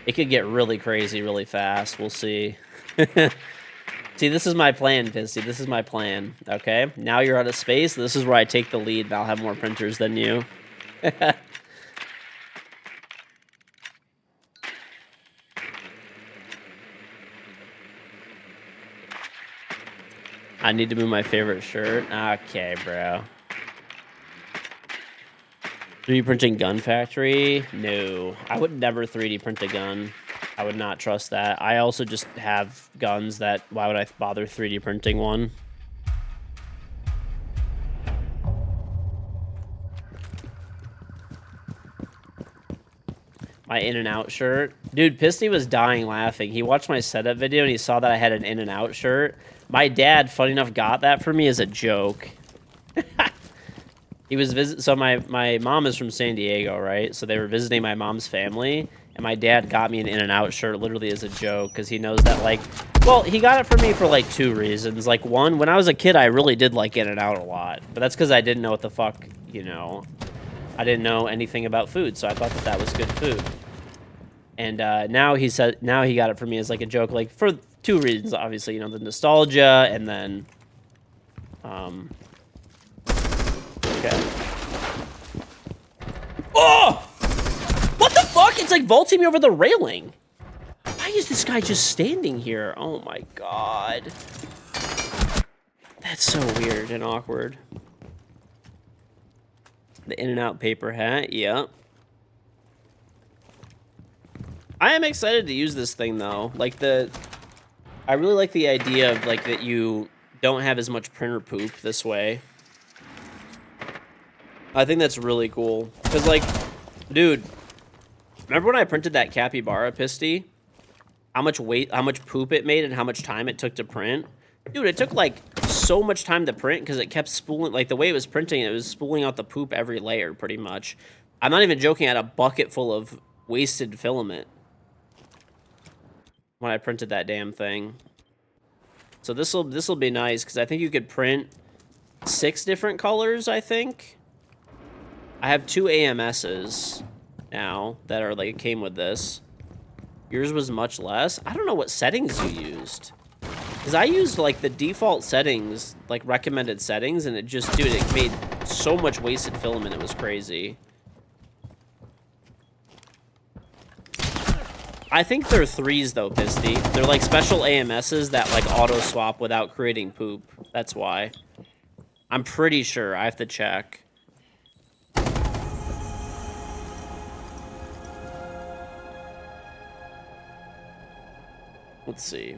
It could get really crazy really fast. We'll see. See, this is my plan, Pisty. This is my plan. Okay? Now you're out of space. This is where I take the lead, and I'll have more printers than you. I need to move my favorite shirt. Okay, bro. 3D printing gun factory? No. I would never 3D print a gun. I would not trust that. I also just have guns that... Why would I bother 3D printing one? My In-N-Out shirt. Dude, Pisty was dying laughing. He watched my setup video and he saw that I had an In-N-Out shirt. My dad, funny enough, got that for me as a joke. He was so my mom is from San Diego, right? So they were visiting my mom's family, and my dad got me an In-N-Out shirt literally as a joke because he knows that, like, well, he got it for me for like 2 reasons. Like, one, when I was a kid, I really did like In-N-Out a lot, but that's because I didn't know what the fuck, you know, I didn't know anything about food, so I thought that was good food. And now he got it for me as like a joke, like for 2 reasons, obviously, you know, the nostalgia, and then okay. Oh! What the fuck? It's like vaulting me over the railing. Why is this guy just standing here? Oh my god. That's so weird and awkward. The In-N-Out paper hat, yeah. I am excited to use this thing though. Like I really like the idea of like that you don't have as much printer poop this way. I think that's really cool. Because, like, dude, remember when I printed that capybara Pisty? How much poop it made and how much time it took to print? Dude, it took, like, so much time to print because it kept spooling, like, the way it was printing, it was spooling out the poop every layer, pretty much. I'm not even joking, I had a bucket full of wasted filament when I printed that damn thing. So this'll be nice, because I think you could print 6 different colors, I think. I have 2 AMSs now that are like came with this. Yours was much less. I don't know what settings you used. Because I used like the default settings, like recommended settings, and it just, dude, it made so much wasted filament, it was crazy. I think they're 3s though, Pisty. They're like special AMSs that like auto swap without creating poop. That's why. I'm pretty sure. I have to check. Let's see.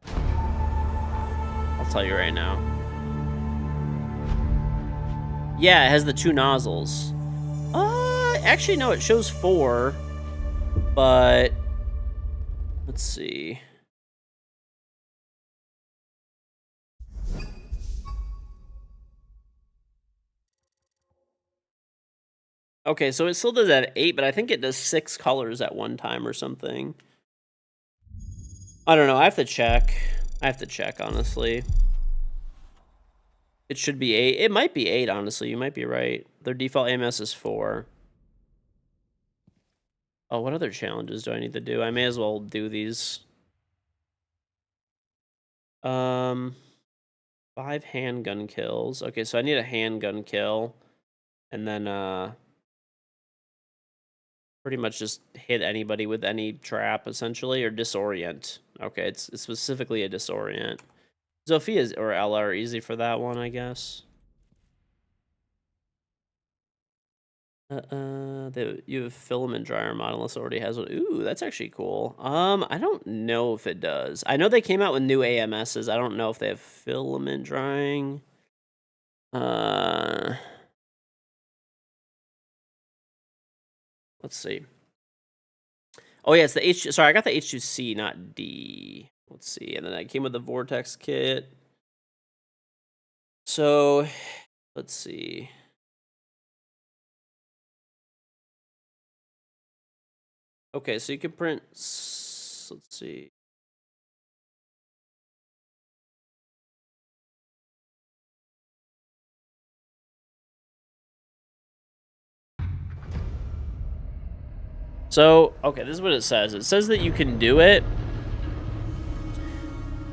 I'll tell you right now. Yeah, it has the 2 nozzles. Actually, no, it shows 4. But let's see. Okay, so it still does have 8, but I think it does 6 colors at one time or something. I don't know. I have to check. Honestly. It should be 8. It might be 8, honestly. You might be right. Their default AMS is 4. Oh, what other challenges do I need to do? I may as well do these. 5 handgun kills. Okay, so I need a handgun kill. And then, pretty much just hit anybody with any trap, essentially, or disorient. Okay, it's specifically a disorient. Zofia or Ella are easy for that one, I guess. You have filament dryer model. This already has one. Ooh, that's actually cool. I don't know if it does. I know they came out with new AMSs. I don't know if they have filament drying. Let's see. Oh yeah, it's the H. Sorry, I got the H2C, not D. Let's see, and then I came with the Vortex kit. So, let's see. Okay, so you can print. Let's see. So, okay, this is what it says. It says that you can do it.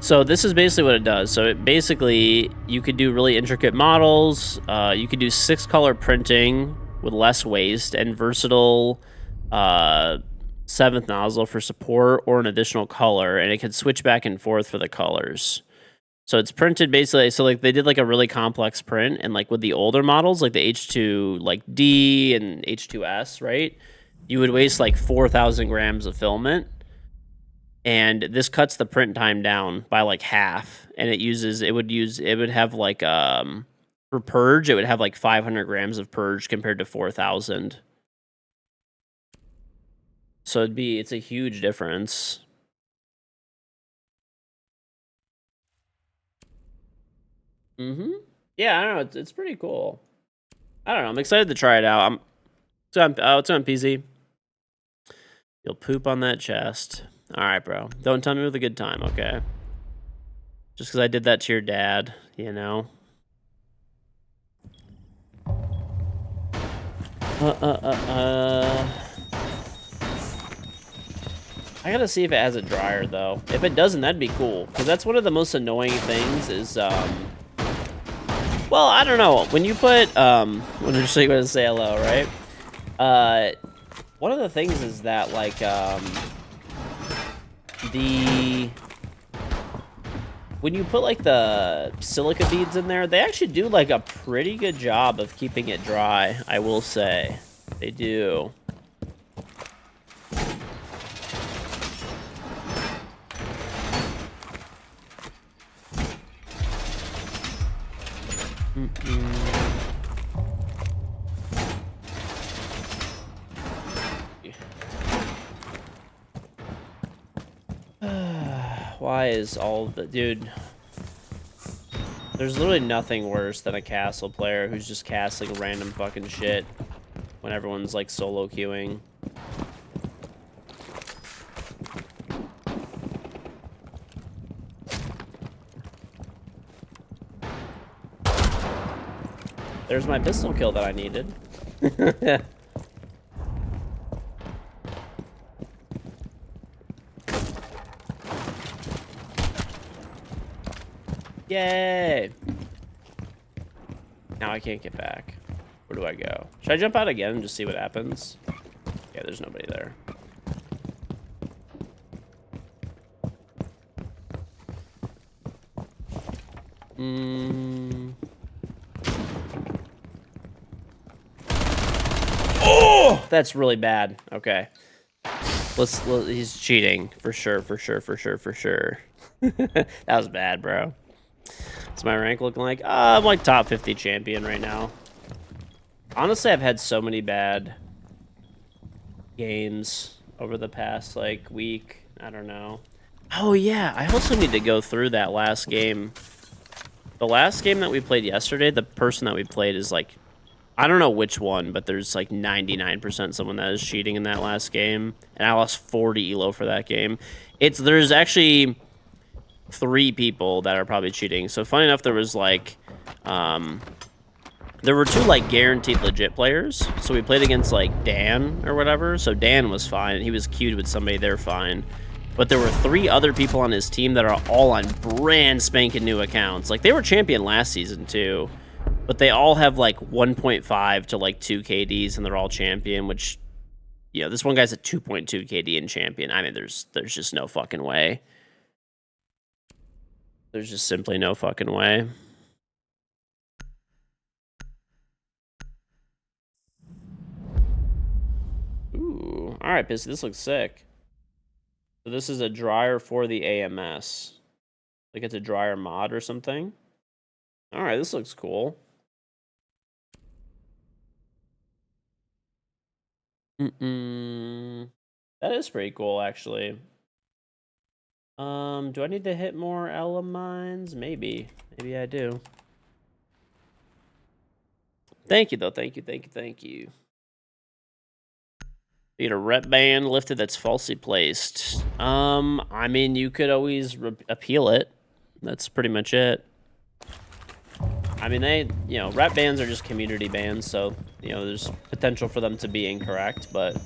So this is basically what it does. So it basically, you could do really intricate models. You could do 6-color printing with less waste and versatile 7th nozzle for support or an additional color, and it can switch back and forth for the colors. So it's printed basically, so like they did like a really complex print, and like with the older models, like the H2 like D and H2S, right? You would waste like 4,000 grams of filament, and this cuts the print time down by like half, and it would have like for purge, it would have like 500 grams of purge compared to 4,000. So it's a huge difference. Yeah, I don't know. It's pretty cool. I don't know. I'm excited to try it out. It's on PZ. You'll poop on that chest. All right, bro. Don't tell me with a good time, okay? Just because I did that to your dad, you know? I gotta see if it has a dryer, though. If it doesn't, that'd be cool. Because that's one of the most annoying things is, well, I don't know. When you put, when you're just going to say hello, right? One of the things is that, like, when you put, like, the silica beads in there, they actually do, like, a pretty good job of keeping it dry, I will say. They do. Why is all the... Dude. There's literally nothing worse than a castle player who's just casting random fucking shit when everyone's, like, solo queuing. There's my pistol kill that I needed. Yay! Now I can't get back. Where do I go? Should I jump out again and just see what happens? Yeah, there's nobody there. Oh! That's really bad. Okay. He's cheating. For sure. That was bad, bro. What's my rank looking like? I'm like top 50 champion right now. Honestly, I've had so many bad games over the past, like, week. I don't know. Oh, yeah. I also need to go through that last game. The last game that we played yesterday, the person that we played is, like, I don't know which one, but there's, like, 99% someone that is cheating in that last game. And I lost 40 elo for that game. There's actually 3 people that are probably cheating. So funny enough, there was like, there were 2 like guaranteed legit players. So we played against like Dan or whatever. So Dan was fine. He was queued with somebody. They're fine. but there were 3 other people on his team that are all on brand spanking new accounts. Like, they were champion last season, too. But they all have, like, 1.5 to, like, 2 KDs, and they're all champion, which, you know, this one guy's a 2.2 KD in champion. I mean, there's just no fucking way. There's just simply no fucking way. Ooh. Alright, Pissy, this looks sick. So this is a dryer for the AMS. Like, it's a dryer mod or something. Alright, this looks cool. That is pretty cool, actually. Do I need to hit more Ella mines? Maybe. Maybe I do. Thank you, though. Thank you, thank you, thank you. You get a rep band lifted that's falsely placed. I mean, you could always appeal it. That's pretty much it. I mean, you know, rep bans are just community bans, so, you know, there's potential for them to be incorrect, but...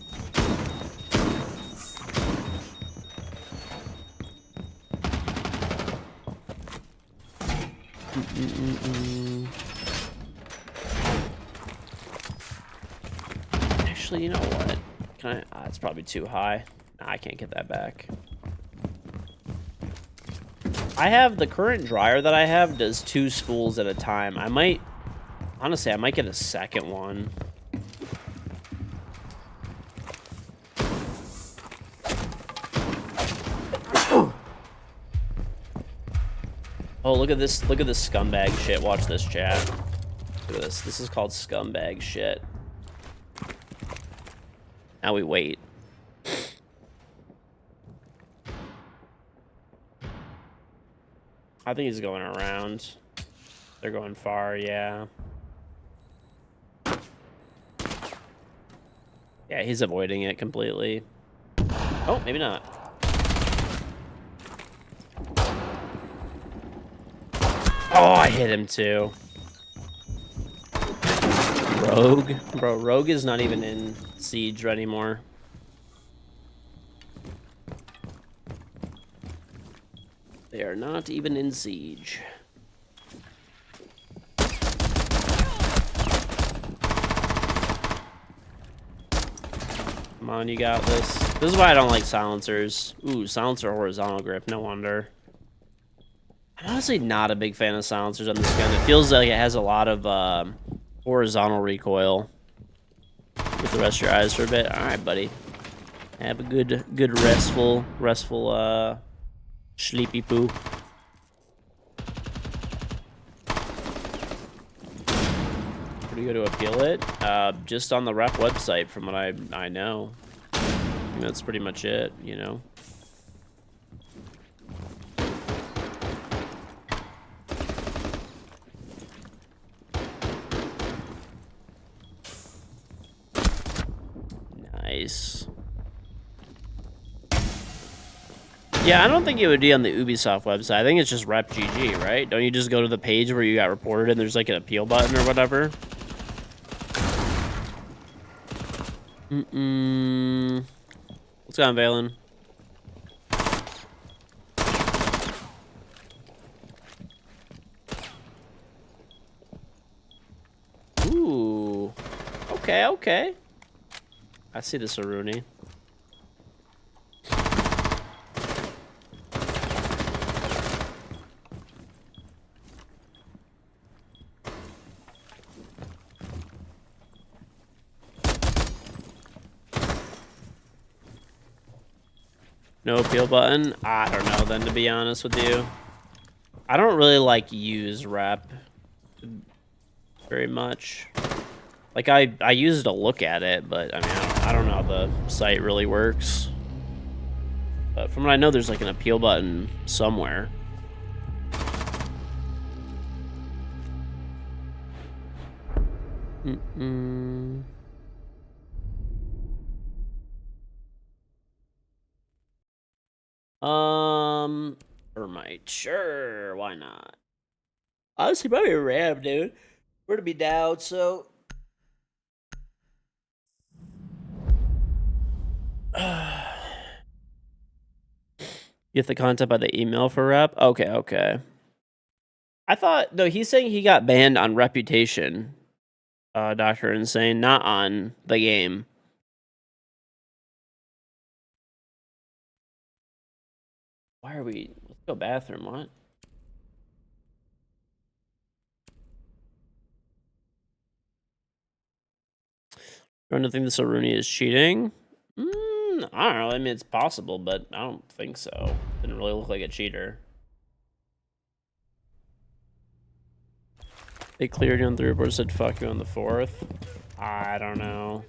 Actually, you know what? Can I... it's probably too high. Nah, I can't get that back. I have... the current dryer that I have does 2 spools at a time. I might... honestly, I might get a second one. Oh, look at this. Look at this scumbag shit. Watch this, chat. Look at this. This is called scumbag shit. Now we wait. I think he's going around. They're going far, yeah. Yeah, he's avoiding it completely. Oh, maybe not. Oh, I hit him too. Rogue? Bro, Rogue is not even in Siege anymore. They are not even in Siege. Come on, you got this. This is why I don't like silencers. Ooh, silencer horizontal grip, no wonder. I'm honestly not a big fan of silencers on this gun. It feels like it has a lot of horizontal recoil. With the rest of your eyes for a bit. Alright, buddy. Have a good restful sleepy poo. Where do you go to appeal it? Just on the rep website from what I know. I think that's pretty much it, you know. Nice. Yeah, I don't think it would be on the Ubisoft website. I think it's just Rep GG, right? Don't you just go to the page where you got reported and there's like an appeal button or whatever? What's going on, Valen? Ooh. Okay, okay. I see the Saruni. No appeal button? I don't know then, to be honest with you. I don't really like use rep very much. Like I use it to look at it, but I mean I don't know how the site really works. But from what I know, there's like an appeal button somewhere. Thermite. Sure, why not? Honestly, probably a ram, dude. We're to be down, so. Get the content by the email for rep? Okay, okay. I thought, no, he's saying he got banned on reputation, Dr. Insane, not on the game. Why are we... Let's go bathroom, what? I don't think the Saruni is cheating. I don't know. I mean, it's possible, but I don't think so. Didn't really look like a cheater. They cleared you on 3 reports, said fuck you on the 4th. I don't know.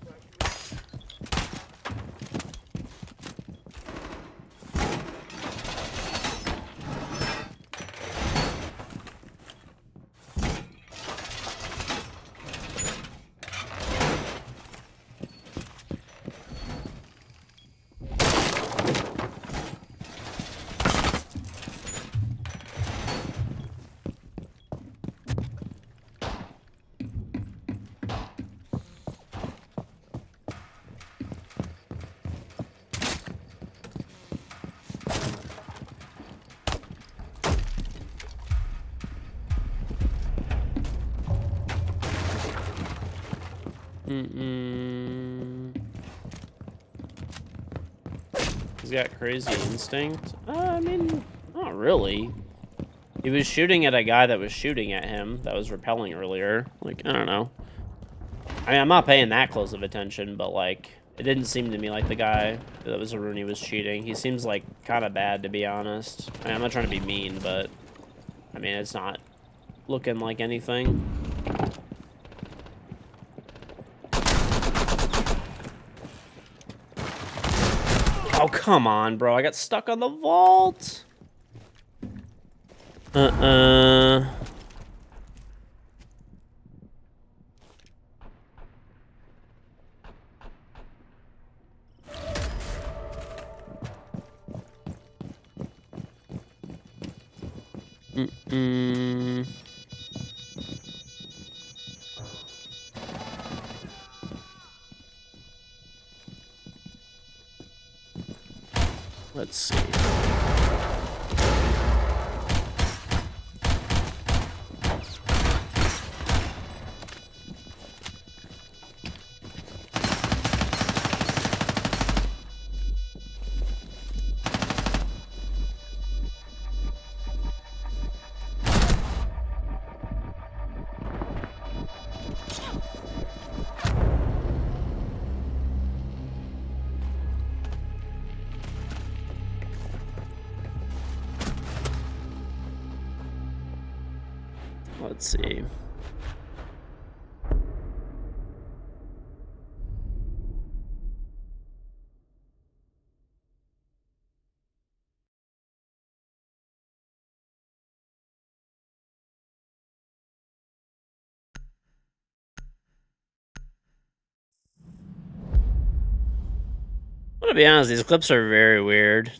He's got crazy instinct. I mean, not really. He was shooting at a guy that was shooting at him that was repelling earlier. Like, I don't know. I mean, I'm not paying that close of attention, but like, it didn't seem to me like the guy that was Aruni was cheating. He seems like kind of bad, to be honest. I mean, I'm not trying to be mean, but I mean, it's not looking like anything. Oh, come on, bro. I got stuck on the vault. Let's see. Let's see. I'm gonna be honest, these clips are very weird.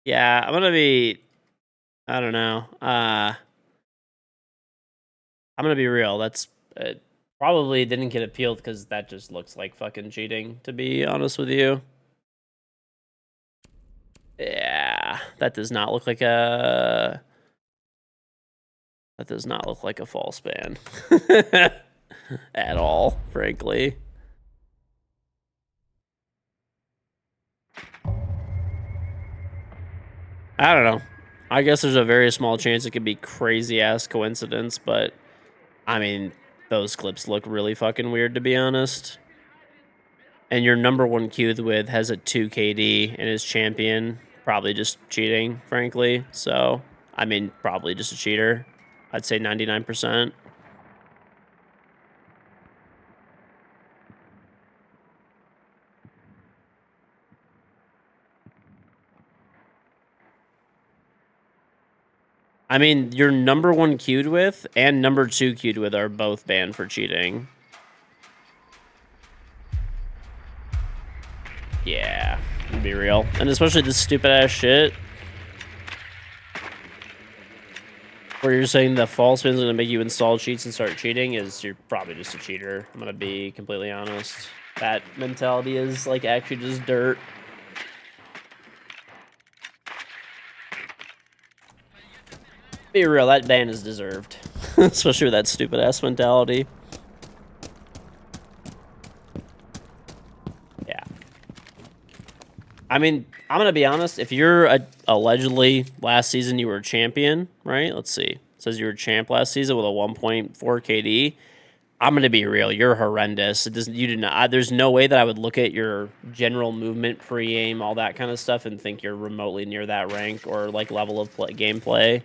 Yeah, I'm gonna be... I don't know. I'm gonna be real. That's probably didn't get appealed because that just looks like fucking cheating, to be honest with you. Yeah, that does not look like a... That does not look like a false ban. At all, frankly. I don't know. I guess there's a very small chance it could be crazy-ass coincidence, but... I mean, those clips look really fucking weird, to be honest. And your number 1 queued with has a 2 KD and is champion. Probably just cheating, frankly. So, I mean, probably just a cheater. I'd say 99%. I mean, your number 1 queued with and number 2 queued with are both banned for cheating. Yeah, to be real. And especially this stupid ass shit where you're saying the false spin's going to make you install cheats and start cheating is you're probably just a cheater. I'm going to be completely honest. That mentality is like actually just dirt. Be real, that ban is deserved. Especially with that stupid ass mentality. Yeah. I mean, I'm going to be honest. If you're allegedly last season you were a champion, right? Let's see. It says you were champ last season with a 1.4 KD. I'm going to be real. You're horrendous. It doesn't. You did not. There's no way that I would look at your general movement, pre-aim, all that kind of stuff, and think you're remotely near that rank or like level of gameplay.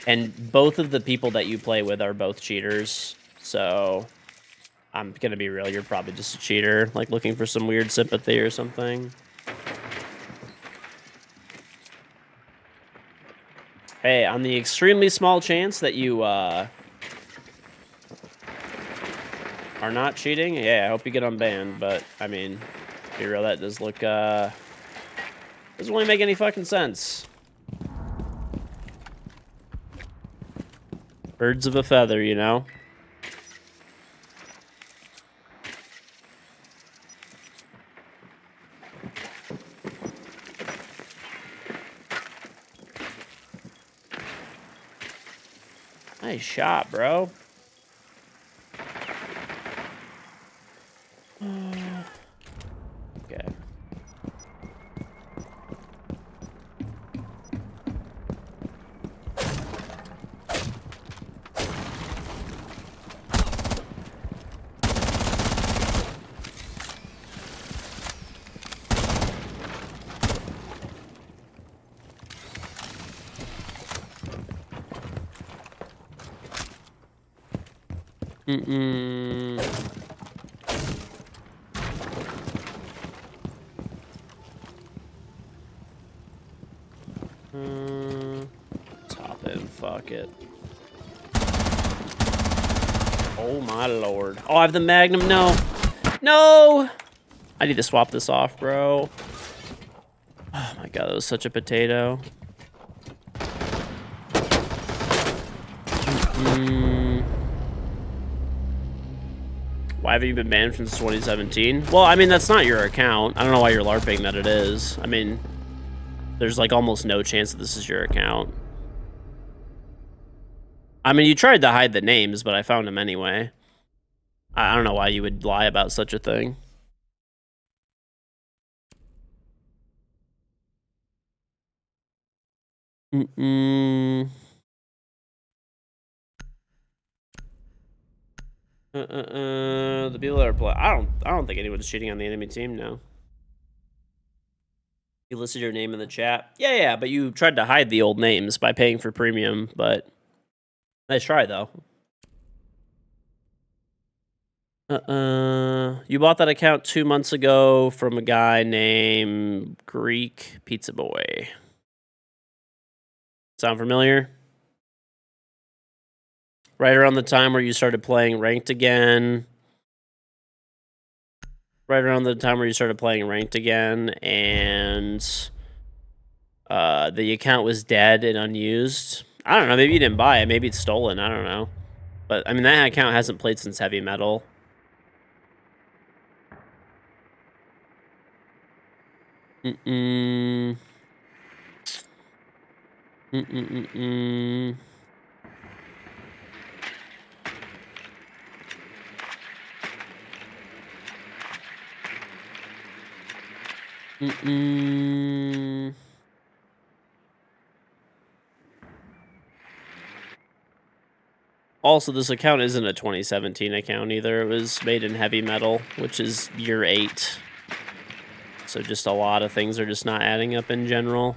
And both of the people that you play with are both cheaters. So I'm going to be real. You're probably just a cheater, like looking for some weird sympathy or something. Hey, on the extremely small chance that you are not cheating, yeah, I hope you get unbanned. But I mean, be real, that does look doesn't really make any fucking sense. Birds of a feather, you know. Nice shot, bro. Okay. Top in, fuck it. Oh my lord. Oh, I have the Magnum. No. No! I need to swap this off, bro. Oh my god, that was such a potato. Why have you been banned since 2017? Well, I mean, that's not your account. I don't know why you're LARPing that it is. I mean, there's like almost no chance that this is your account. I mean, you tried to hide the names, but I found them anyway. I don't know why you would lie about such a thing. The people that are playing, I don't think anyone's cheating on the enemy team now. You listed your name in the chat. Yeah, but you tried to hide the old names by paying for premium, but nice try though. You bought that account 2 months ago from a guy named Greek Pizza Boy. Sound familiar? Right around the time where you started playing ranked again. Right around the time where you started playing ranked again, and the account was dead and unused. I don't know, maybe you didn't buy it, maybe it's stolen, I don't know. But, I mean, that account hasn't played since Heavy Metal. Also, this account isn't a 2017 account either. It was made in Heavy Metal, which is year 8. So just a lot of things are just not adding up in general.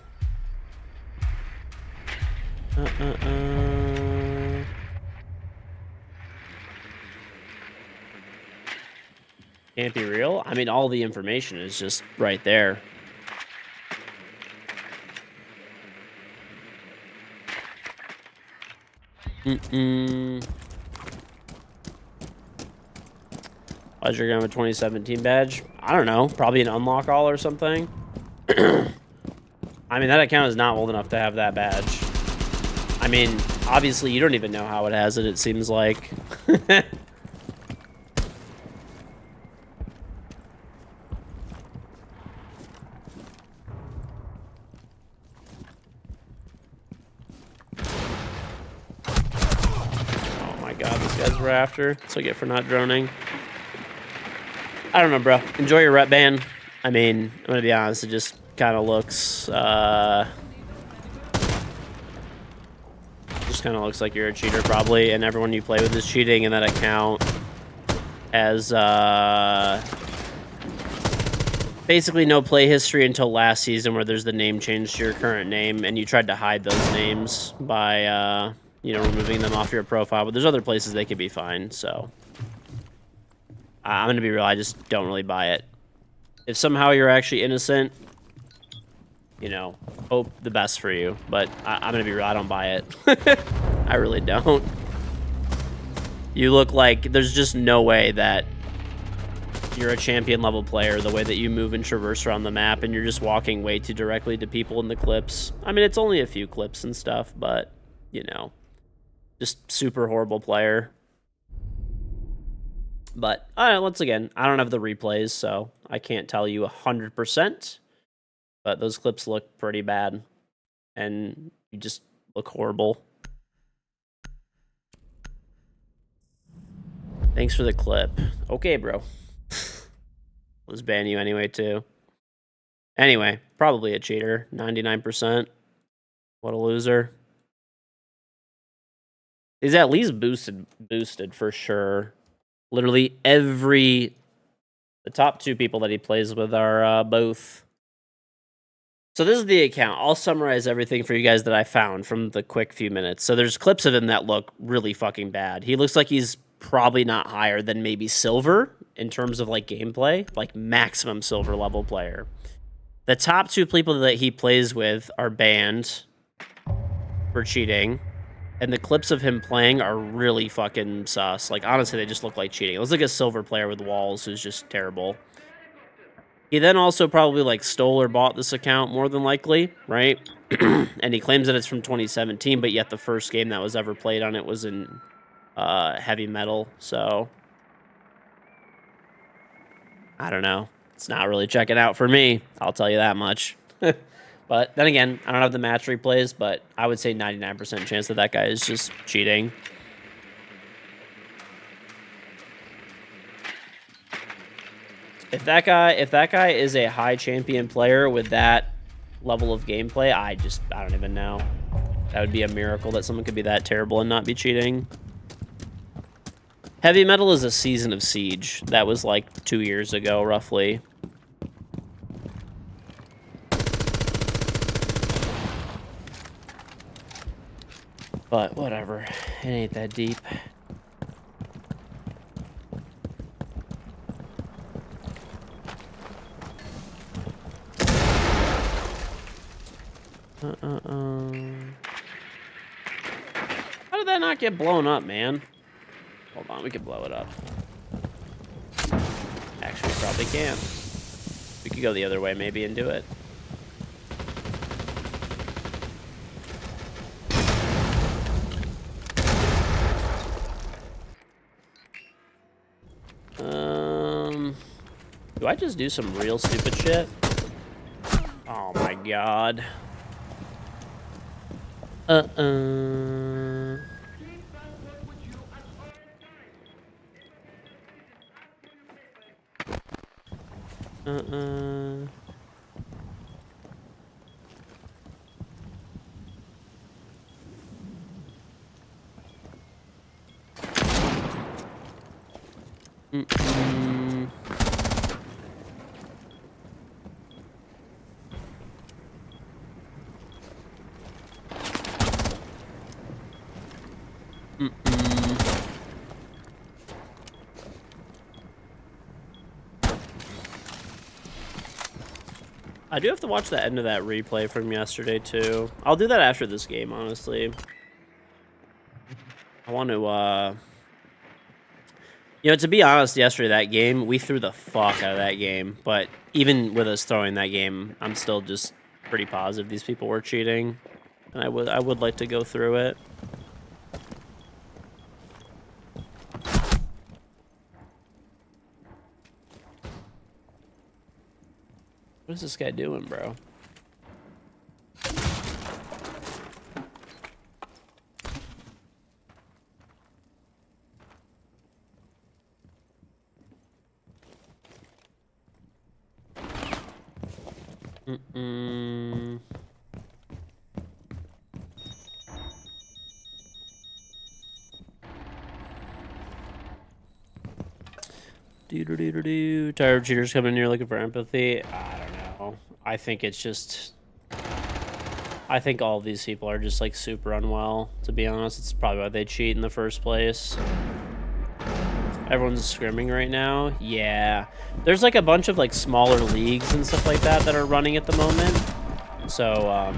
Can't be real? I mean, all the information is just right there. Why'd you have a 2017 badge? I don't know. Probably an unlock all or something. I mean, that account is not old enough to have that badge. I mean, Obviously, you don't even know how it has it seems like. Oh my god, this guy's rafter. So I get for not droning. I don't know, bro. Enjoy your rep ban. I mean, I'm gonna be honest, it just kind of looks, just kind of looks like you're a cheater, probably, and everyone you play with is cheating, and that account has, basically no play history until last season, where there's the name change to your current name, and you tried to hide those names by, you know, removing them off your profile, but there's other places they could be fine, so. I'm gonna be real, I just don't really buy it. If somehow you're actually innocent, you know, hope the best for you. But I'm gonna be real, I don't buy it. I really don't. You look like there's just no way that you're a champion level player the way that you move and traverse around the map, and you're just walking way too directly to people in the clips. I mean, it's only a few clips and stuff, but, you know, just super horrible player. But once again, I don't have the replays, so I can't tell you 100%. But those clips look pretty bad, and you just look horrible. Thanks for the clip. Okay, bro. Let's ban you anyway, too. Anyway, probably a cheater. 99%. What a loser. He's at least boosted for sure. Literally the top 2 people that he plays with are both. So this is the account. I'll summarize everything for you guys that I found from the quick few minutes. So there's clips of him that look really fucking bad. He looks like he's probably not higher than maybe silver in terms of like gameplay, like maximum silver level player. The top 2 people that he plays with are banned for cheating. And the clips of him playing are really fucking sus. Like, honestly, they just look like cheating. It looks like a silver player with walls who's just terrible. He then also probably, like, stole or bought this account, more than likely, right? And he claims that it's from 2017, but yet the first game that was ever played on it was in heavy metal, so... I don't know. It's not really checking out for me, I'll tell you that much. But then again, I don't have the match replays, but I would say 99% chance that that guy is just cheating. If that guy is a high champion player with that level of gameplay, I don't even know. That would be a miracle that someone could be that terrible and not be cheating. Heavy metal is a season of Siege. That was like 2 years ago, roughly. But whatever, it ain't that deep. How did that not get blown up, man? Hold on, we can blow it up. Actually, we probably can. We could go the other way maybe and do it. Do I just do some real stupid shit? Oh my god. I do have to watch the end of that replay from yesterday, too. I'll do that after this game, honestly. I want to, you know, to be honest, yesterday, that game, we threw the fuck out of that game. But even with us throwing that game, I'm still just pretty positive these people were cheating. And I would like to go through it. What is this guy doing, bro? Mm-mm. Do-do-do-do-do. Tired cheaters coming in here looking for empathy. I don't know. I think it's just... I think all of these people are just, like, super unwell, to be honest. It's probably why they cheat in the first place. Everyone's scrimming right now. Yeah. There's, like, a bunch of, like, smaller leagues and stuff like that that are running at the moment. So,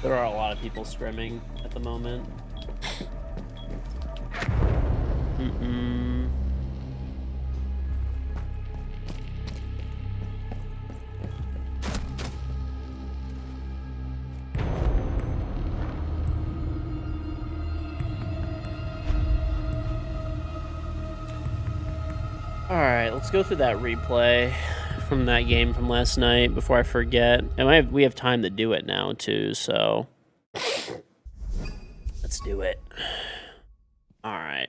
there are a lot of people scrimming at the moment. Alright, let's go through that replay from that game from last night before I forget. And we have time to do it now, too, so... Let's do it. Alright.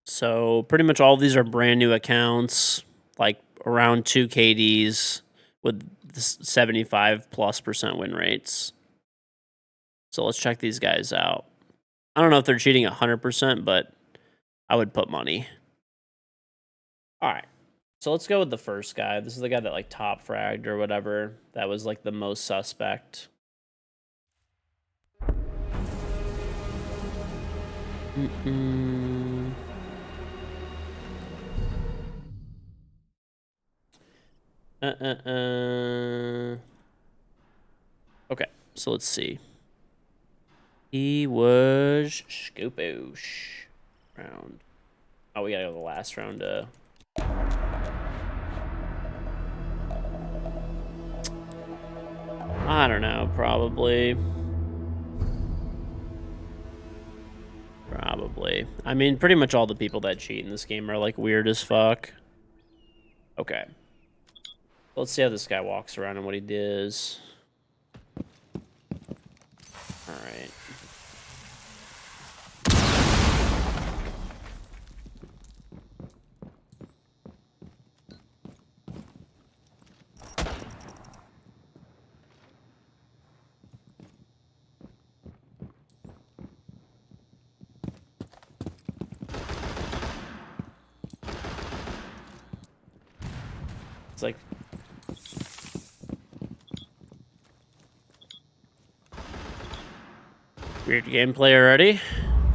So, pretty much all of these are brand new accounts, like around 2 KDs with 75+% win rates. So, let's check these guys out. I don't know if they're cheating 100%, but I would put money. Alright. So let's go with the first guy. This is the guy that like top fragged or whatever. That was like the most suspect. Okay, so let's see. He was Scoopoosh round. Oh, we gotta go to the last round. I don't know, probably. Probably. I mean, pretty much all the people that cheat in this game are like weird as fuck. Okay. Let's see how this guy walks around and what he does. Alright. It's like... Weird gameplay already.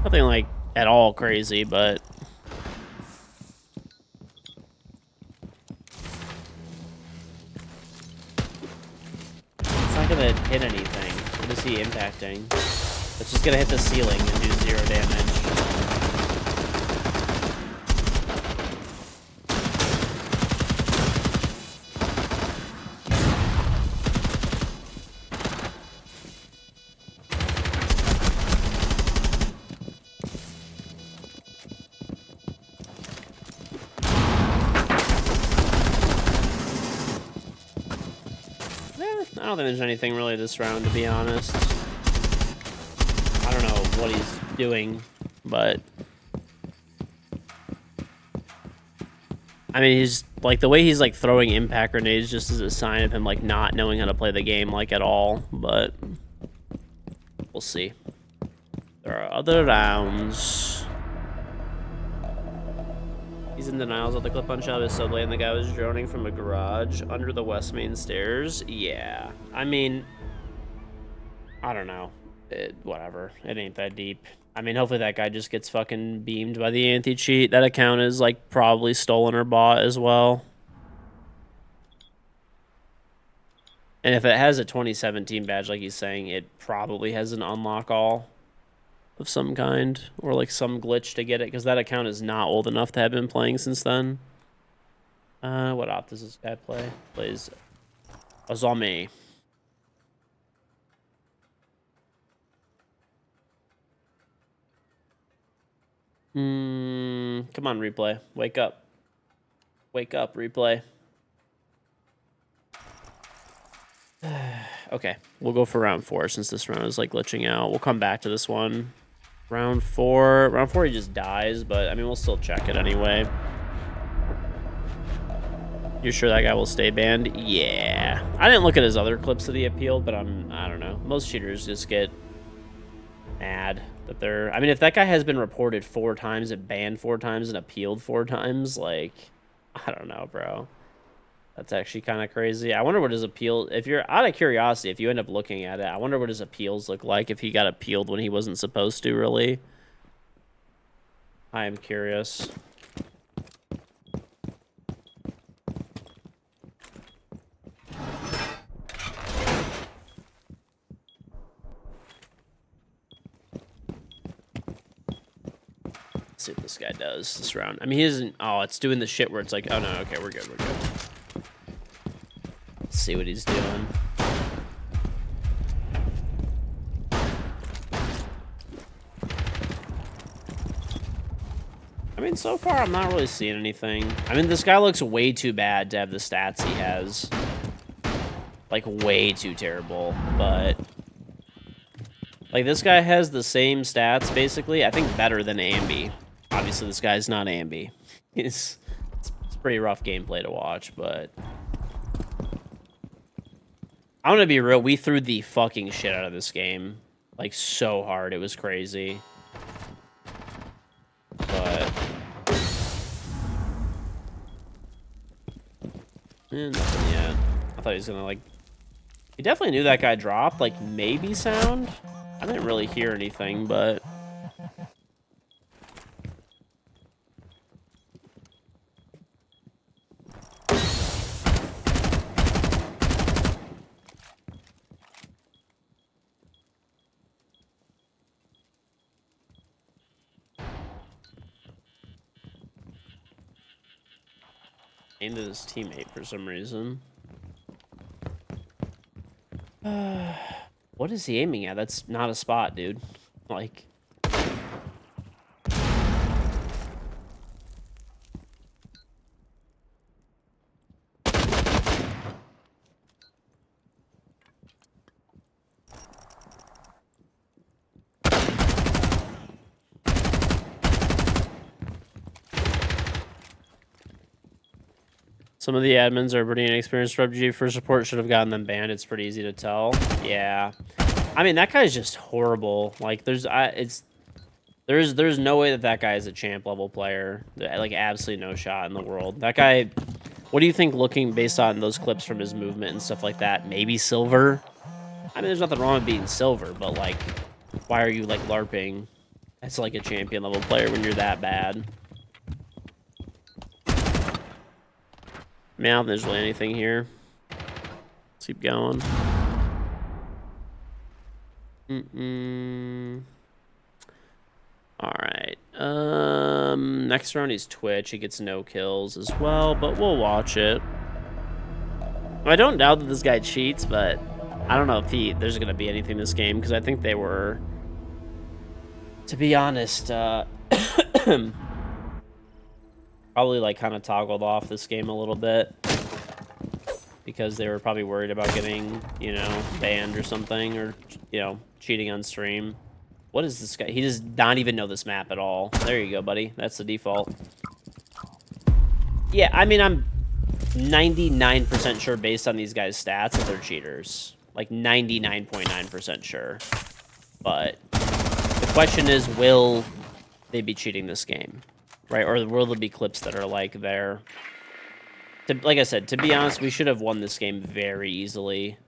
Nothing like at all crazy, but... It's not gonna hit anything. What is he impacting? It's just gonna hit the ceiling and do 0 damage. I don't think there's anything really this round, to be honest. I don't know what he's doing, but... I mean, he's, like, the way he's, like, throwing impact grenades just is a sign of him, like, not knowing how to play the game, like, at all, but... We'll see. There are other rounds. He's in denials of the clip on shot of his subway, and the guy was droning from a garage under the West Main stairs. Yeah. I mean... I don't know. Whatever. It ain't that deep. I mean, hopefully that guy just gets fucking beamed by the anti-cheat. That account is, like, probably stolen or bought as well. And if it has a 2017 badge, like he's saying, it probably has an unlock all of some kind. Or, like, some glitch to get it, because that account is not old enough to have been playing since then. What op does this guy play? Plays Azami. Come on, replay. Wake up. Wake up, replay. Okay, we'll go for round 4 since this round is like glitching out. We'll come back to this one. Round 4 he just dies, but I mean we'll still check it anyway. You sure that guy will stay banned? Yeah. I didn't look at his other clips that he appealed, but I don't know. Most cheaters just get mad that they're... I mean, if that guy has been reported 4 times and banned 4 times and appealed 4 times, like, I don't know, bro. That's actually kind of crazy. I wonder what his appeal... If you're out of curiosity, if you end up looking at it, I wonder what his appeals look like if he got appealed when he wasn't supposed to, really. I am curious. Let's see what this guy does this round. I mean, he isn't... Oh, it's doing the shit where it's like, oh, no, okay, we're good, we're good. Let's see what he's doing. I mean, so far, I'm not really seeing anything. I mean, this guy looks way too bad to have the stats he has. Like, way too terrible, but... Like, this guy has the same stats, basically. I think better than Ambi. Obviously, this guy's not Ambi. It's pretty rough gameplay to watch, but... I'm gonna be real, we threw the fucking shit out of this game. Like, so hard, it was crazy. But... nothing yet. I thought he was gonna, like... He definitely knew that guy dropped, like, maybe sound? I didn't really hear anything, but... aimed at his teammate for some reason. What is he aiming at? That's not a spot, dude. Like... Some of the admins are pretty inexperienced. PUBG for support should have gotten them banned. It's pretty easy to tell. Yeah. I mean, that guy's just horrible. Like, there's no way that guy is a champ level player. Like, absolutely no shot in the world. That guy, what do you think looking based on those clips from his movement and stuff like that? Maybe silver? I mean, there's nothing wrong with being silver, but, like, why are you, like, LARPing as, like, a champion level player when you're that bad? I mean, I don't think there's really anything here. Let's keep going. Alright. Next round he's Twitch. He gets no kills as well, but we'll watch it. I don't doubt that this guy cheats, but I don't know if there's going to be anything in this game, because I think they were, to be honest, probably, like, kind of toggled off this game a little bit because they were probably worried about getting, you know, banned or something, or, you know, cheating on stream. What is this guy? He does not even know this map at all. There you go, buddy. That's the default. Yeah, I mean, I'm 99% sure based on these guys' stats that they're cheaters. Like, 99.9% sure. But the question is, will they be cheating this game? Right, or will there be clips that are like there? Like I said, to be honest, we should have won this game very easily.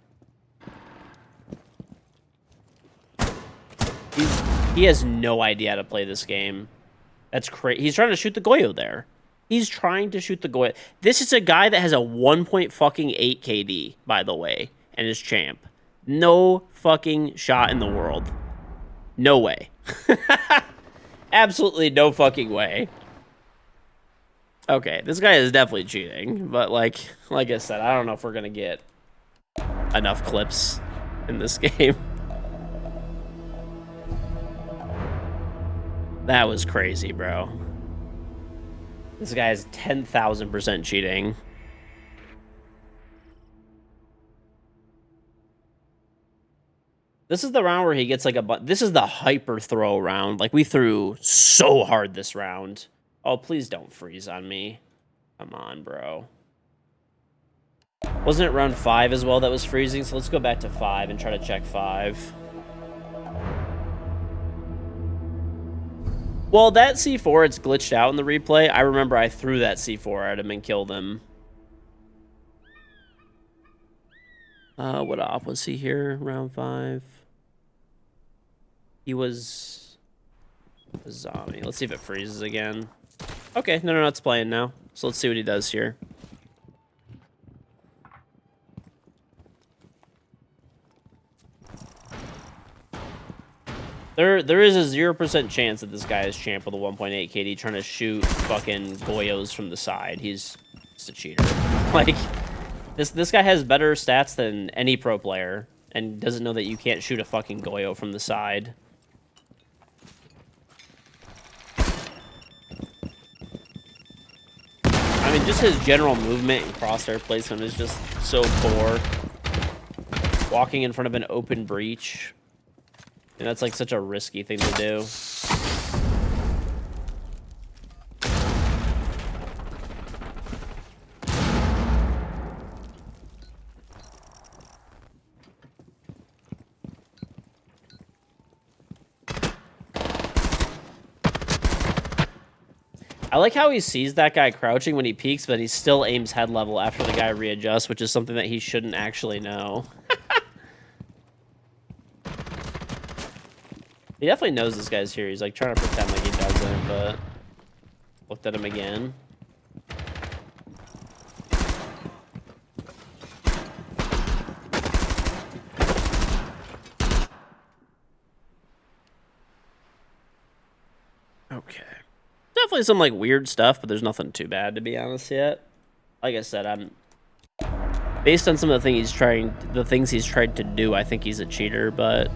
He has no idea how to play this game. That's crazy. He's trying to shoot the Goyo there. He's trying to shoot the Goyo. This is a guy that has a 1.8 KD, by the way, and is champ. No fucking shot in the world. No way. Absolutely no fucking way. Okay, this guy is definitely cheating, but like I said, I don't know if we're gonna get enough clips in this game. That was crazy, bro. This guy is 10,000% cheating. This is the round where he gets like this is the hyper throw round. Like we threw so hard this round. Oh, please don't freeze on me. Come on, bro. Wasn't it round 5 as well that was freezing? So let's go back to 5 and try to check 5. Well, that C4, it's glitched out in the replay. I remember I threw that C4 at him and killed him. What op was he here? Round 5. He was a zombie. Let's see if it freezes again. Okay, no, it's playing now. So let's see what he does here. There is a 0% chance that this guy is champ with a 1.8 KD trying to shoot fucking Goyos from the side. He's just a cheater. Like, this guy has better stats than any pro player and doesn't know that you can't shoot a fucking Goyo from the side. I mean, just his general movement and crosshair placement is just so poor. Walking in front of an open breach. And that's like such a risky thing to do. I like how he sees that guy crouching when he peeks, but he still aims head level after the guy readjusts, which is something that he shouldn't actually know. He definitely knows this guy's here. He's like trying to pretend like he doesn't, but looked at him again. Okay. Definitely some like weird stuff, but there's nothing too bad to be honest yet. Like I said, I'm based on some of the things he's tried to do, I think he's a cheater, but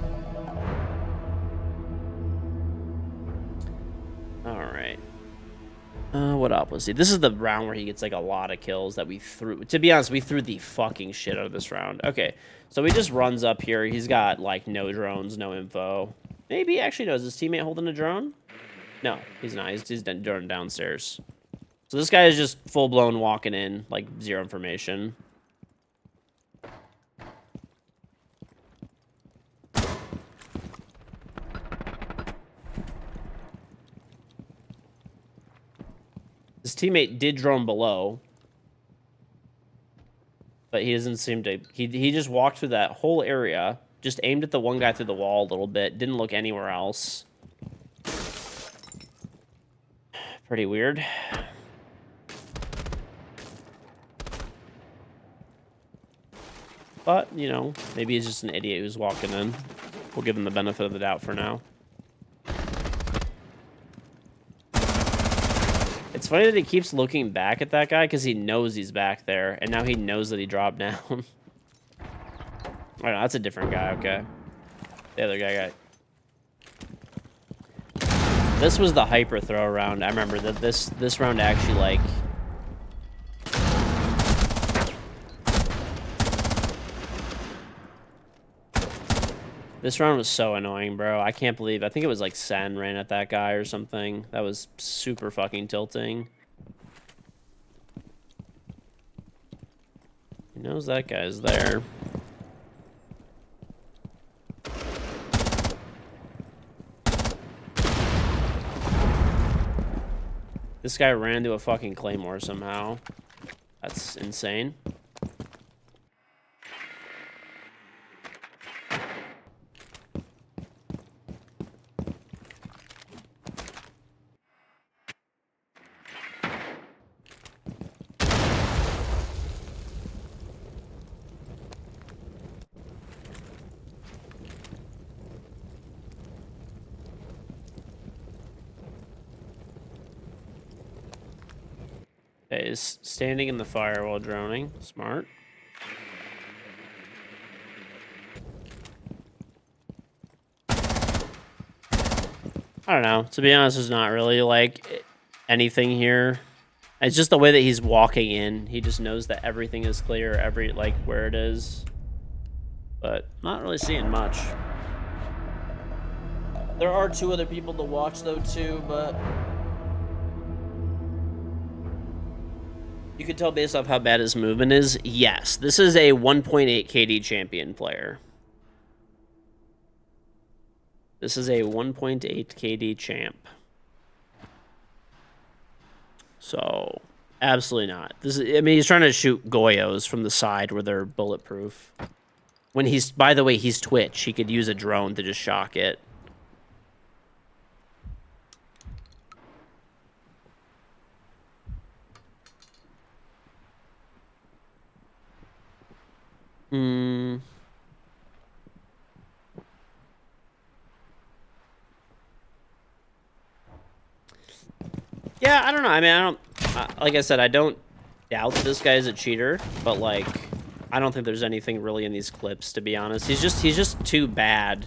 what op was he? This is the round where he gets like a lot of kills that we threw. To be honest, we threw the fucking shit out of this round. Okay, so he just runs up here. He's got like no drones, no info. Maybe he actually knows his teammate holding a drone. No, he's not. He's drone downstairs. So this guy is just full blown walking in, like zero information. His teammate did drone below, but he doesn't seem to. He just walked through that whole area, just aimed at the one guy through the wall a little bit, didn't look anywhere else. Pretty weird. But, you know, maybe he's just an idiot who's walking in. We'll give him the benefit of the doubt for now. It's funny that he keeps looking back at that guy because he knows he's back there, and now he knows that he dropped down. Oh, no, that's a different guy, okay. The other guy got... This was the hyper throw round. I remember that this round actually, like... This round was so annoying, bro. I can't believe... I think it was like Sen ran at that guy or something. That was super fucking tilting. He knows that guy's there. This guy ran into a fucking claymore somehow. That's insane. Is standing in the fire while droning. Smart. I don't know. To be honest, there's not really, like, anything here. It's just the way that he's walking in. He just knows that everything is clear, like, where it is. But not really seeing much. There are 2 other people to watch though too, but you could tell based off how bad his movement is. Yes, this is a 1.8 KD champion player. This is a 1.8 KD champ. So, absolutely not. This is, I mean, he's trying to shoot Goyos from the side where they're bulletproof. When he's, by the way, he's Twitch. He could use a drone to just shock it. Yeah, I don't know. I mean, I don't... like I said, I don't doubt that this guy is a cheater, but, like, I don't think there's anything really in these clips, to be honest. He's just too bad.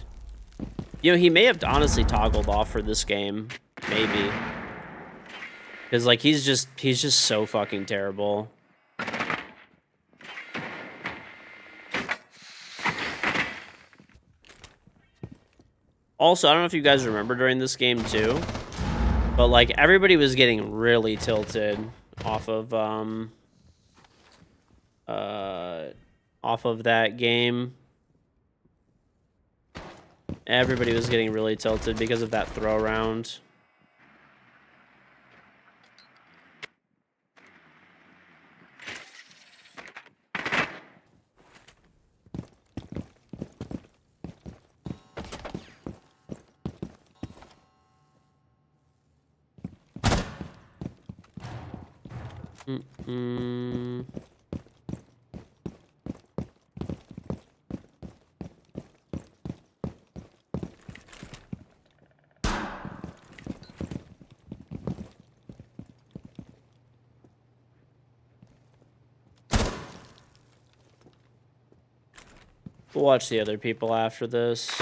You know, he may have honestly toggled off for this game. Maybe. Because, like, he's just so fucking terrible. Also, I don't know if you guys remember during this game, too. But, like, everybody was getting really tilted off of that game. Everybody was getting really tilted because of that throw round. We'll watch the other people after this.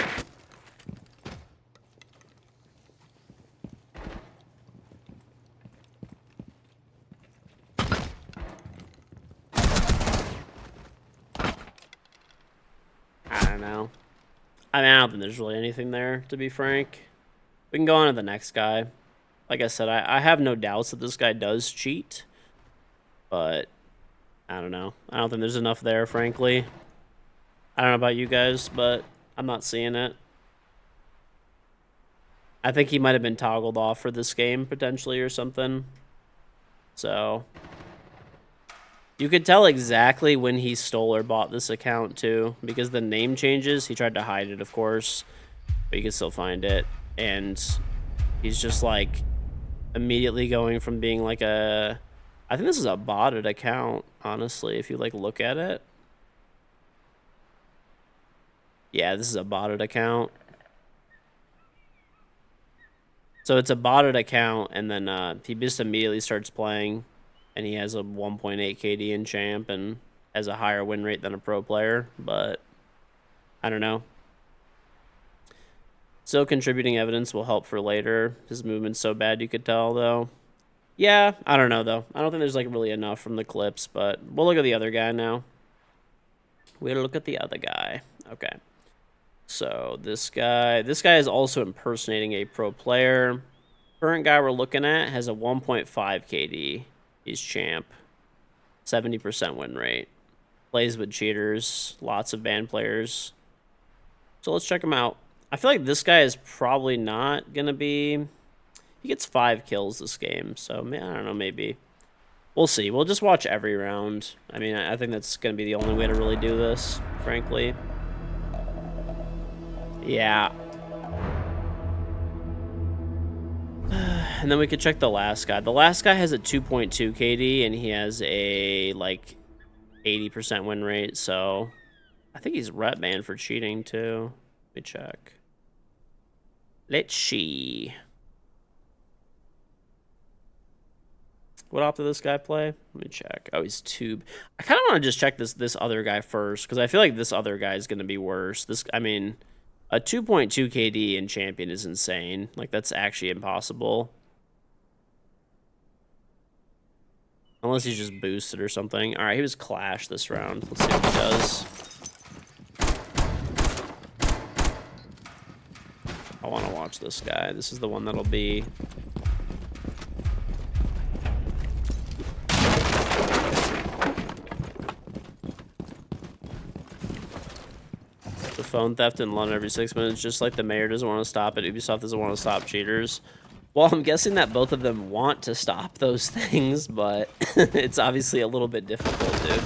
I mean, I don't think there's really anything there, to be frank. We can go on to the next guy. Like I said, I have no doubts that this guy does cheat. But, I don't know. I don't think there's enough there, frankly. I don't know about you guys, but I'm not seeing it. I think he might have been toggled off for this game, potentially, or something. So... you could tell exactly when he stole or bought this account, too. Because the name changes. He tried to hide it, of course. But you can still find it. And he's just, like, immediately going from being, like, a... I think this is a botted account, honestly, if you, like, look at it. Yeah, this is a botted account. So it's a botted account, and then he just immediately starts playing... and he has a 1.8 KD in champ and has a higher win rate than a pro player, but I don't know. Still contributing evidence will help for later. His movement's so bad you could tell, though. Yeah, I don't know, though. I don't think there's, like, really enough from the clips, but we'll look at the other guy now. We'll look at the other guy. Okay. So this guy is also impersonating a pro player. Current guy we're looking at has a 1.5 KD. He's champ. 70% win rate. Plays with cheaters. Lots of banned players. So let's check him out. I feel like this guy is probably not going to be... he gets 5 kills this game. So, man, I don't know, maybe. We'll see. We'll just watch every round. I mean, I think that's going to be the only way to really do this, frankly. Yeah. And then we could check the last guy. The last guy has a 2.2 KD, and he has a, like, 80% win rate, so... I think he's rep banned for cheating, too. Let me check. Let's see. What op did this guy play? Let me check. Oh, he's tube. I kind of want to just check this other guy first, because I feel like this other guy is going to be worse. I mean, a 2.2 KD in champion is insane. Like, that's actually impossible. Unless he's just boosted or something. All right, he was Clash this round. Let's see what he does. I want to watch watch this guy. This is the one that'll be... The phone theft in London every 6 minutes, just like the mayor doesn't want to stop it, Ubisoft doesn't want to stop cheaters. Well, I'm guessing that both of them want to stop those things, but it's obviously a little bit difficult, dude.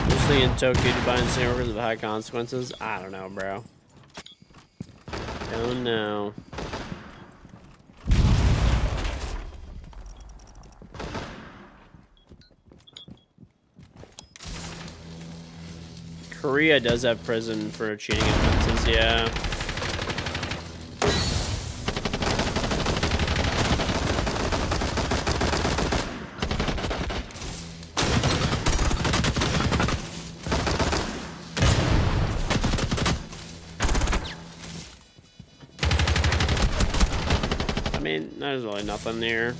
Mostly in Tokyo, Dubai, and Singapore because of high consequences. I don't know, bro. Don't know. Korea does have prison for cheating offenses, yeah. I mean, there's really nothing there.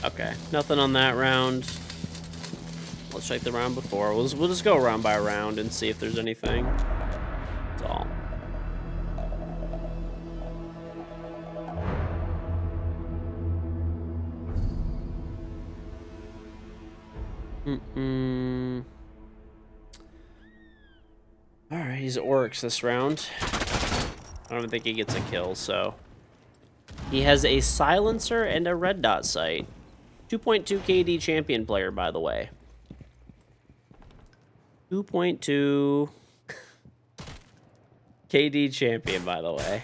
Okay, nothing on that round. Let's check the round before. We'll just go round by round and see if there's anything. That's all. Alright, he's Oryx this round. I don't think he gets a kill, so... He has a silencer and a red dot sight. 2.2 KD champion player, by the way. 2.2 KD champion, by the way.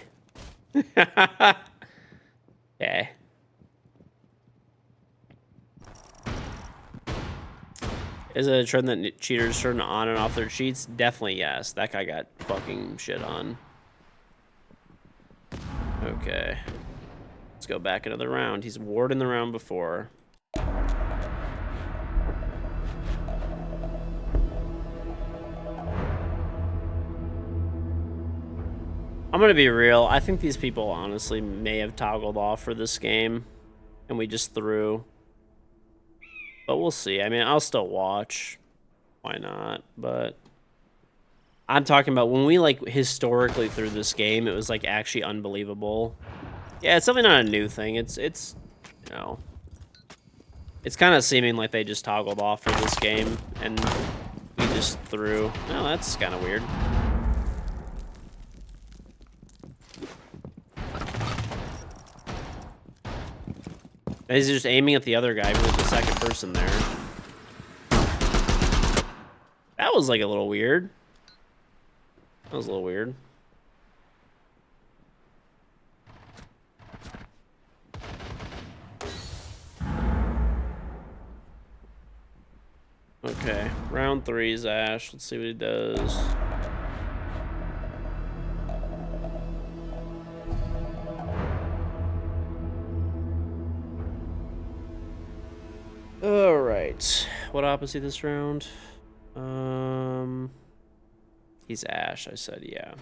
Okay. Is it a trend that cheaters turn on and off their cheats? Definitely yes. That guy got fucking shit on. Okay. Let's go back another round. He's warding the round before. I'm gonna be real. I think these people honestly may have toggled off for this game, and we just threw. But we'll see. I mean, I'll still watch. Why not? But I'm talking about when we like historically threw this game, it was like actually unbelievable. Yeah, it's definitely not a new thing. It's you know, it's kind of seeming like they just toggled off for this game, and we just threw. Oh, that's kind of weird. He's just aiming at the other guy with the second person there. That was like a little weird. That was a little weird. Okay, round 3 is Ash. Let's see what he does. All right, what opposite this round? He's Ash. I said, yeah.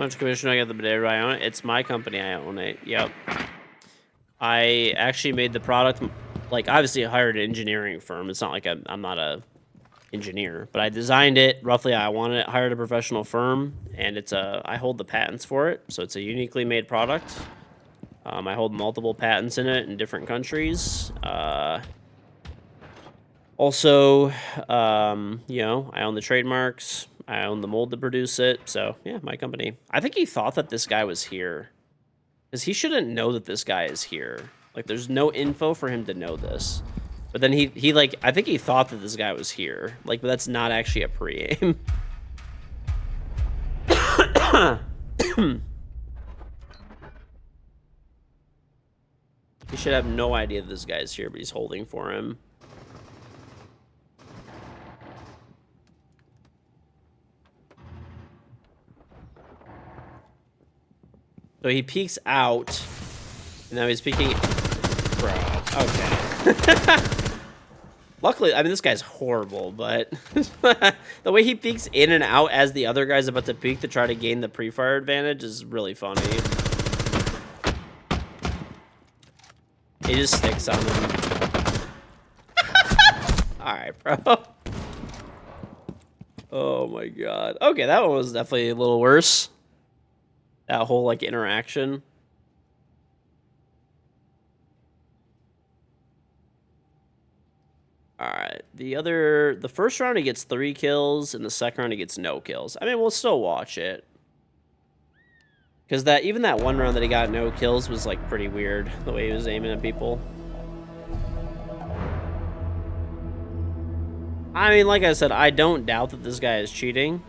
How much commission do I get the potato? I own it. It's my company. I own it. Yep. I actually made the product. Like, obviously, I hired an engineering firm. It's not like I'm not a engineer, but I designed it roughly. I wanted it. Hired a professional firm, and I hold the patents for it, so it's a uniquely made product. I hold multiple patents in it in different countries. Also, you know, I own the trademarks. I own the mold to produce it. So, yeah, my company. I think he thought that this guy was here. Because he shouldn't know that this guy is here. Like, there's no info for him to know this. But then he like, I think he thought that this guy was here. Like, but that's not actually a pre-aim. He should have no idea that this guy's here, but he's holding for him. So he peeks out, and now he's peeking. Bro, okay. Luckily, I mean, this guy's horrible, but the way he peeks in and out as the other guy's about to peek to try to gain the pre-fire advantage is really funny. He just sticks on him. Alright, bro. Oh my god. Okay, that one was definitely a little worse. That whole, like, interaction. Alright, the first round he gets 3 kills, and the second round he gets no kills. I mean, we'll still watch it. Because even that one round that he got no kills was, like, pretty weird, the way he was aiming at people. I mean, like I said, I don't doubt that this guy is cheating.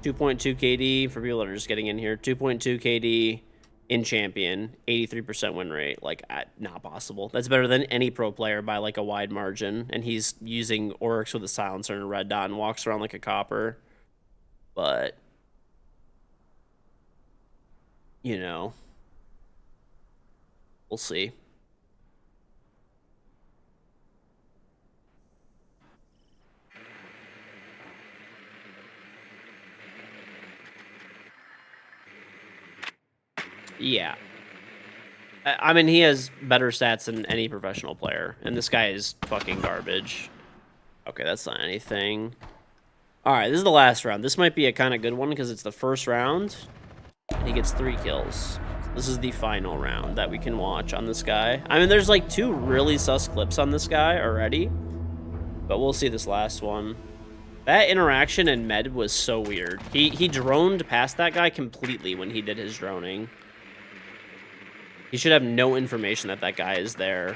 2.2 KD, for people that are just getting in here, 2.2 KD in champion, 83% win rate. Like, not possible. That's better than any pro player by, like, a wide margin. And he's using Oryx with a silencer and a red dot and walks around like a copper. But, you know, we'll see. Yeah. I mean, he has better stats than any professional player, and this guy is fucking garbage. Okay, that's not anything. All right, this is the last round. This might be a kind of good one because it's the first round. He gets 3 kills. This is the final round that we can watch on this guy. I mean, there's like 2 really sus clips on this guy already, but we'll see this last one. That interaction in med was so weird. He droned past that guy completely when he did his droning. He should have no information that that guy is there.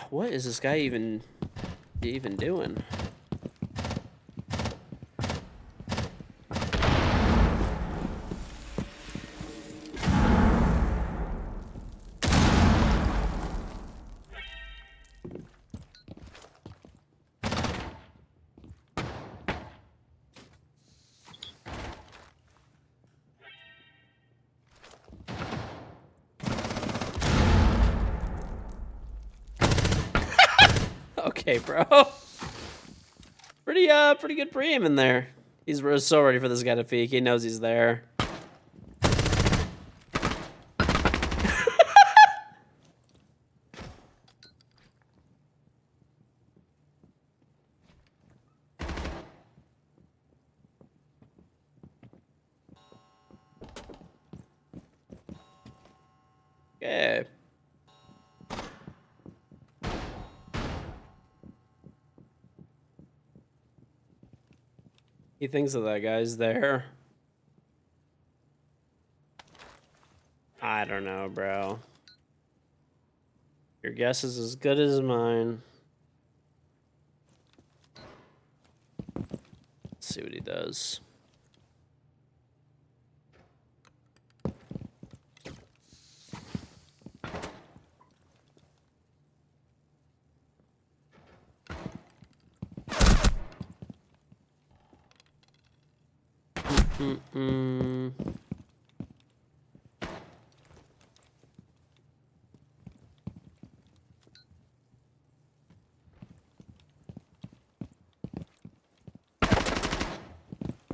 What is this guy even doing? Okay, bro. Pretty good pre-aim in there. He's so ready for this guy to peek. He knows he's there. Okay. He thinks that guy's there. I don't know, bro. Your guess is as good as mine. Let's see what he does. Mm-mm.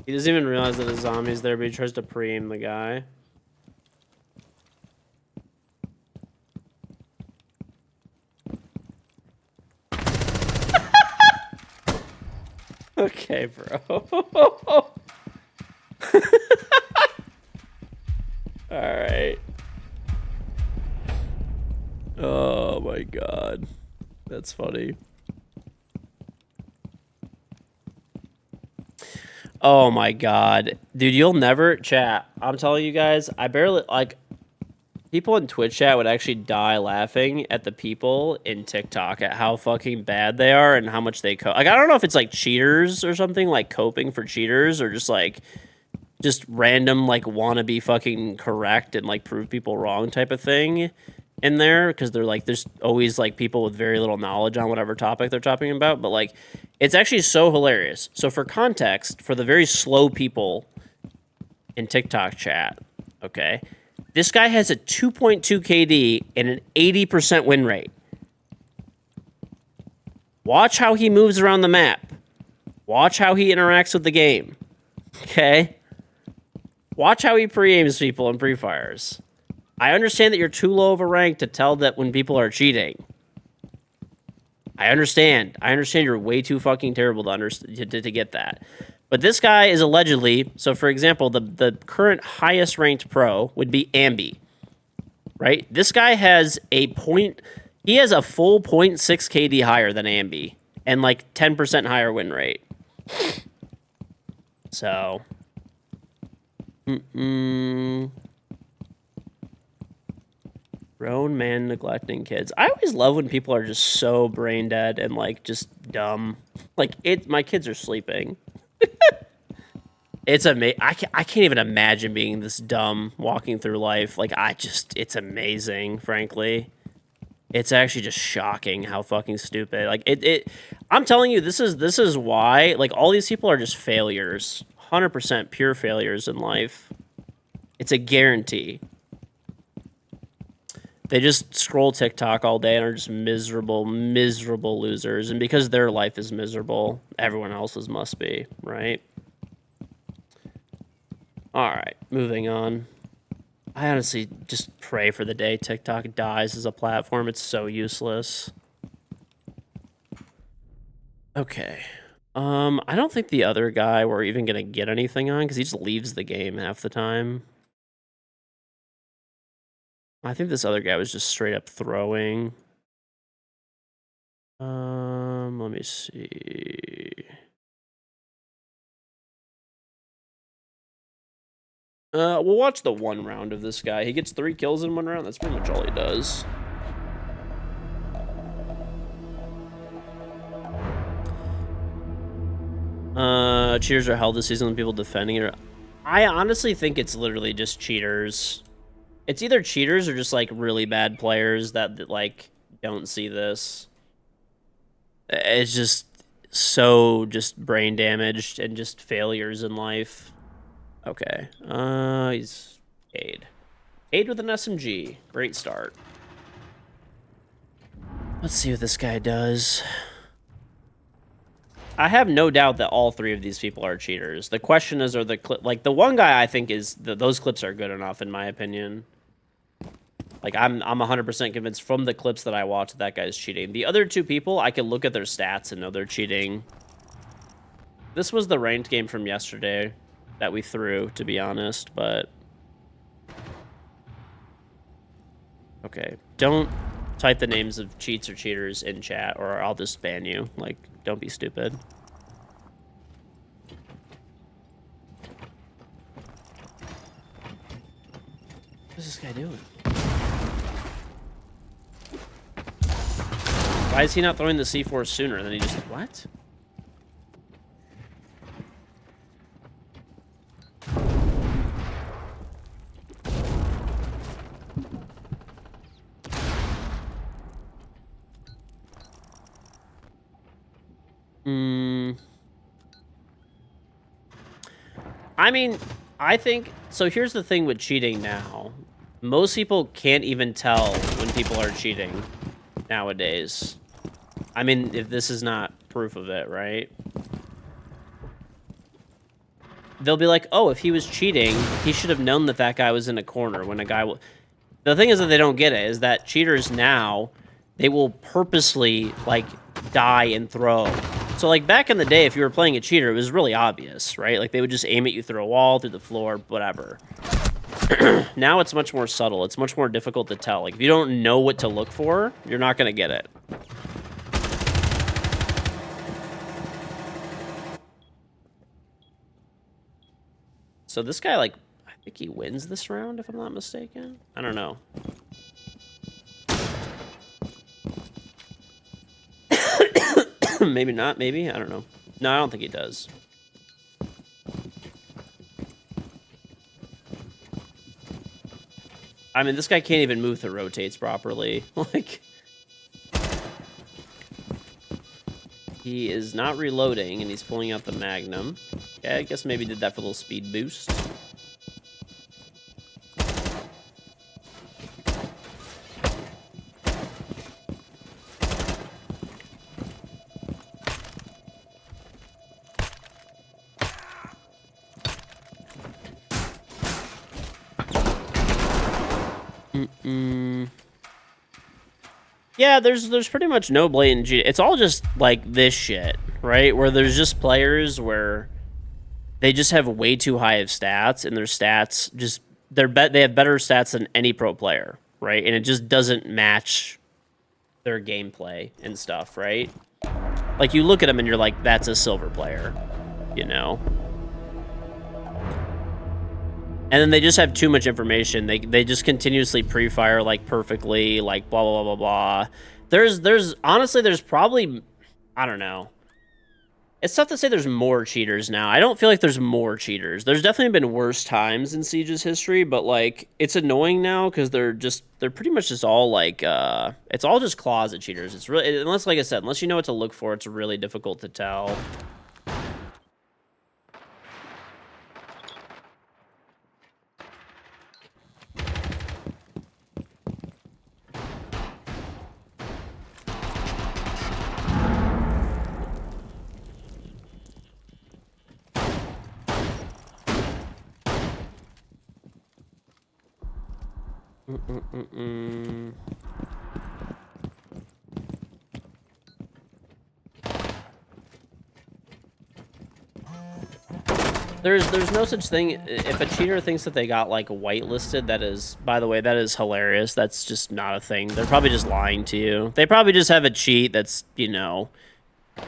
He doesn't even realize that a zombie's there, but he tries to pre-aim the guy. Okay, bro. Alright. Oh my god. That's funny. Oh my god. Dude, you'll never chat. I'm telling you guys, I barely like people in Twitch chat would actually die laughing at the people in TikTok at how fucking bad they are and how much they cope. Like I don't know if it's like cheaters or something, like coping for cheaters, or just random like wannabe fucking correct and like prove people wrong type of thing in there, because they're like there's always like people with very little knowledge on whatever topic they're talking about, but like it's actually so hilarious. So for context, for the very slow people in TikTok chat, okay, this guy has a 2.2 KD and an 80% win rate. Watch how he moves around the map. Watch how he interacts with the game. Okay? Watch how he pre-aims people and pre-fires. I understand that you're too low of a rank to tell that when people are cheating. I understand. I understand you're way too fucking terrible to get that. But this guy is allegedly, so for example, the current highest ranked pro would be Ambi. Right? This guy has he has a full 0.6 KD higher than Ambi and like 10% higher win rate. So, grown man neglecting kids. I always love when people are just so brain dead and like just dumb. Like my kids are sleeping. It's amazing. I can't even imagine being this dumb walking through life. Like it's amazing, frankly. It's actually just shocking how fucking stupid. Like I'm telling you, this is why like all these people are just failures. 100% pure failures in life. It's a guarantee. They just scroll TikTok all day and are just miserable losers. And because their life is miserable, everyone else's must be, right? All right, moving on. I honestly just pray for the day TikTok dies as a platform. It's so useless. Okay. I don't think the other guy we're even gonna get anything on because he just leaves the game half the time. I think this other guy was just straight up throwing. Let me see. We'll watch the one round of this guy. He gets 3 kills in one round. That's pretty much all he does. Cheaters are held this season when people defending it. I honestly think it's literally just cheaters. It's either cheaters or just like really bad players that like don't see this. It's just so just brain damaged and just failures in life. Okay. He's Cade. Cade with an SMG. Great start. Let's see what this guy does. I have no doubt that all 3 of these people are cheaters. The question is, are the like the one guy I think is those clips are good enough in my opinion. Like I'm 100% convinced from the clips that I watched that guy's cheating. The other 2 people, I can look at their stats and know they're cheating. This was the ranked game from yesterday that we threw, to be honest, but okay. Don't type the names of cheats or cheaters in chat or I'll just ban you. Like, don't be stupid. What is this guy doing? Why is he not throwing the C4 sooner? Then he just... What? I mean, I think so. Here's the thing with cheating now. Most people can't even tell when people are cheating nowadays. I mean, if this is not proof of it, right? They'll be like, oh, if he was cheating, he should have known that that guy was in a corner when a guy will... The thing is that they don't get it, is that cheaters now, they will purposely, like, die and throw. So, like, back in the day, if you were playing a cheater, it was really obvious, right? Like, they would just aim at you through a wall, through the floor, whatever. Now it's much more subtle. It's much more difficult to tell. Like, if you don't know what to look for, you're not going to get it. So this guy, like, I think he wins this round, if I'm not mistaken. I don't know. Maybe not, maybe? I don't know. No, I don't think he does. I mean, this guy can't even move the rotates properly. Like, he is not reloading, and he's pulling out the Magnum. Okay, I guess maybe did that for a little speed boost. Yeah, there's pretty much no blatant cheat. It's all just like this shit, right? Where there's just players where they just have way too high of stats, and their stats just they have better stats than any pro player, right? And it just doesn't match their gameplay and stuff, right? Like, you look at them and you're like, that's a silver player, you know? And then they just have too much information. They just continuously pre-fire, like, perfectly, like, blah, blah, blah, blah, blah. Honestly, there's probably, I don't know. It's tough to say there's more cheaters now. I don't feel like there's more cheaters. There's definitely been worse times in Siege's history, but, like, it's annoying now because they're pretty much just all, like, it's all just closet cheaters. It's really, unless, like I said, unless you know what to look for, it's really difficult to tell. There's no such thing. If a cheater thinks that they got, like, whitelisted, that is, by the way, that is hilarious. That's just not a thing. They're probably just lying to you. They probably just have a cheat that's, you know,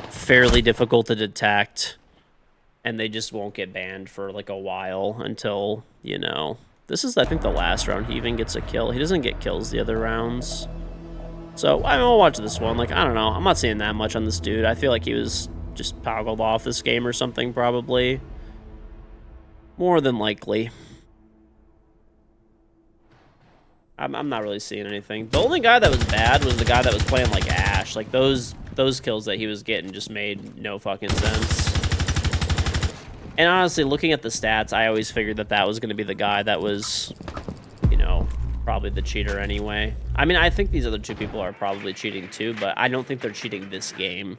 fairly difficult to detect, and they just won't get banned for, like, a while until, you know. This is, I think, the last round he even gets a kill. He doesn't get kills the other rounds. So, I'll watch this one. Like, I don't know. I'm not seeing that much on this dude. I feel like he was just toggled off this game or something, probably. More than likely. I'm not really seeing anything. The only guy that was bad was the guy that was playing like Ash. Like, those kills that he was getting just made no fucking sense. And honestly, looking at the stats, I always figured that that was going to be the guy that was, you know, probably the cheater anyway. I mean, I think these other two people are probably cheating too, but I don't think they're cheating this game.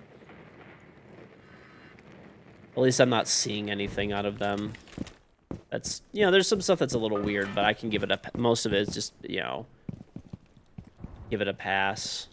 At least I'm not seeing anything out of them. That's, you know, there's some stuff that's a little weird, but I can give it a, most of it is just, you know, give it a pass.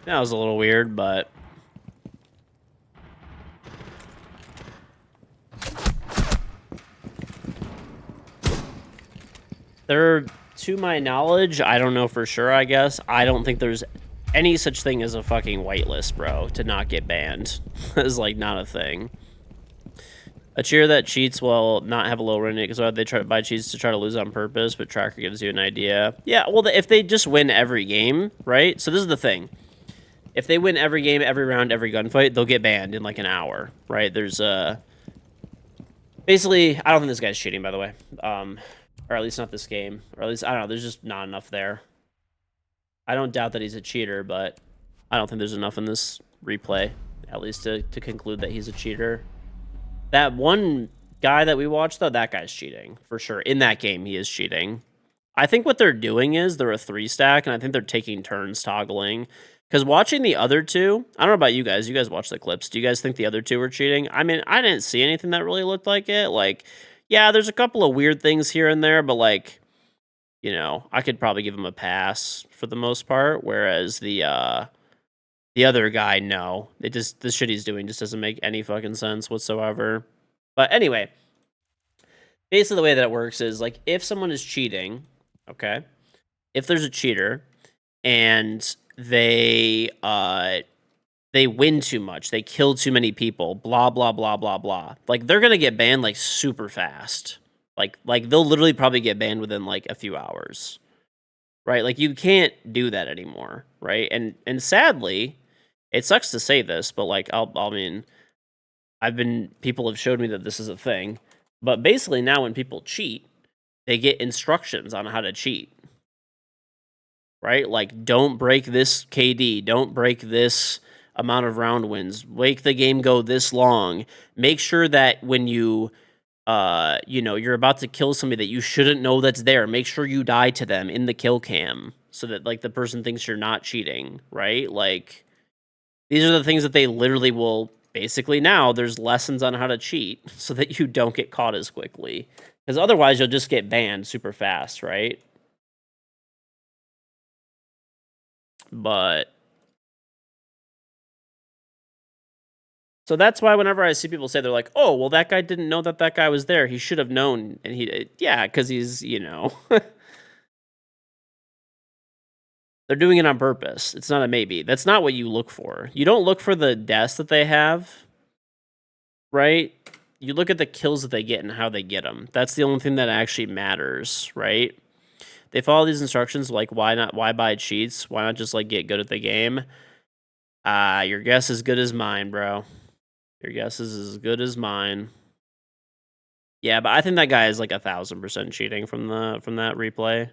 That was a little weird, but... To my knowledge, I don't know for sure, I guess. I don't think there's any such thing as a fucking whitelist, bro, to not get banned. It's like not a thing. A cheer that cheats will not have a low win rate because they try to buy cheats to try to lose on purpose, but tracker gives you an idea. Yeah, well, if they just win every game, right? So this is the thing. If they win every game, every round, every gunfight, they'll get banned in like an hour, right? There's basically, I don't think this guy's cheating, by the way. Or at least not this game. Or at least, I don't know, there's just not enough there. I don't doubt that he's a cheater, but I don't think there's enough in this replay, at least to conclude that he's a cheater. That one guy that we watched, though, that guy's cheating, for sure. In that game, he is cheating. I think what they're doing is they're a 3-stack, and I think they're taking turns toggling. Because watching the other two, I don't know about you guys. You guys watch the clips. Do you guys think the other two were cheating? I mean, I didn't see anything that really looked like it. Like, yeah, there's a couple of weird things here and there, but like, you know, I could probably give him a pass for the most part. Whereas the other guy, no. It just, the shit he's doing just doesn't make any fucking sense whatsoever. But anyway, basically the way that it works is like if someone is cheating, okay, if there's a cheater and they win too much, they kill too many people, blah blah blah blah blah. Like they're gonna get banned like super fast. Like they'll literally probably get banned within like a few hours. Right? Like you can't do that anymore, right? And sadly, it sucks to say this, but like I mean, people have showed me that this is a thing. But basically now when people cheat, they get instructions on how to cheat. Right? Like don't break this KD, don't break this amount of round wins, make the game go this long. Make sure that when you you're about to kill somebody that you shouldn't know that's there, make sure you die to them in the kill cam so that like the person thinks you're not cheating, right? Like these are the things that they literally will basically now there's lessons on how to cheat so that you don't get caught as quickly. Because otherwise you'll just get banned super fast, right? But so that's why whenever I see people say they're like, "Oh, well, that guy didn't know that guy was there. He should have known." And yeah, because he's, they're doing it on purpose. It's not a maybe. That's not what you look for. You don't look for the deaths that they have, right? You look at the kills that they get and how they get them. That's the only thing that actually matters, right? They follow these instructions, like why buy cheats? Why not just like get good at the game? Your guess is good as mine, bro. Your guess is as good as mine. Yeah, but I think that guy is like 1,000% cheating from that replay.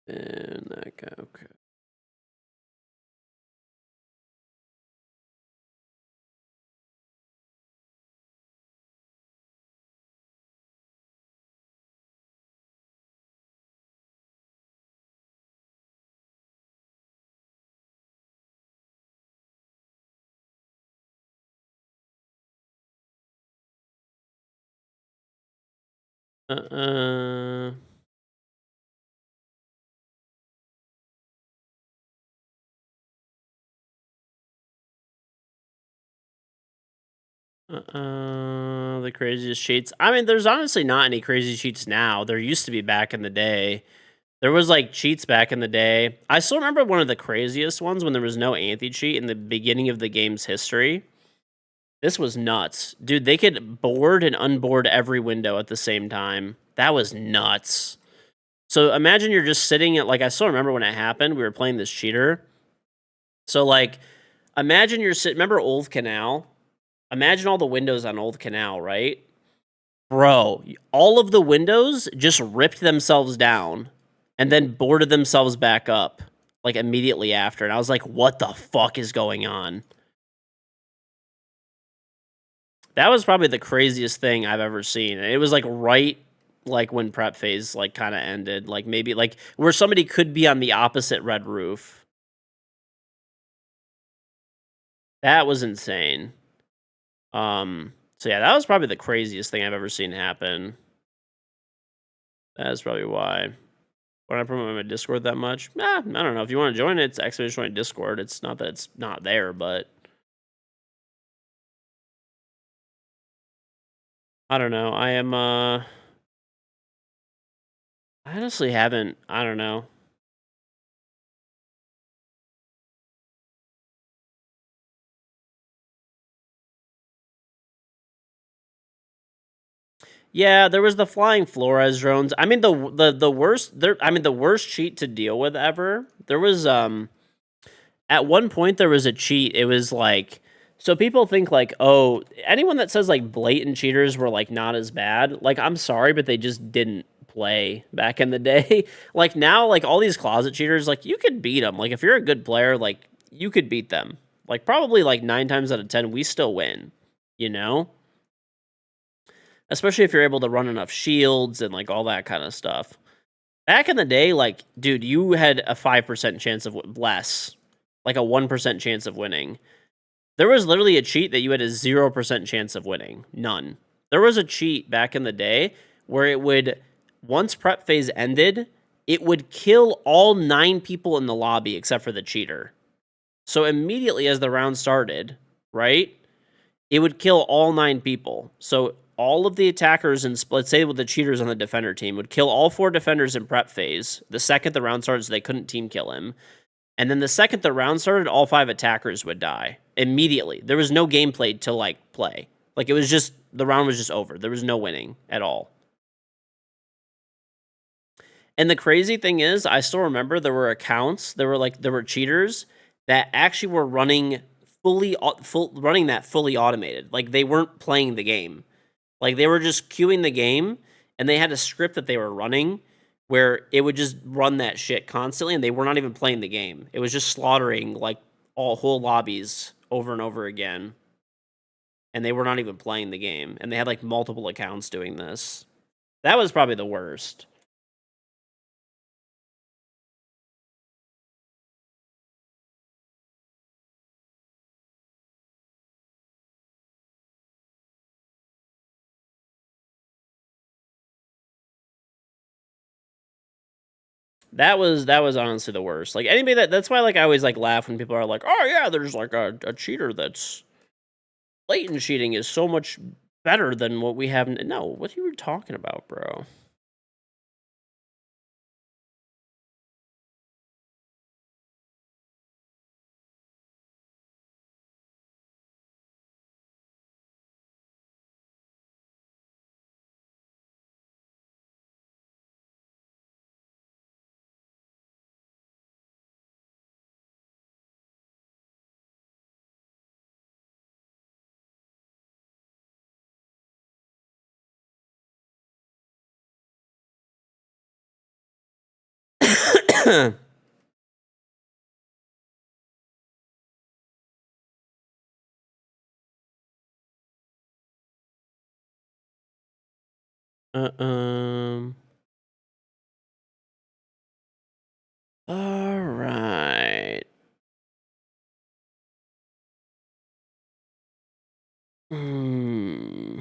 And that guy, okay. The craziest cheats. I mean, there's honestly not any crazy cheats now. There used to be back in the day. There was like cheats back in the day. I still remember one of the craziest ones when there was no anti-cheat in the beginning of the game's history. This was nuts. Dude, they could board and unboard every window at the same time. That was nuts. So imagine you're just sitting at, like, I still remember when it happened. We were playing this cheater. So, like, imagine you're sitting, remember Old Canal? Imagine all the windows on Old Canal, right? Bro, all of the windows just ripped themselves down and then boarded themselves back up, like, immediately after. And I was like, what the fuck is going on? That was probably the craziest thing I've ever seen. And it was, like, right, like, when prep phase, like, kind of ended. Like, maybe, like, where somebody could be on the opposite red roof. That was insane. So yeah, that was probably the craziest thing I've ever seen happen. That's probably why. When I promote my Discord that much, I don't know. If you want to join it, it's Expedition Join Discord. It's not that it's not there, but I don't know. I am I honestly haven't. I don't know. Yeah, there was the flying Flores drones. I mean the worst the worst cheat to deal with ever. There was at one point there was a cheat. It was like, so people think like, oh, anyone that says like blatant cheaters were like not as bad, like I'm sorry, but they just didn't play back in the day. Like now, like all these closet cheaters, like you could beat them. Like if you're a good player, like you could beat them. Like probably like 9 times out of 10 we still win, you know? Especially if you're able to run enough shields and like all that kind of stuff. Back in the day, like dude, you had a 5% chance of less, like a 1% chance of winning. There was literally a cheat that you had a 0% chance of winning. None. There was a cheat back in the day where it would, once prep phase ended, it would kill all 9 people in the lobby except for the cheater. So immediately as the round started, right, it would kill all 9 people. So all of the attackers and let's say with the cheaters on the defender team would kill all 4 defenders in prep phase. The second the round started, so they couldn't team kill him. And then the second the round started, all 5 attackers would die immediately. There was no gameplay to like play. Like it was just, the round was just over. There was no winning at all. And the crazy thing is, I still remember there were accounts, there were cheaters that actually were running running that fully automated. Like they weren't playing the game. Like they were just queuing the game and they had a script that they were running where it would just run that shit constantly and they were not even playing the game. It was just slaughtering like all whole lobbies over and over again. And they were not even playing the game. And they had like multiple accounts doing this. That was probably the worst. That was honestly the worst. Like anybody that's why like I always like laugh when people are like, "Oh yeah, there's like a cheater that's blatant cheating is so much better than what we have." No, what are you talking about, bro? um. All right. Hmm.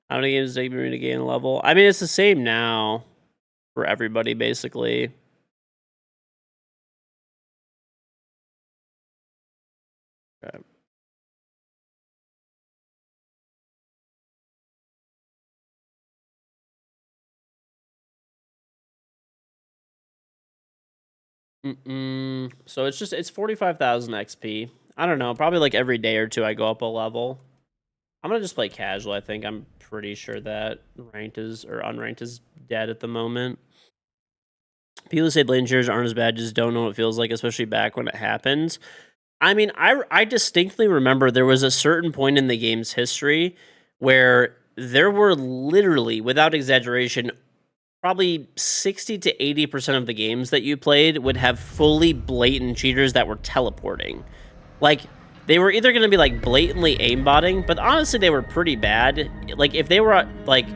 How many games take me to gain a level? I mean, it's the same now for everybody, basically. Okay. So it's 45,000 XP. I don't know. Probably like every day or two I go up a level. I'm gonna just play casual. I think I'm pretty sure that ranked is or unranked is dead at the moment. People who say blatant cheaters aren't as bad just don't know what it feels like, especially back when it happens. I mean, I distinctly remember there was a certain point in the game's history where there were literally, without exaggeration, probably 60 to 80% of the games that you played would have fully blatant cheaters that were teleporting. Like, they were either going to be, like, blatantly aimbotting, but honestly, they were pretty bad. Like, if they were, like,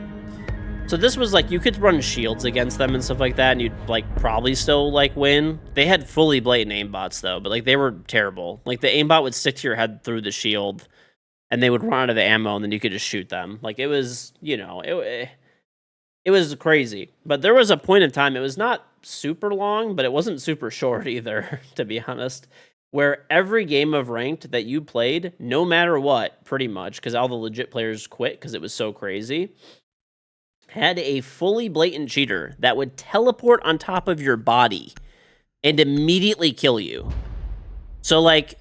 So this was like, you could run shields against them and stuff like that, and you'd like probably still like win. They had fully blatant aimbots though, but like they were terrible. Like the aimbot would stick to your head through the shield, and they would run out of ammo, and then you could just shoot them. Like it was, you know, it was crazy. But there was a point in time, it was not super long, but it wasn't super short either, to be honest, where every game of ranked that you played, no matter what, pretty much, because all the legit players quit because it was so crazy, had a fully blatant cheater that would teleport on top of your body and immediately kill you. So, like,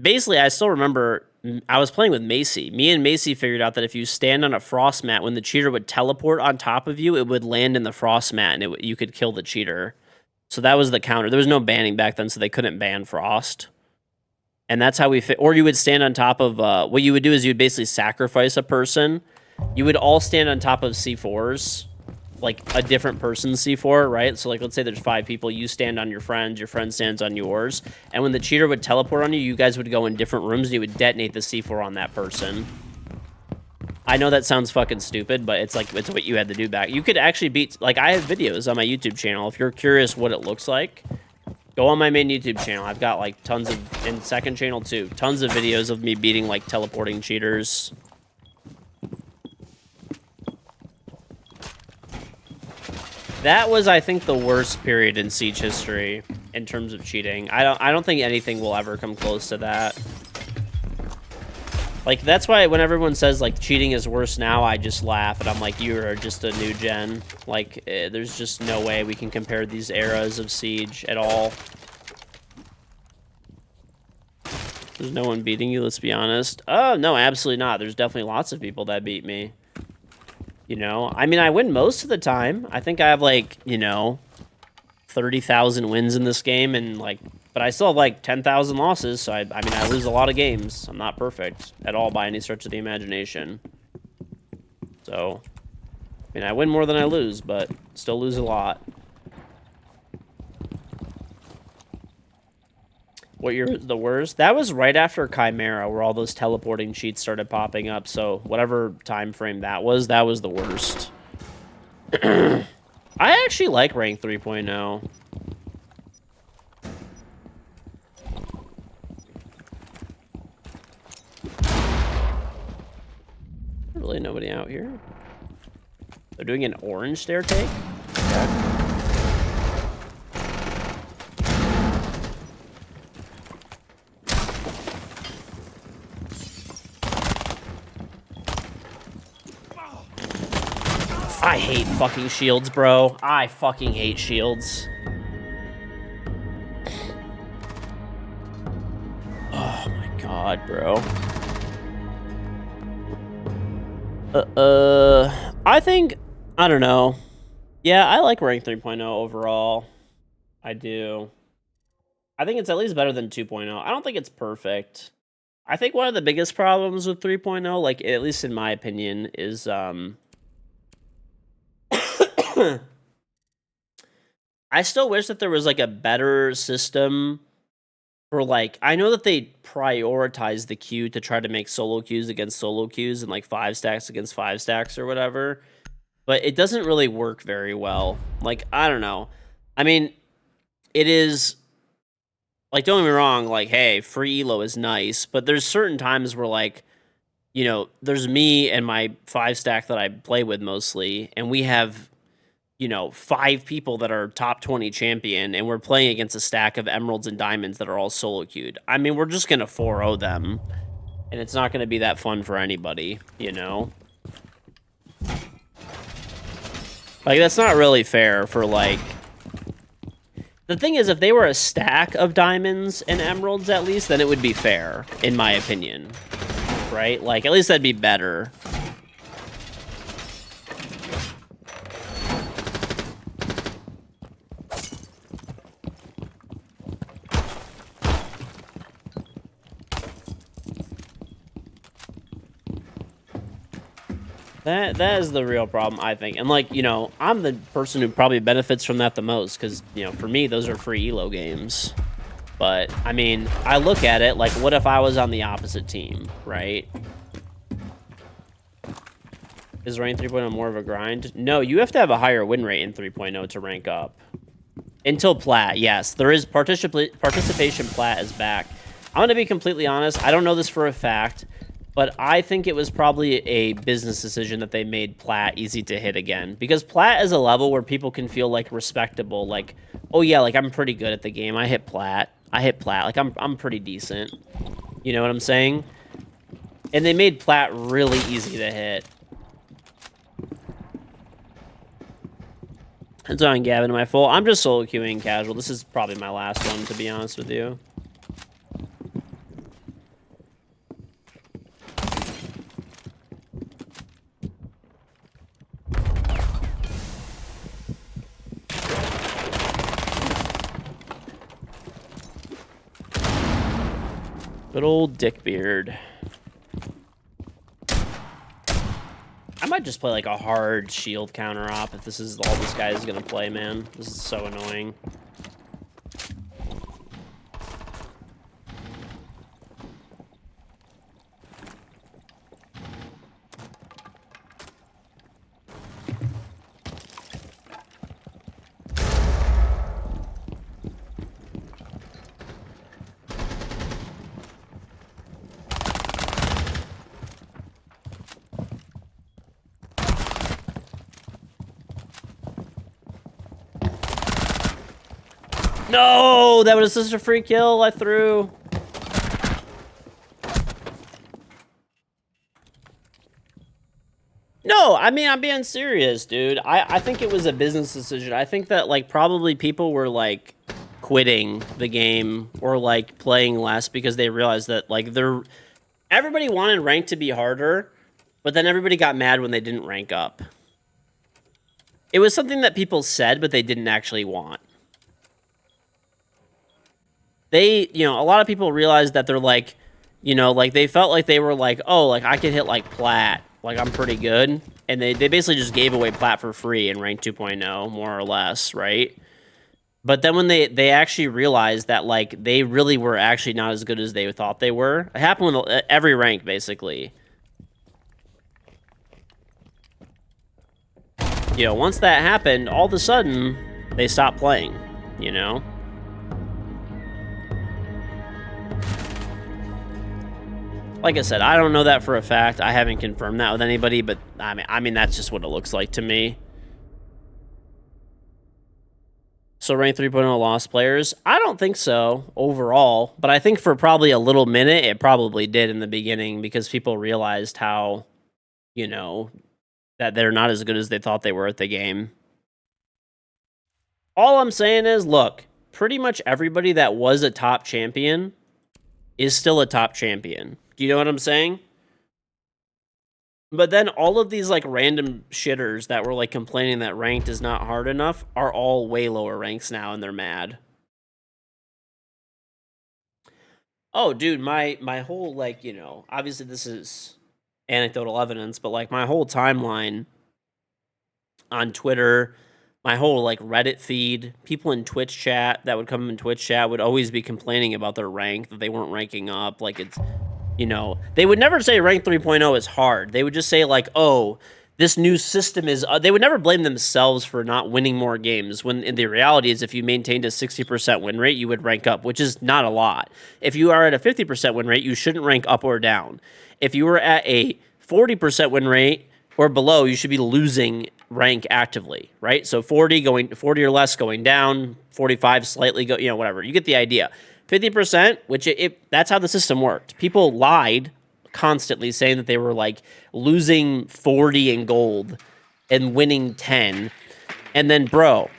basically, I still remember I was playing with Macy. Me and Macy figured out that if you stand on a frost mat, when the cheater would teleport on top of you, it would land in the frost mat and you could kill the cheater. So that was the counter. There was no banning back then, so they couldn't ban frost. And that's how we fit. Or you would stand on top of, what you would do is you'd basically sacrifice a person. You would all stand on top of C4s, like a different person's C4, right? So like, let's say there's 5 people, you stand on your friend stands on yours, and when the cheater would teleport on you, you guys would go in different rooms and you would detonate the C4 on that person. I know that sounds fucking stupid, but it's like, it's what you had to do back. You could actually beat, like, I have videos on my YouTube channel. If you're curious what it looks like, go on my main YouTube channel. I've got like tons of, and second channel too, tons of videos of me beating like teleporting cheaters. That was, I think, the worst period in Siege history in terms of cheating. I don't think anything will ever come close to that. Like, that's why when everyone says, like, cheating is worse now, I just laugh, and I'm like, you're just a new gen. Like, there's just no way we can compare these eras of Siege at all. There's no one beating you, let's be honest. Oh, no, absolutely not. There's definitely lots of people that beat me. You know, I mean, I win most of the time. I think I have, like, you know, 30,000 wins in this game, and, like, but I still have, like, 10,000 losses, so, I mean, I lose a lot of games. I'm not perfect at all by any stretch of the imagination. So, I mean, I win more than I lose, but still lose a lot. What year was the worst? That was right after Chimera, where all those teleporting cheats started popping up. So whatever time frame that was the worst. I actually like rank 3.0. Really nobody out here. They're doing an orange stair take? Okay. I hate fucking shields, bro. I fucking hate shields. Oh my god, bro. I think, I don't know. Yeah, I like rank 3.0 overall. I do. I think it's at least better than 2.0. I don't think it's perfect. I think one of the biggest problems with 3.0, like, at least in my opinion, is, I still wish that there was, like, a better system for, like, I know that they prioritize the queue to try to make solo queues against solo queues and, like, 5 stacks against 5 stacks or whatever, but it doesn't really work very well. Like, I don't know. I mean, it is, like, don't get me wrong, like, hey, free elo is nice, but there's certain times where, like, you know, there's me and my 5 stack that I play with mostly, and we have, you know, 5 people that are top 20 champion, and we're playing against a stack of emeralds and diamonds that are all solo queued. I mean, we're just gonna 4-0 them, and it's not gonna be that fun for anybody, you know? Like, that's not really fair for, like... The thing is, if they were a stack of diamonds and emeralds, at least, then it would be fair, in my opinion. Right? Like, at least that'd be better. That is the real problem, I think. And, like, you know, I'm the person who probably benefits from that the most, because, you know, for me, those are free elo games. But, I mean, I look at it, like, what if I was on the opposite team, right? Is rank 3.0 more of a grind? No, you have to have a higher win rate in 3.0 to rank up. Until plat, yes. There is participation plat is back. I'm going to be completely honest. I don't know this for a fact, but I think it was probably a business decision that they made plat easy to hit again. Because plat is a level where people can feel, like, respectable. Like, oh, yeah, like, I'm pretty good at the game. I hit plat. Like, I'm pretty decent. You know what I'm saying? And they made plat really easy to hit. It's on Gavin. Am I full? I'm just solo queuing casual. This is probably my last one, to be honest with you. Good old Dickbeard. I might just play like a hard shield counter op if this is all this guy is gonna play, man. This is so annoying. No, that was such a free kill I threw. No, I mean, I'm being serious, dude. I think it was a business decision. I think that, like, probably people were, like, quitting the game or, like, playing less because they realized that, like, everybody wanted rank to be harder, but then everybody got mad when they didn't rank up. It was something that people said, but they didn't actually want. You know, a lot of people realized that they're like, you know, like they felt like they were like, oh, like I could hit like plat, like I'm pretty good. And they basically just gave away plat for free in rank 2.0, more or less, right? But then when they actually realized that like they really were actually not as good as they thought they were, it happened with every rank basically. You know, once that happened, all of a sudden they stopped playing, you know? Like I said, I don't know that for a fact. I haven't confirmed that with anybody, but I mean that's just what it looks like to me. So rank 3.0 lost players? I don't think so overall, but I think for probably a little minute, it probably did in the beginning because people realized how, you know, that they're not as good as they thought they were at the game. All I'm saying is, look, pretty much everybody that was a top champion is still a top champion. Do you know what I'm saying? But then all of these like random shitters that were like complaining that ranked is not hard enough are all way lower ranks now and they're mad. Oh, dude, my whole like, you know, obviously this is anecdotal evidence, but like my whole timeline on Twitter, my whole like Reddit feed, people in Twitch chat that would come in Twitch chat would always be complaining about their rank, that they weren't ranking up. Like it's, you know, they would never say rank 3.0 is hard. They would just say like, oh, this new system is, they would never blame themselves for not winning more games when in the reality is if you maintained a 60% win rate, you would rank up, which is not a lot. If you are at a 50% win rate, you shouldn't rank up or down. If you were at a 40% win rate or below, you should be losing rank actively, right? So 40 or less going down, 45 slightly go, you know, whatever. You get the idea. 50%, which that's how the system worked. People lied constantly saying that they were like losing 40 in gold and winning 10. And then, bro,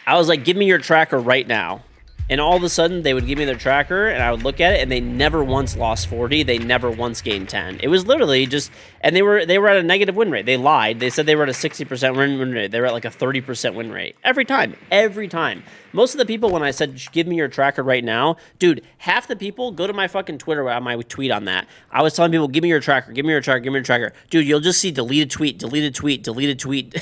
I was like, give me your tracker right now. And all of a sudden, they would give me their tracker, and I would look at it, and they never once lost 40. They never once gained 10. It was literally just, and they were at a negative win rate. They lied. They said they were at a 60% win rate. They were at like a 30% win rate. Every time. Every time. Most of the people, when I said, give me your tracker right now, dude, half the people, go to my fucking Twitter, on my tweet on that. I was telling people, give me your tracker, give me your tracker, give me your tracker. Dude, you'll just see deleted tweet, deleted tweet, deleted tweet.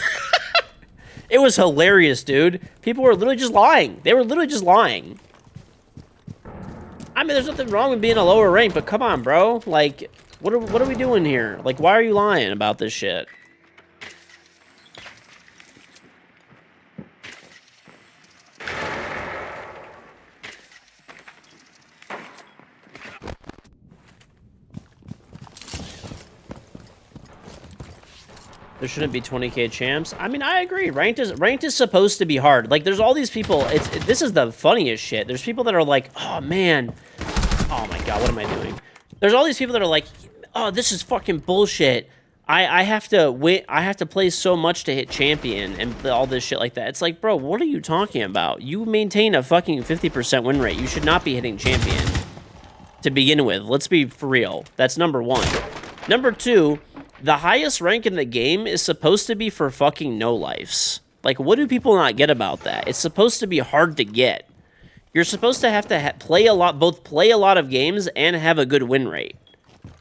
It was hilarious, dude. People were literally just lying. They were literally just lying. I mean, there's nothing wrong with being a lower rank, but come on, bro. Like, What are we doing here? Like, why are you lying about this shit? There shouldn't be 20k champs. I mean, I agree. Ranked is supposed to be hard. Like, there's all these people. This is the funniest shit. There's people that are like, oh man, oh my god, what am I doing? There's all these people that are like, oh, this is fucking bullshit. I have to win. I have to play so much to hit champion and all this shit like that. It's like, bro, what are you talking about? You maintain a fucking 50% win rate. You should not be hitting champion to begin with. Let's be for real. That's number one. Number two. The highest rank in the game is supposed to be for fucking no-lifes. Like, what do people not get about that? It's supposed to be hard to get. You're supposed to have to play a lot, both play a lot of games and have a good win rate.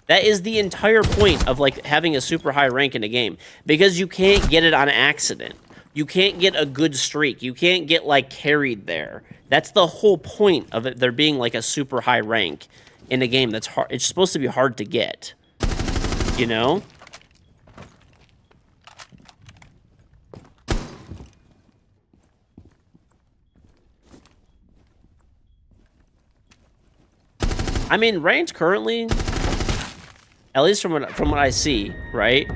That is the entire point of, like, having a super high rank in a game. Because you can't get it on accident. You can't get a good streak. You can't get, like, carried there. That's the whole point of it there being, like, a super high rank in a game that's hard. It's supposed to be hard to get. You know? I mean, ranked currently, at least from what I see, right?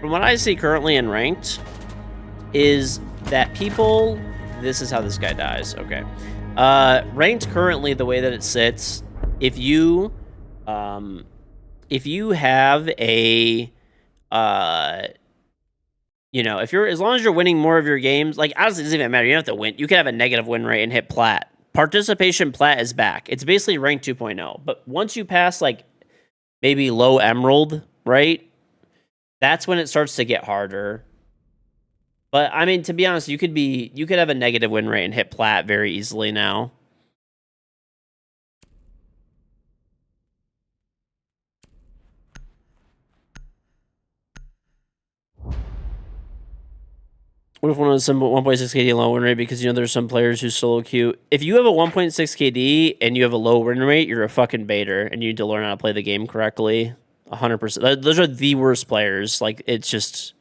From what I see currently in ranked, is that people. This is how this guy dies. Okay, ranked currently, the way that it sits, if you have a, you know, if you're as long as you're winning more of your games, like honestly, it doesn't even matter. You don't have to win. You can have a negative win rate and hit plat. Participation plat is back. It's basically rank 2.0. But once you pass, like, maybe low emerald, right? That's when it starts to get harder. But, I mean, to be honest, you could have a negative win rate and hit plat very easily now. What if one of some 1.6 KD low win rate because, you know, there's some players who solo queue. If you have a 1.6 KD and you have a low win rate, you're a fucking baiter and you need to learn how to play the game correctly. 100%. Those are the worst players. Like, it's just...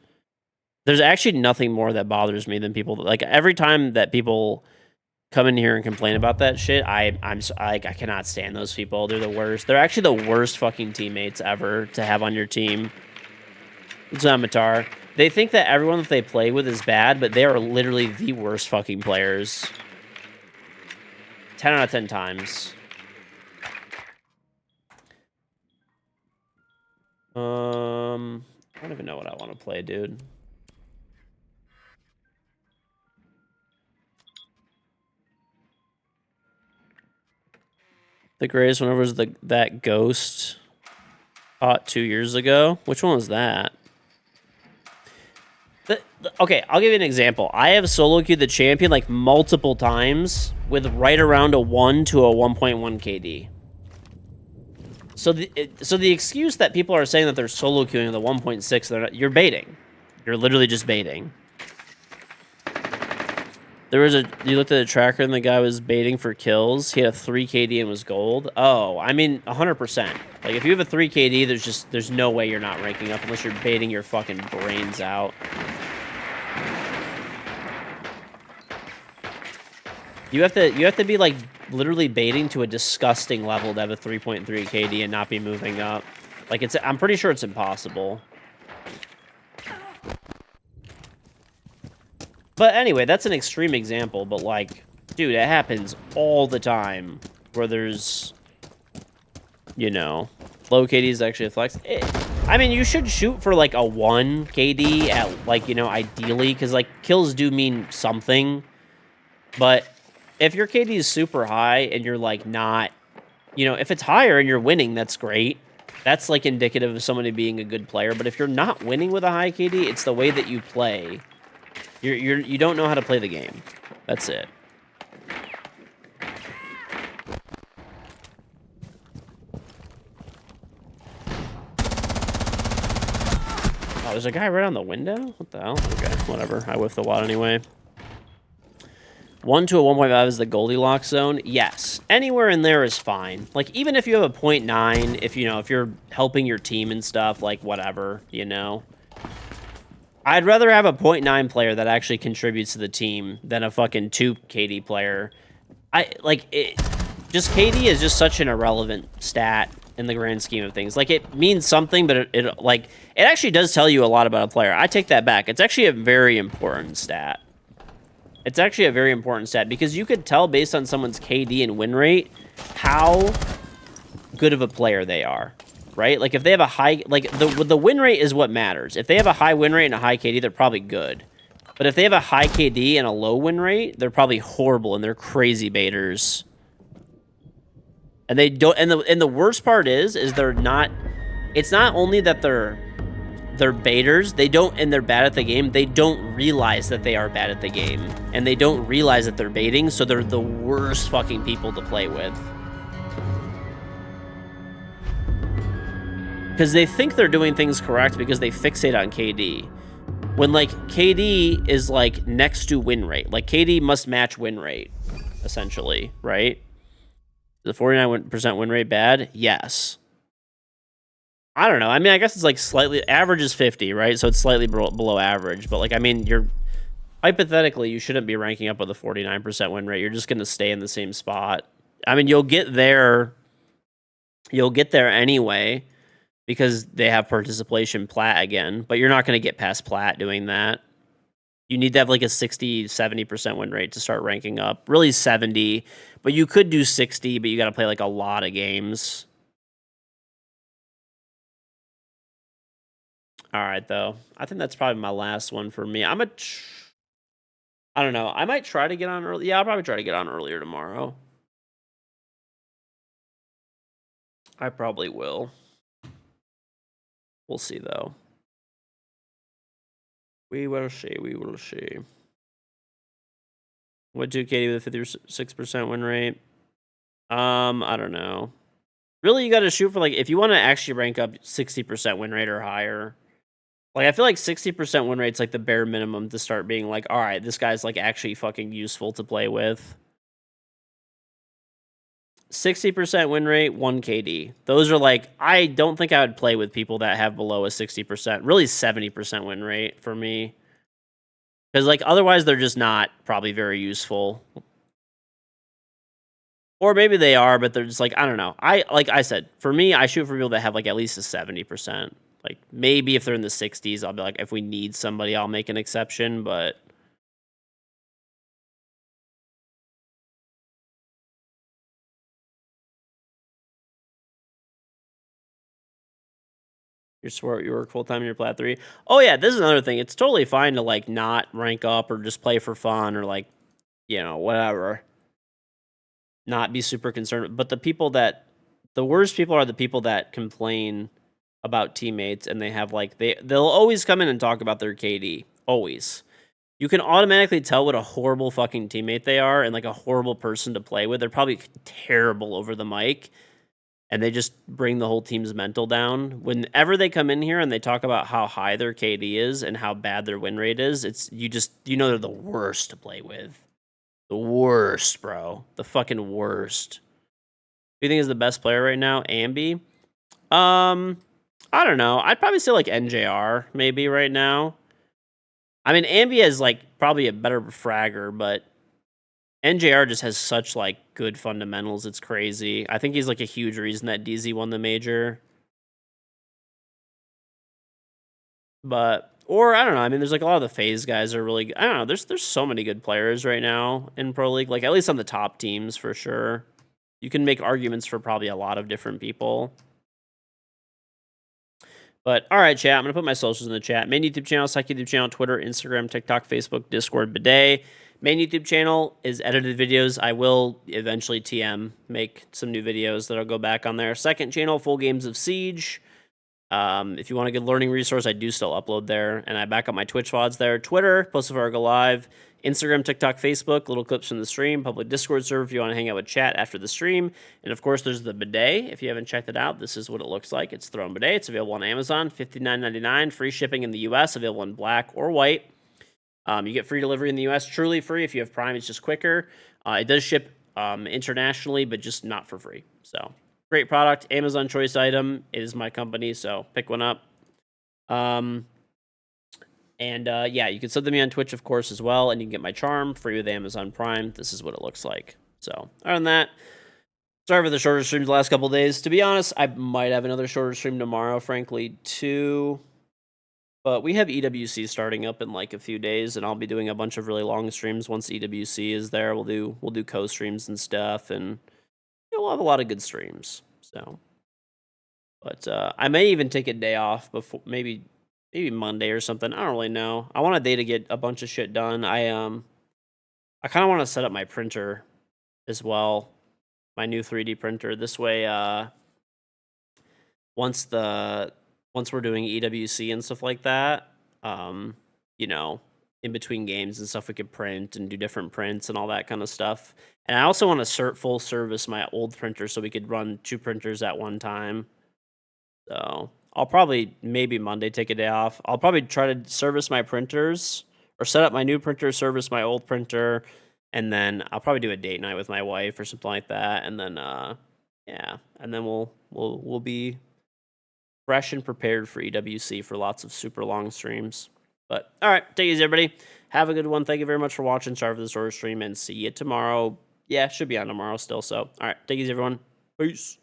There's actually nothing more that bothers me than people... Like, every time that people come in here and complain about that shit, I cannot stand those people. They're the worst. They're actually the worst fucking teammates ever to have on your team. Zamatar. They think that everyone that they play with is bad, but they are literally the worst fucking players. 10 out of 10 times. I don't even know what I want to play, dude. The greatest one was that ghost caught 2 years ago. Which one was that? Okay, I'll give you an example. I have solo queued the champion like multiple times with right around a 1 to a 1.1 KD. So the excuse that people are saying that they're solo queuing the 1.6, you're baiting. You're literally just baiting. You looked at the tracker and the guy was baiting for kills. He had a 3 KD and was gold. Oh, I mean, 100%. Like, if you have a 3 KD, there's no way you're not ranking up unless you're baiting your fucking brains out. You have to be, like, literally baiting to a disgusting level to have a 3.3 KD and not be moving up. Like, I'm pretty sure it's impossible. But anyway, that's an extreme example, but, like, dude, it happens all the time where there's, you know, low KD is actually a flex. I mean, you should shoot for, like, a 1 KD at, like, you know, ideally, because, like, kills do mean something. But if your KD is super high and you're, like, not, you know, if it's higher and you're winning, that's great. That's, like, indicative of somebody being a good player. But if you're not winning with a high KD, it's the way that you play. You don't know how to play the game. That's it. Oh, there's a guy right on the window? What the hell? Okay, whatever. I whiffed the wad anyway. 1 to a 1.5 is the Goldilocks zone. Yes, anywhere in there is fine. Like, even if you have a 0.9, if you're helping your team and stuff, like, whatever, I'd rather have a 0.9 player that actually contributes to the team than a fucking 2 KD player. Just KD is just such an irrelevant stat in the grand scheme of things. Like, it means something, but it actually does tell you a lot about a player. I take that back. It's actually a very important stat. It's actually a very important stat because you could tell based on someone's KD and win rate how good of a player they are, right? Like, if they have a high, like, the win rate is what matters. If they have a high win rate and a high KD, they're probably good. But if they have a high KD and a low win rate, they're probably horrible and they're crazy baiters. And they don't. And the worst part is they're not. It's not only that they're baiters. They don't, and they're bad at the game. They don't realize that they are bad at the game, and they don't realize that they're baiting. So they're the worst fucking people to play with. Because they think they're doing things correct because they fixate on KD. When, like, KD is, like, next to win rate. Like, KD must match win rate, essentially, right? The 49% win rate bad? Yes. I don't know. I mean, I guess it's, like, slightly... Average is 50, right? So it's slightly below average. But, like, I mean, you're... Hypothetically, you shouldn't be ranking up with a 49% win rate. You're just going to stay in the same spot. I mean, you'll get there... You'll get there anyway... because they have participation plat again, but you're not going to get past plat doing that. You need to have like a 60, 70% win rate to start ranking up. Really 70, but you could do 60, but you got to play like a lot of games. All right, though. I think that's probably my last one for me. I don't know. I might try to get on early. Yeah, I'll probably try to get on earlier tomorrow. I probably will. We'll see, though. We will see. We will see. What do KD with a 56% win rate? I don't know. Really, you got to shoot for, like, if you want to actually rank up 60% win rate or higher. Like, I feel like 60% win rate's, like, the bare minimum to start being like, all right, this guy's, like, actually fucking useful to play with. 60% win rate, 1 KD. Those are, like, I don't think I would play with people that have below a 60%. Really 70% win rate for me. Because, like, otherwise they're just not probably very useful. Or maybe they are, but they're just, like, I don't know. Like I said, for me, I shoot for people that have, like, at least a 70%. Like, maybe if they're in the 60s, I'll be like, if we need somebody, I'll make an exception, but... You work full-time in your plat 3. Oh, yeah, this is another thing. It's totally fine to, like, not rank up or just play for fun or, like, whatever. Not be super concerned. But the worst people are the people that complain about teammates and they have, like, they'll always come in and talk about their KD. Always. You can automatically tell what a horrible fucking teammate they are and, like, a horrible person to play with. They're probably terrible over the mic. And they just bring the whole team's mental down. Whenever they come in here and they talk about how high their KD is and how bad their win rate is, they're the worst to play with. The worst, bro. The fucking worst. Who do you think is the best player right now? Ambi? I don't know. I'd probably say, like, NJR maybe right now. I mean, Ambi is, like, probably a better fragger, but NJR just has such, like, good fundamentals. It's crazy. I think he's, like, a huge reason that DZ won the major. Or, I don't know. I mean, there's, like, a lot of the FaZe guys are really... I don't know. There's so many good players right now in Pro League. Like, at least on the top teams, for sure. You can make arguments for probably a lot of different people. But, all right, chat. I'm going to put my socials in the chat. Main YouTube channel, Psych YouTube channel, Twitter, Instagram, TikTok, Facebook, Discord, Bidet. Main YouTube channel is edited videos. I will eventually make some new videos that'll go back on there. Second channel, full games of Siege. If you want a good learning resource, I do still upload there. And I back up my Twitch VODs there. Twitter, post before I go live. Instagram, TikTok, Facebook, little clips from the stream. Public Discord server if you want to hang out with chat after the stream. And, of course, there's the bidet. If you haven't checked it out, this is what it looks like. It's Throne Bidet. It's available on Amazon, $59.99. Free shipping in the U.S., available in black or white. You get free delivery in the US, truly free. If you have Prime, it's just quicker. It does ship internationally, but just not for free. So great product, Amazon choice item. It is my company, so pick one up. Yeah, you can sub to me on Twitch, of course, as well, and you can get my charm free with Amazon Prime. This is what it looks like. So other than that, sorry for the shorter streams the last couple days. To be honest, I might have another shorter stream tomorrow, frankly, too. But we have EWC starting up in like a few days, and I'll be doing a bunch of really long streams once EWC is there. We'll do co-streams and stuff, and we'll have a lot of good streams. So, but I may even take a day off before maybe Monday or something. I don't really know. I want a day to get a bunch of shit done. I kind of want to set up my printer as well, my new 3D printer. This way, once we're doing EWC and stuff like that, you know, in between games and stuff, we could print and do different prints and all that kind of stuff. And I also want to full service my old printer so we could run 2 printers at one time. So I'll probably maybe Monday take a day off. I'll probably try to service my printers or set up my new printer, service my old printer, and then I'll probably do a date night with my wife or something like that. And then yeah, and then we'll be fresh and prepared for EWC for lots of super long streams. But all right, take it easy, everybody. Have a good one. Thank you very much for watching. Sorry for the shorter stream, and see you tomorrow. Yeah, should be on tomorrow still. So all right, take it easy, everyone. Peace.